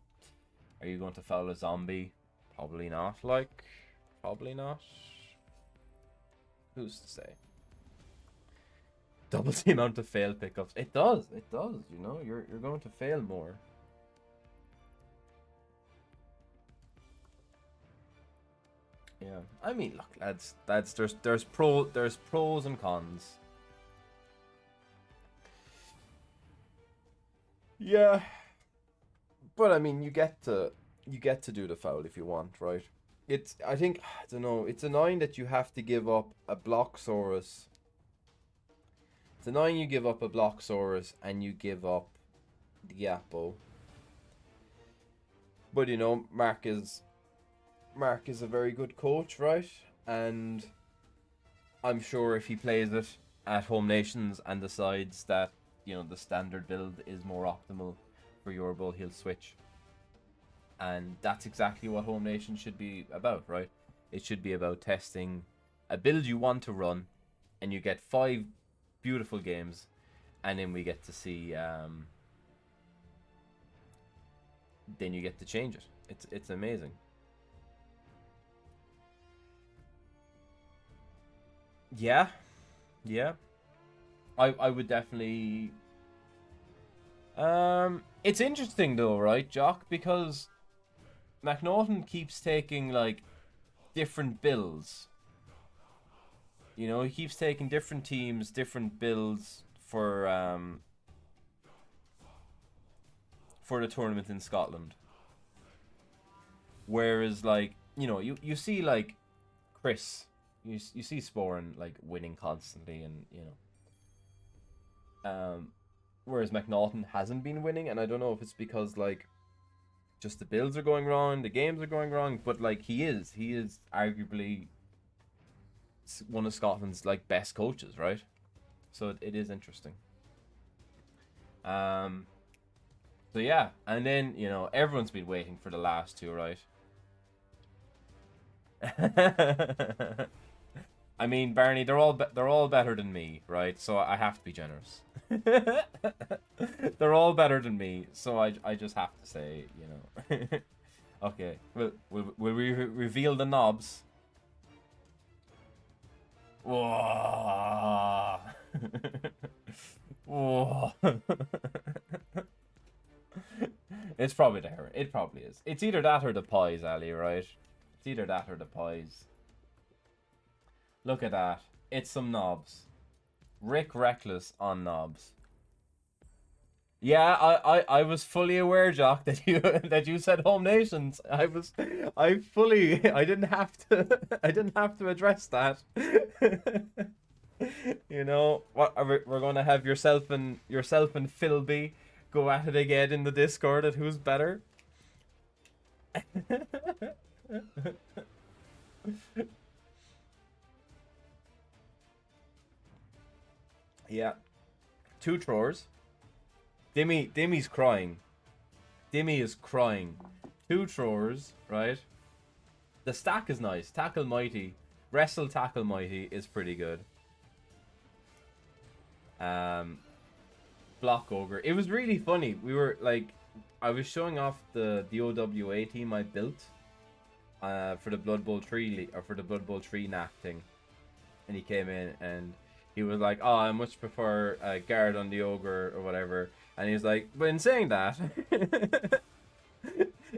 are you going to foul a zombie? Probably not, probably not. Who's to say? Doubles the amount of fail pickups. It does, you're going to fail more. Yeah, I mean, look, lads, there's pros and cons. Yeah, but I mean, you get to do the foul if you want, right? I don't know. It's annoying that you have to give up a Bloxsaurus. It's annoying you give up a Bloxsaurus and you give up the Apple. But Mark is a very good coach, right? And I'm sure if he plays it at Home Nations and decides that, the standard build is more optimal for your bull, he'll switch. And that's exactly what Home Nations should be about, right? It should be about testing a build you want to run, and you get 5 beautiful games, and then we get to see, then you get to change it. It's amazing. Yeah. I would definitely. It's interesting though, right, Jock? Because McNaughton keeps taking like different builds. He keeps taking different teams, different builds for the tournament in Scotland. Whereas, like, you see like Chris, you see Sporen like winning constantly, and whereas McNaughton hasn't been winning, and I don't know if it's because like just the builds are going wrong, the games are going wrong, but like he is arguably one of Scotland's like best coaches, right? So it is interesting. So yeah, and then everyone's been waiting for the last 2, right? I mean, Barney, they're all better than me, right? So I have to be generous. They're all better than me, so I just have to say, Okay, will we reveal the knobs? Whoa. Whoa. It's probably there. It probably is. It's either that or the pies, Ali, right? It's either that or the pies. Look at that. It's some knobs. Rick Reckless on knobs. Yeah, I was fully aware, Jock, that you said Home Nations. I didn't have to address that. We're gonna have yourself and Philby go at it again in the Discord at who's better. Yeah. 2 throwers. Dimmy's crying. Dimmy is crying. 2 throwers, right? The stack is nice. Tackle Mighty. Wrestle Tackle Mighty is pretty good. Block Ogre. It was really funny. We were like, I was showing off the OWA team I built for the Blood Bowl 3 or for the Blood Bowl 3 knack thing. And he came in and he was like, oh, I much prefer guard on the ogre or whatever. And he's like, but in saying that,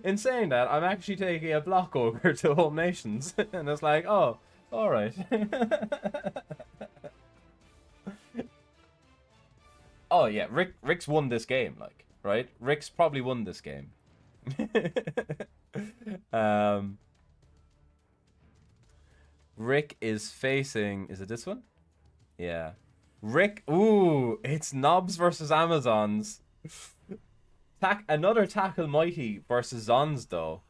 I'm actually taking a block ogre to Home Nations. And it's like, oh, all right. Oh yeah, Rick's won this game, like, right? Rick's probably won this game. Rick is facing, is it this one? Yeah. Rick, ooh, it's Knobs versus Amazons. Another Tackle Mighty versus Zons, though.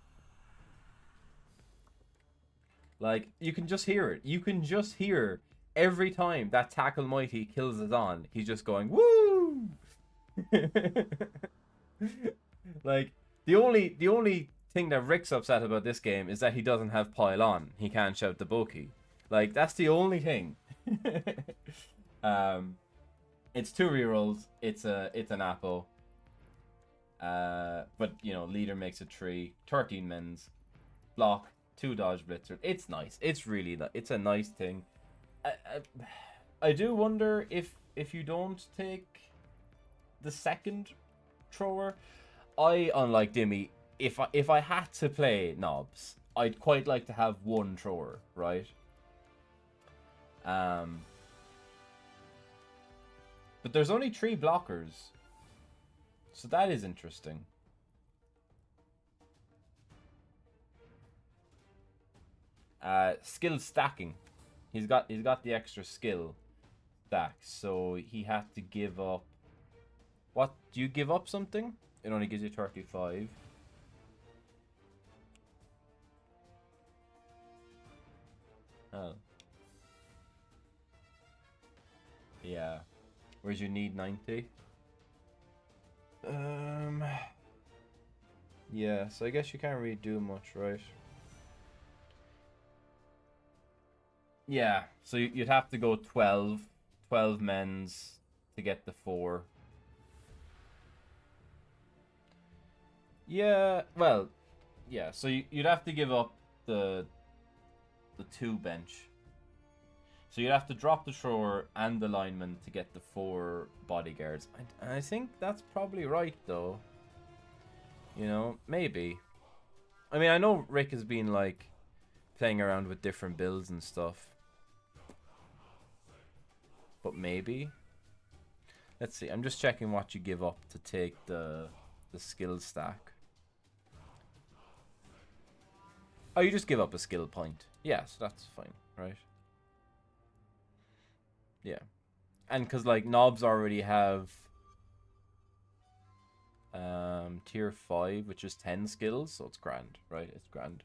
Like, you can just hear it. You can just hear every time that Tackle Mighty kills a Zon, he's just going, woo! Like, the only thing that Rick's upset about this game is that he doesn't have Pile On. He can't shout the Bokeh. Like, that's the only thing. It's 2 rerolls. It's an apple. But you know, leader makes it 3. 13 men's. Block. 2 dodge blitzer. It's nice. It's really it's a nice thing. I do wonder if you don't take the second thrower. I, unlike Dimmy, if I had to play Knobs, I'd quite like to have 1 thrower, right? But there's only 3 blockers, so that is interesting. Skill stacking. He's got the extra skill stack, so he had to give up. What do you give up something? It only gives you 35. Oh. Yeah. Whereas you need 90. Yeah, so I guess you can't really do much, right? Yeah, so you'd have to go 12 men's to get the 4. Yeah, well, yeah, so you'd have to give up the 2 bench. So you'd have to drop the thrower and the lineman to get the 4 bodyguards. And I think that's probably right, though. You know, maybe. I mean, I know Rick has been, like, playing around with different builds and stuff. But maybe. Let's see, I'm just checking what you give up to take the skill stack. Oh, you just give up a skill point. Yeah, so that's fine, right? Yeah. And because, like, Knobs already have tier 5, which is 10 skills, so it's grand, right? It's grand.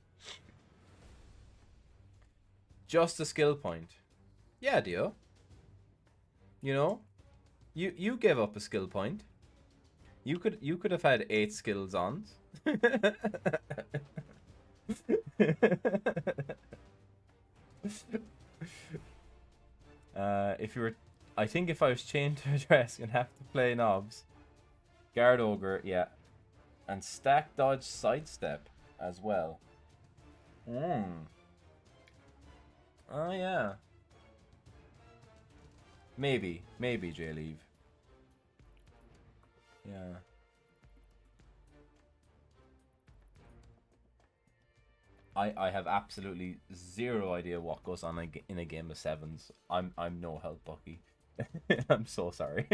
Just a skill point. Yeah, Dio. You know? You gave up a skill point. You could have had 8 skills on. If you were, I think if I was chained to a desk and have to play Knobs, guard ogre, yeah, and stack dodge sidestep as well. Oh yeah. Maybe J-Leave. Yeah. I have absolutely zero idea what goes on in a game of 7s. I'm no help, Bucky. I'm so sorry.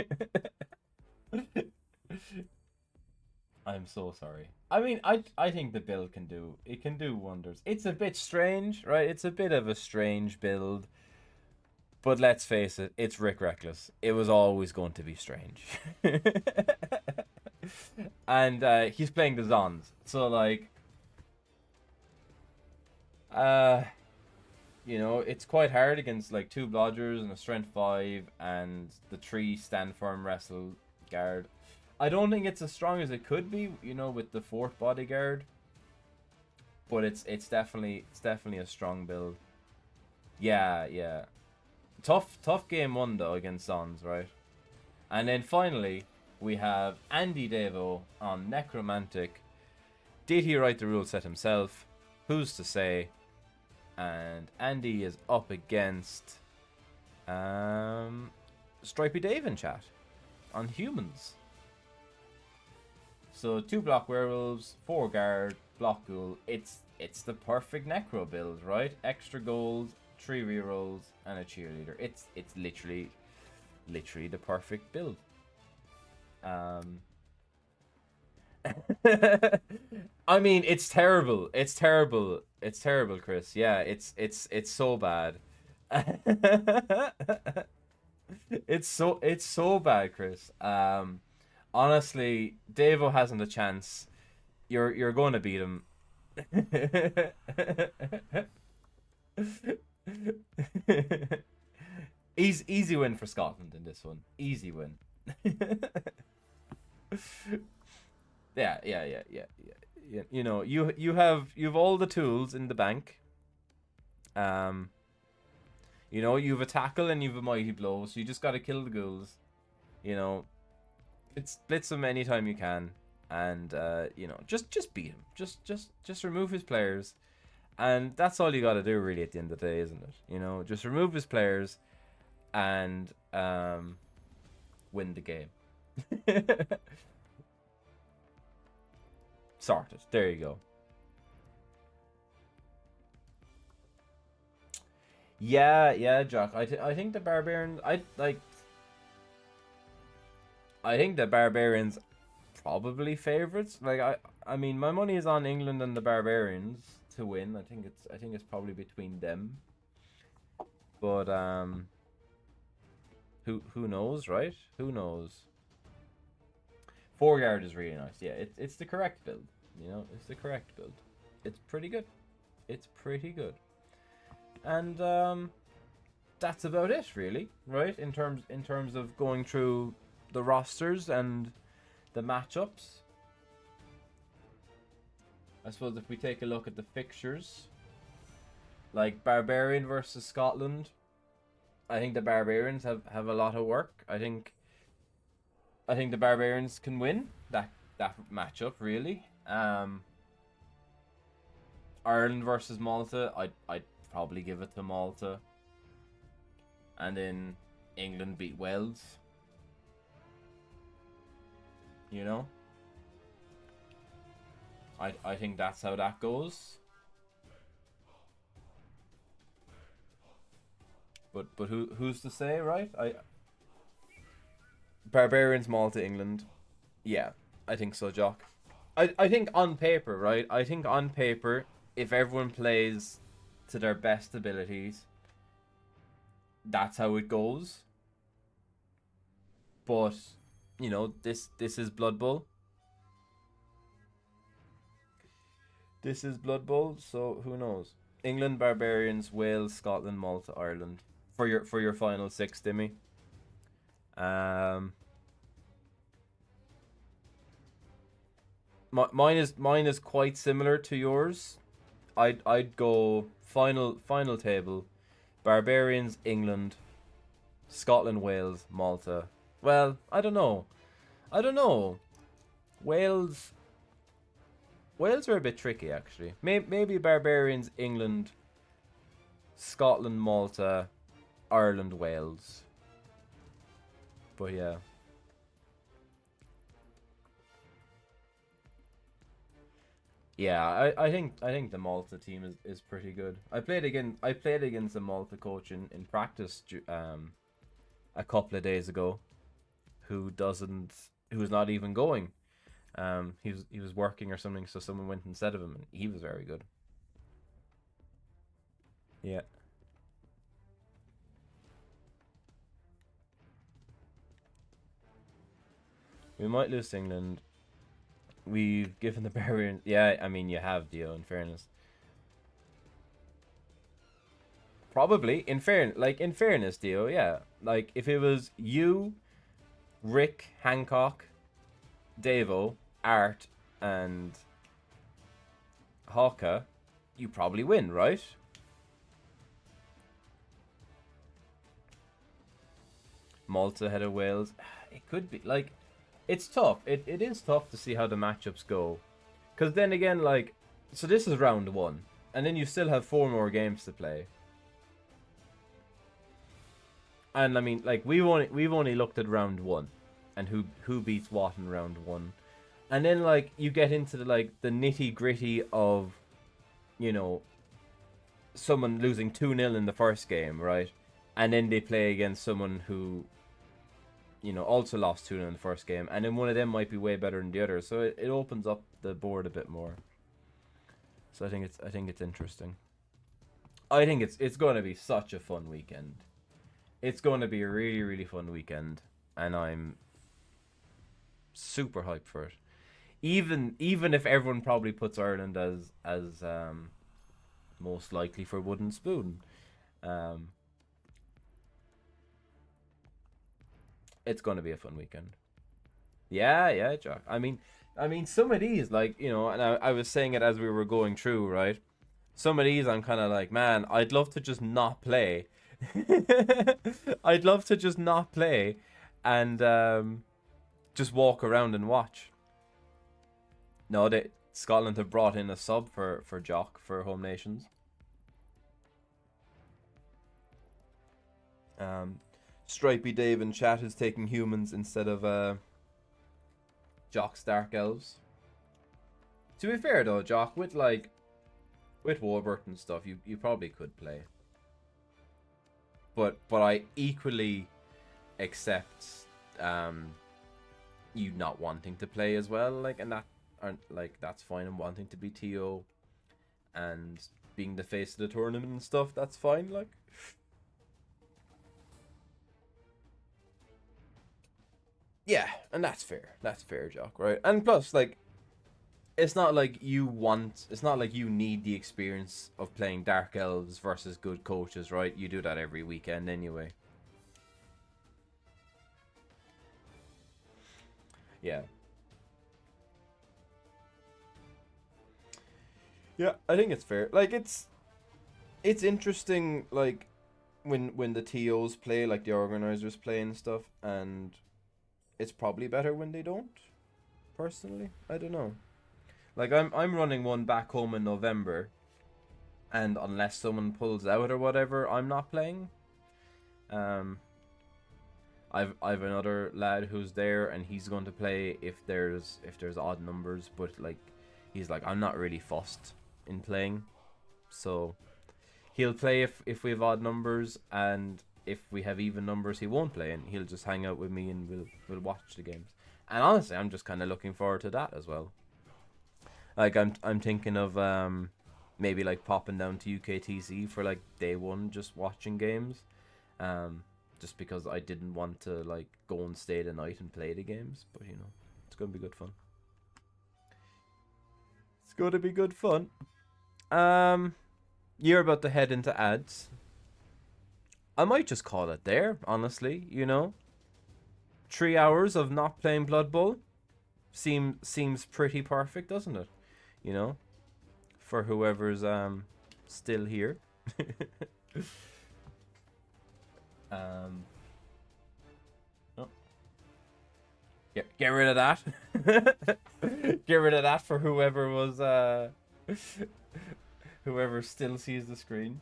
I'm so sorry. I mean, I think the build can do wonders. It's a bit strange, right? It's a bit of a strange build. But let's face it, it's Rick Reckless. It was always going to be strange. And he's playing the Zons. So, like, you know, it's quite hard against, like, 2 Blodgers and a Strength 5 and the 3 Stand Firm Wrestle Guard. I don't think it's as strong as it could be, you know, with the 4th Bodyguard. but it's definitely a strong build. Yeah, yeah. Tough game one though against Sons, right? And then finally we have Andy Devo on Necromantic. Did he write the rule set himself? Who's to say? And Andy is up against Stripey Dave in chat on humans. So 2 block werewolves, 4 guard, block ghoul. It's the perfect necro build, right? Extra gold, 3 rerolls, and a cheerleader. It's literally the perfect build. I mean, it's terrible. It's terrible. It's terrible, Chris. Yeah, it's so bad. It's so bad, Chris. Honestly, Davo hasn't a chance. You're going to beat him. Easy win for Scotland in this one. Easy win. Yeah. You know, you've all the tools in the bank. You know, you've a tackle and you've a mighty blow, so you just gotta kill the ghouls. You know, blitz them anytime you can, and you know, just beat him. Just remove his players, and that's all you gotta do really at the end of the day, isn't it? You know, just remove his players, and win the game. Sorted. There you go. Yeah, Jack. I think the Barbarians. I think the Barbarians probably favorites. Like I mean, my money is on England and the Barbarians to win. I think it's probably between them. But who knows, right? Who knows? 4 guard is really nice. Yeah, it's the correct build. You know, it's the correct build. It's pretty good. It's pretty good. And that's about it, really, right? In terms of going through the rosters and the matchups. I suppose if we take a look at the fixtures, like Barbarian versus Scotland, I think the Barbarians have a lot of work. I think the Barbarians can win that matchup, really. Ireland versus Malta, I'd probably give it to Malta. And then England beat Wales. You know? I think that's how that goes. But who's to say, right? Barbarians, Malta, England. Yeah, I think so, Jock. I think on paper, right? I think on paper, if everyone plays to their best abilities, that's how it goes. But, you know, this is Blood Bowl. This is Blood Bowl, so who knows? England, Barbarians, Wales, Scotland, Malta, Ireland for your final 6, Dimmy. Mine is quite similar to yours. I'd go final table. Barbarians, England, Scotland, Wales, Malta. Well, I don't know. Wales are a bit tricky, actually. Maybe Barbarians, England, Scotland, Malta, Ireland, Wales. But yeah. Yeah, I think the Malta team is pretty good. I played against a Malta coach in practice a couple of days ago, who's not even going. He was working or something, so someone went instead of him, and he was very good. Yeah. We might lose to England. We've given the Barbarians... Yeah, I mean, you have, Dio, in fairness. Probably, in fairness, Dio, yeah. Like, if it was you, Rick, Hancock, Davo, Art, and Hawka, you probably win, right? Malta ahead of Wales. It could be, like, it's tough. It is tough to see how the matchups go. Because then again, like, so this is round 1. And then you still have 4 more games to play. And I mean, like, we've only looked at round 1. And who beats what in round 1. And then, like, you get into the nitty gritty of, you know, someone losing 2-0 in the first game, right? And then they play against someone who, you know, also lost 2-0 in the first game. And then one of them might be way better than the other. So it opens up the board a bit more. So I think it's interesting. I think it's going to be such a fun weekend. It's going to be a really, really fun weekend. And I'm super hyped for it. Even if everyone probably puts Ireland as most likely for wooden spoon, it's going to be a fun weekend. Yeah, Jack. I mean, some of these, like, you know, and I was saying it as we were going through, right? Some of these, I'm kind of like, man, I'd love to just not play. I'd love to just not play, and just walk around and watch. No, Scotland have brought in a sub for Jock for Home Nations. Stripey Dave in chat is taking humans instead of Jock's Dark Elves. To be fair though, Jock, with Warburton stuff, you probably could play. But I equally accept you not wanting to play as well, like, and that's fine, and wanting to be TO and being the face of the tournament and stuff, that's fine, like. Yeah, and that's fair, Jock, right? And plus, like, it's not like you need the experience of playing Dark Elves versus good coaches, right? You do that every weekend anyway. Yeah. Yeah, I think it's fair. Like, it's interesting, like, when the TOs play, like the organizers play and stuff, and it's probably better when they don't. Personally, I don't know. Like, I'm running one back home in November, and unless someone pulls out or whatever, I'm not playing. I've another lad who's there, and he's going to play if there's odd numbers, but like, he's like, I'm not really fussed in playing, so he'll play if we have odd numbers, and if we have even numbers, he won't play, and he'll just hang out with me, and we'll watch the games. And honestly, I'm just kind of looking forward to that as well. Like, I'm thinking of maybe like popping down to UKTC for like day 1, just watching games, just because I didn't want to like go and stay the night and play the games. But you know, it's gonna be good fun. It's gonna be good fun. You're about to head into ads. I might just call it there, honestly, you know. 3 hours of not playing Blood Bowl seems pretty perfect, doesn't it? You know, for whoever's still here. Oh. Get rid of that. Get rid of that for whoever was whoever still sees the screen.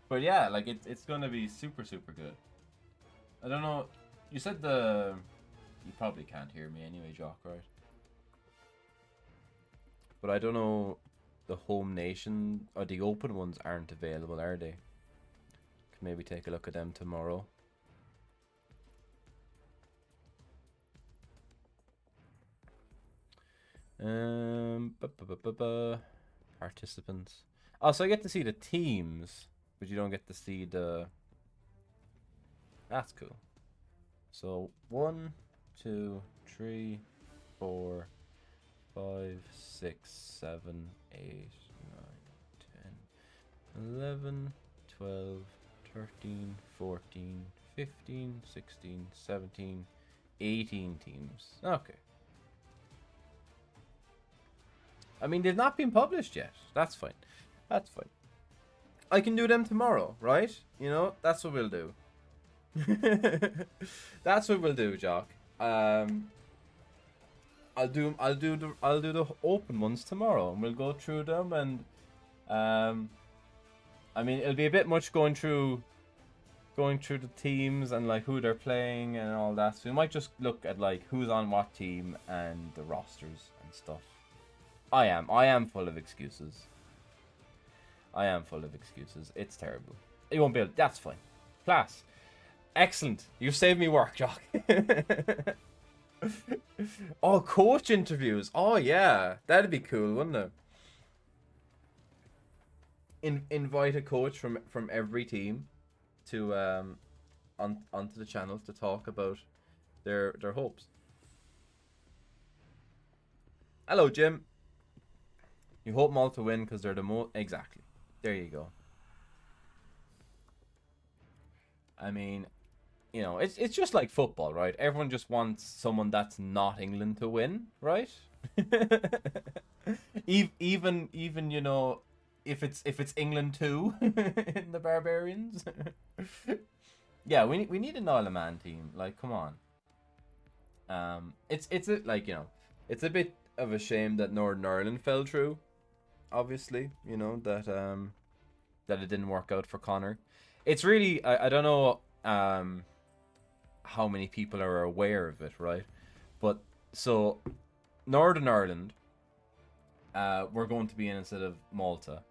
But yeah, like, it's gonna be super, super good. I don't know. You said you probably can't hear me anyway, Jock, right? But I don't know, the home nation or the open ones aren't available, are they? Can maybe take a look at them tomorrow. Participants. Oh, so I get to see the teams, but you don't get to see the. That's cool. So 1, 2, 3, 4, 5, 6, 7, 8, 9, 10, 11, 12, 13, 14, 15, 16, 17, 18 teams. Okay. I mean, they've not been published yet. That's fine. That's fine. I can do them tomorrow, right? You know, that's what we'll do. That's what we'll do, Jock. I'll do the open ones tomorrow, and we'll go through them. And I mean, it'll be a bit much going through the teams and like who they're playing and all that. So we might just look at like who's on what team and the rosters and stuff. I am full of excuses. It's terrible. You won't be able. That's fine. Class. Excellent. You saved me work, Jock. Oh, coach interviews. Oh yeah, that'd be cool, wouldn't it? Invite a coach from every team to onto the channel to talk about their hopes. Hello, Jim. You hope Malta win because they're the most exactly. There you go. I mean, you know, it's just like football, right? Everyone just wants someone that's not England to win, right? even you know, if it's England too in the Barbarians. Yeah, we need an All-Man team. Like, come on. It's a, like, you know, it's a bit of a shame that Northern Ireland fell through. Obviously, you know that that it didn't work out for Connor. It's really I don't know how many people are aware of it, right? But so Northern Ireland were going to be in instead of Malta,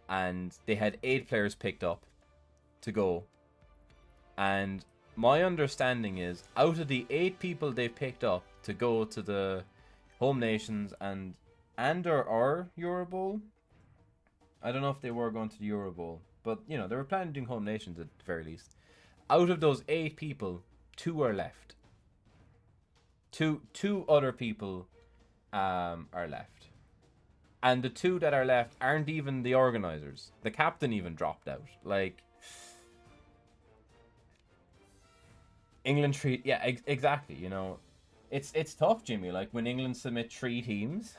and they had 8 players picked up to go. And my understanding is, out of the 8 people they picked up to go to the home nations and or Euro Bowl, I don't know if they were going to the Euro Bowl, but you know, they were planning on doing home nations at the very least. Out of those 8 people, 2 are left. Two other people are left. And the 2 that are left aren't even the organizers. The captain even dropped out. Like, England treat, yeah, exactly, you know. It's tough, Jimmy. Like, when England submit 3 teams.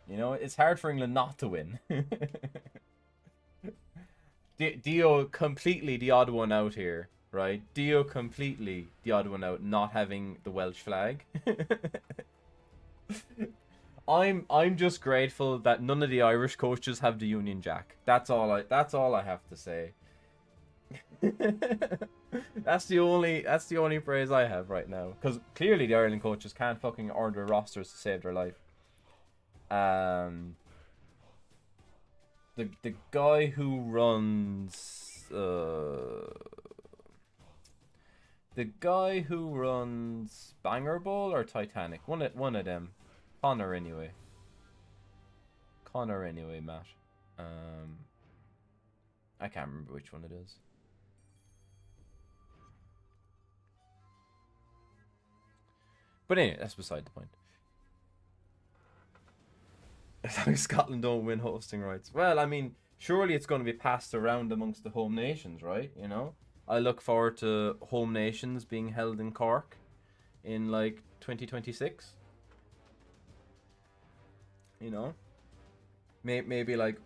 You know, it's hard for England not to win. Dio completely the odd one out here, right? Dio completely the odd one out, not having the Welsh flag. I'm just grateful that none of the Irish coaches have the Union Jack. That's all I have to say. That's the only praise I have right now, because clearly the Ireland coaches can't fucking order rosters to save their life. The guy who runs Banger Bowl or Titanic, one of them. Connor anyway, Matt. I can't remember which one it is. But anyway, that's beside the point. As long as Scotland don't win hosting rights. Well, I mean, surely it's going to be passed around amongst the home nations, right? You know? I look forward to home nations being held in Cork in, like, 2026. You know? Maybe, like,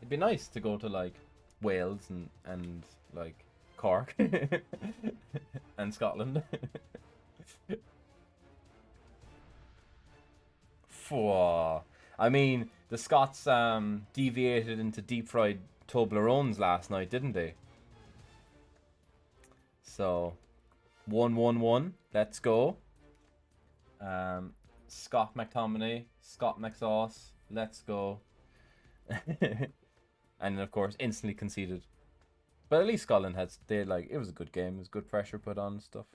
it'd be nice to go to, like, Wales and like, Cork. And Scotland. I mean, the Scots deviated into deep fried Toblerones last night, didn't they? So 1-1-1. Let's go. Scott McTominay, Scott McSauce. Let's go. And of course, instantly conceded. But at least Scotland had it was a good game. It was good pressure put on and stuff.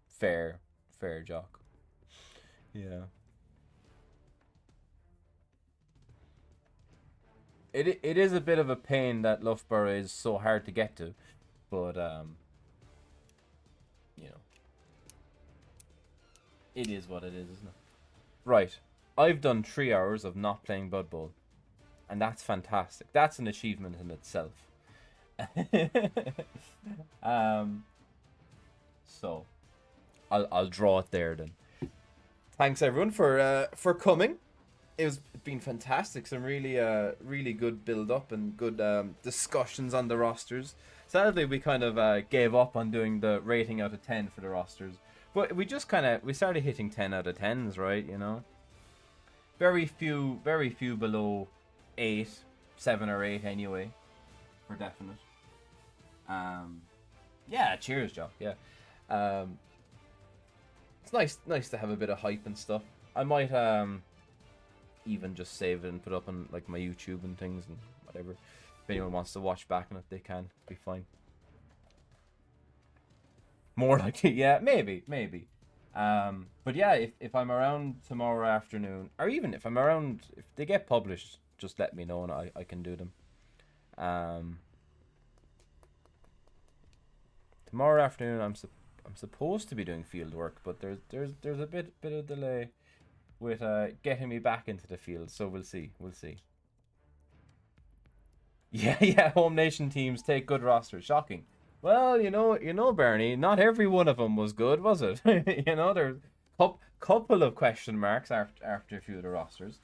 Fair, Jock. Yeah. It is a bit of a pain that Loughborough is so hard to get to, but you know, it is what it is, isn't it? Right. I've done 3 hours of not playing Blood Bowl, and that's fantastic. That's an achievement in itself. So I'll draw it there then. Thanks everyone for coming. It's been fantastic. Some really good build up and good discussions on the rosters. Sadly, we kind of gave up on doing the rating out of 10 for the rosters, but we just we started hitting 10 out of 10s, right? You know, very few below 8, 7 or 8 anyway, for definite. Yeah, cheers, Jock. Yeah, it's nice to have a bit of hype and stuff. I might even just save it and put it up on like my YouTube and things and whatever. If anyone wants to watch back on it, they can. Be fine. More likely, yeah, maybe. But yeah, if I'm around tomorrow afternoon, or even if I'm around, if they get published, just let me know and I can do them. Tomorrow afternoon, I'm supposed to be doing field work, but there's a bit of delay with getting me back into the field, so we'll see. Yeah, home nation teams take good rosters. Shocking. Well, you know, Bernie, not every one of them was good, was it? You know, there's a couple of question marks after a few of the rosters,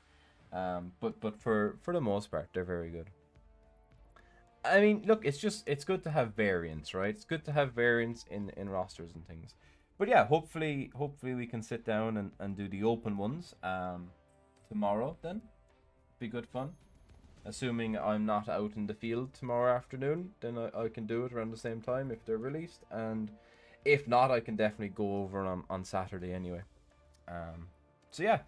but for the most part, they're very good. I mean, look, it's good to have variance, right? It's good to have variance in rosters and things. But yeah, hopefully we can sit down and do the open ones tomorrow then. Be good fun. Assuming I'm not out in the field tomorrow afternoon, then I can do it around the same time if they're released. And if not, I can definitely go over on Saturday anyway. So yeah,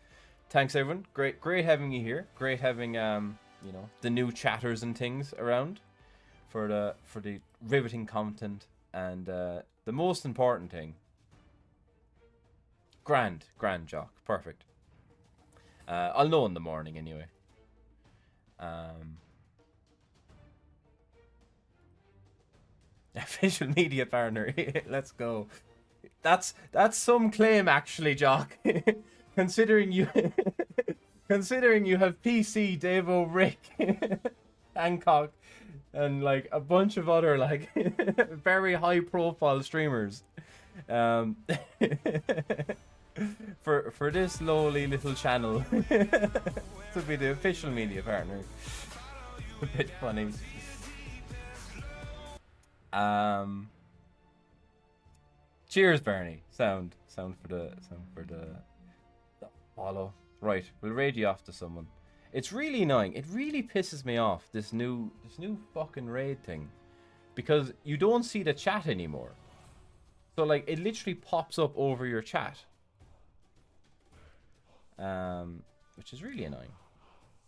thanks everyone. Great having you here. Great having you know, the new chatters and things around for the riveting content and the most important thing. Grand Jock. Perfect. I'll know in the morning anyway. Official media partner. Let's go. That's some claim actually, Jock. considering you have PC, Davo, Rick, Hancock, and like a bunch of other like very high profile streamers. For this lowly little channel to be the official media partner. A bit funny. Cheers, Bernie. Sound for the follow. Right, we'll raid you off to someone. It's really annoying. It really pisses me off, this new fucking raid thing, because you don't see the chat anymore. So like it literally pops up over your chat. Which is really annoying.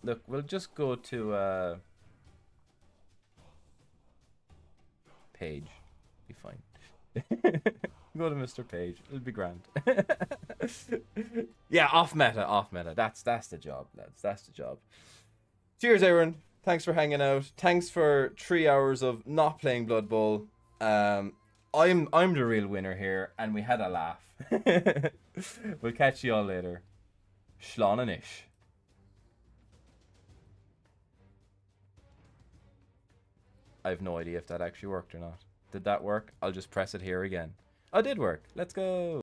Look, we'll just go to Page. Be fine. Go to Mr. Page. It'll be grand. Yeah, off meta. That's the job, lads. That's the job. Cheers, everyone. Thanks for hanging out. Thanks for 3 hours of not playing Blood Bowl. I'm the real winner here, and we had a laugh. We'll catch you all later. Shlánanish. I have no idea if that actually worked or not. Did that work? I'll just press it here again. Oh, it did work. Let's go.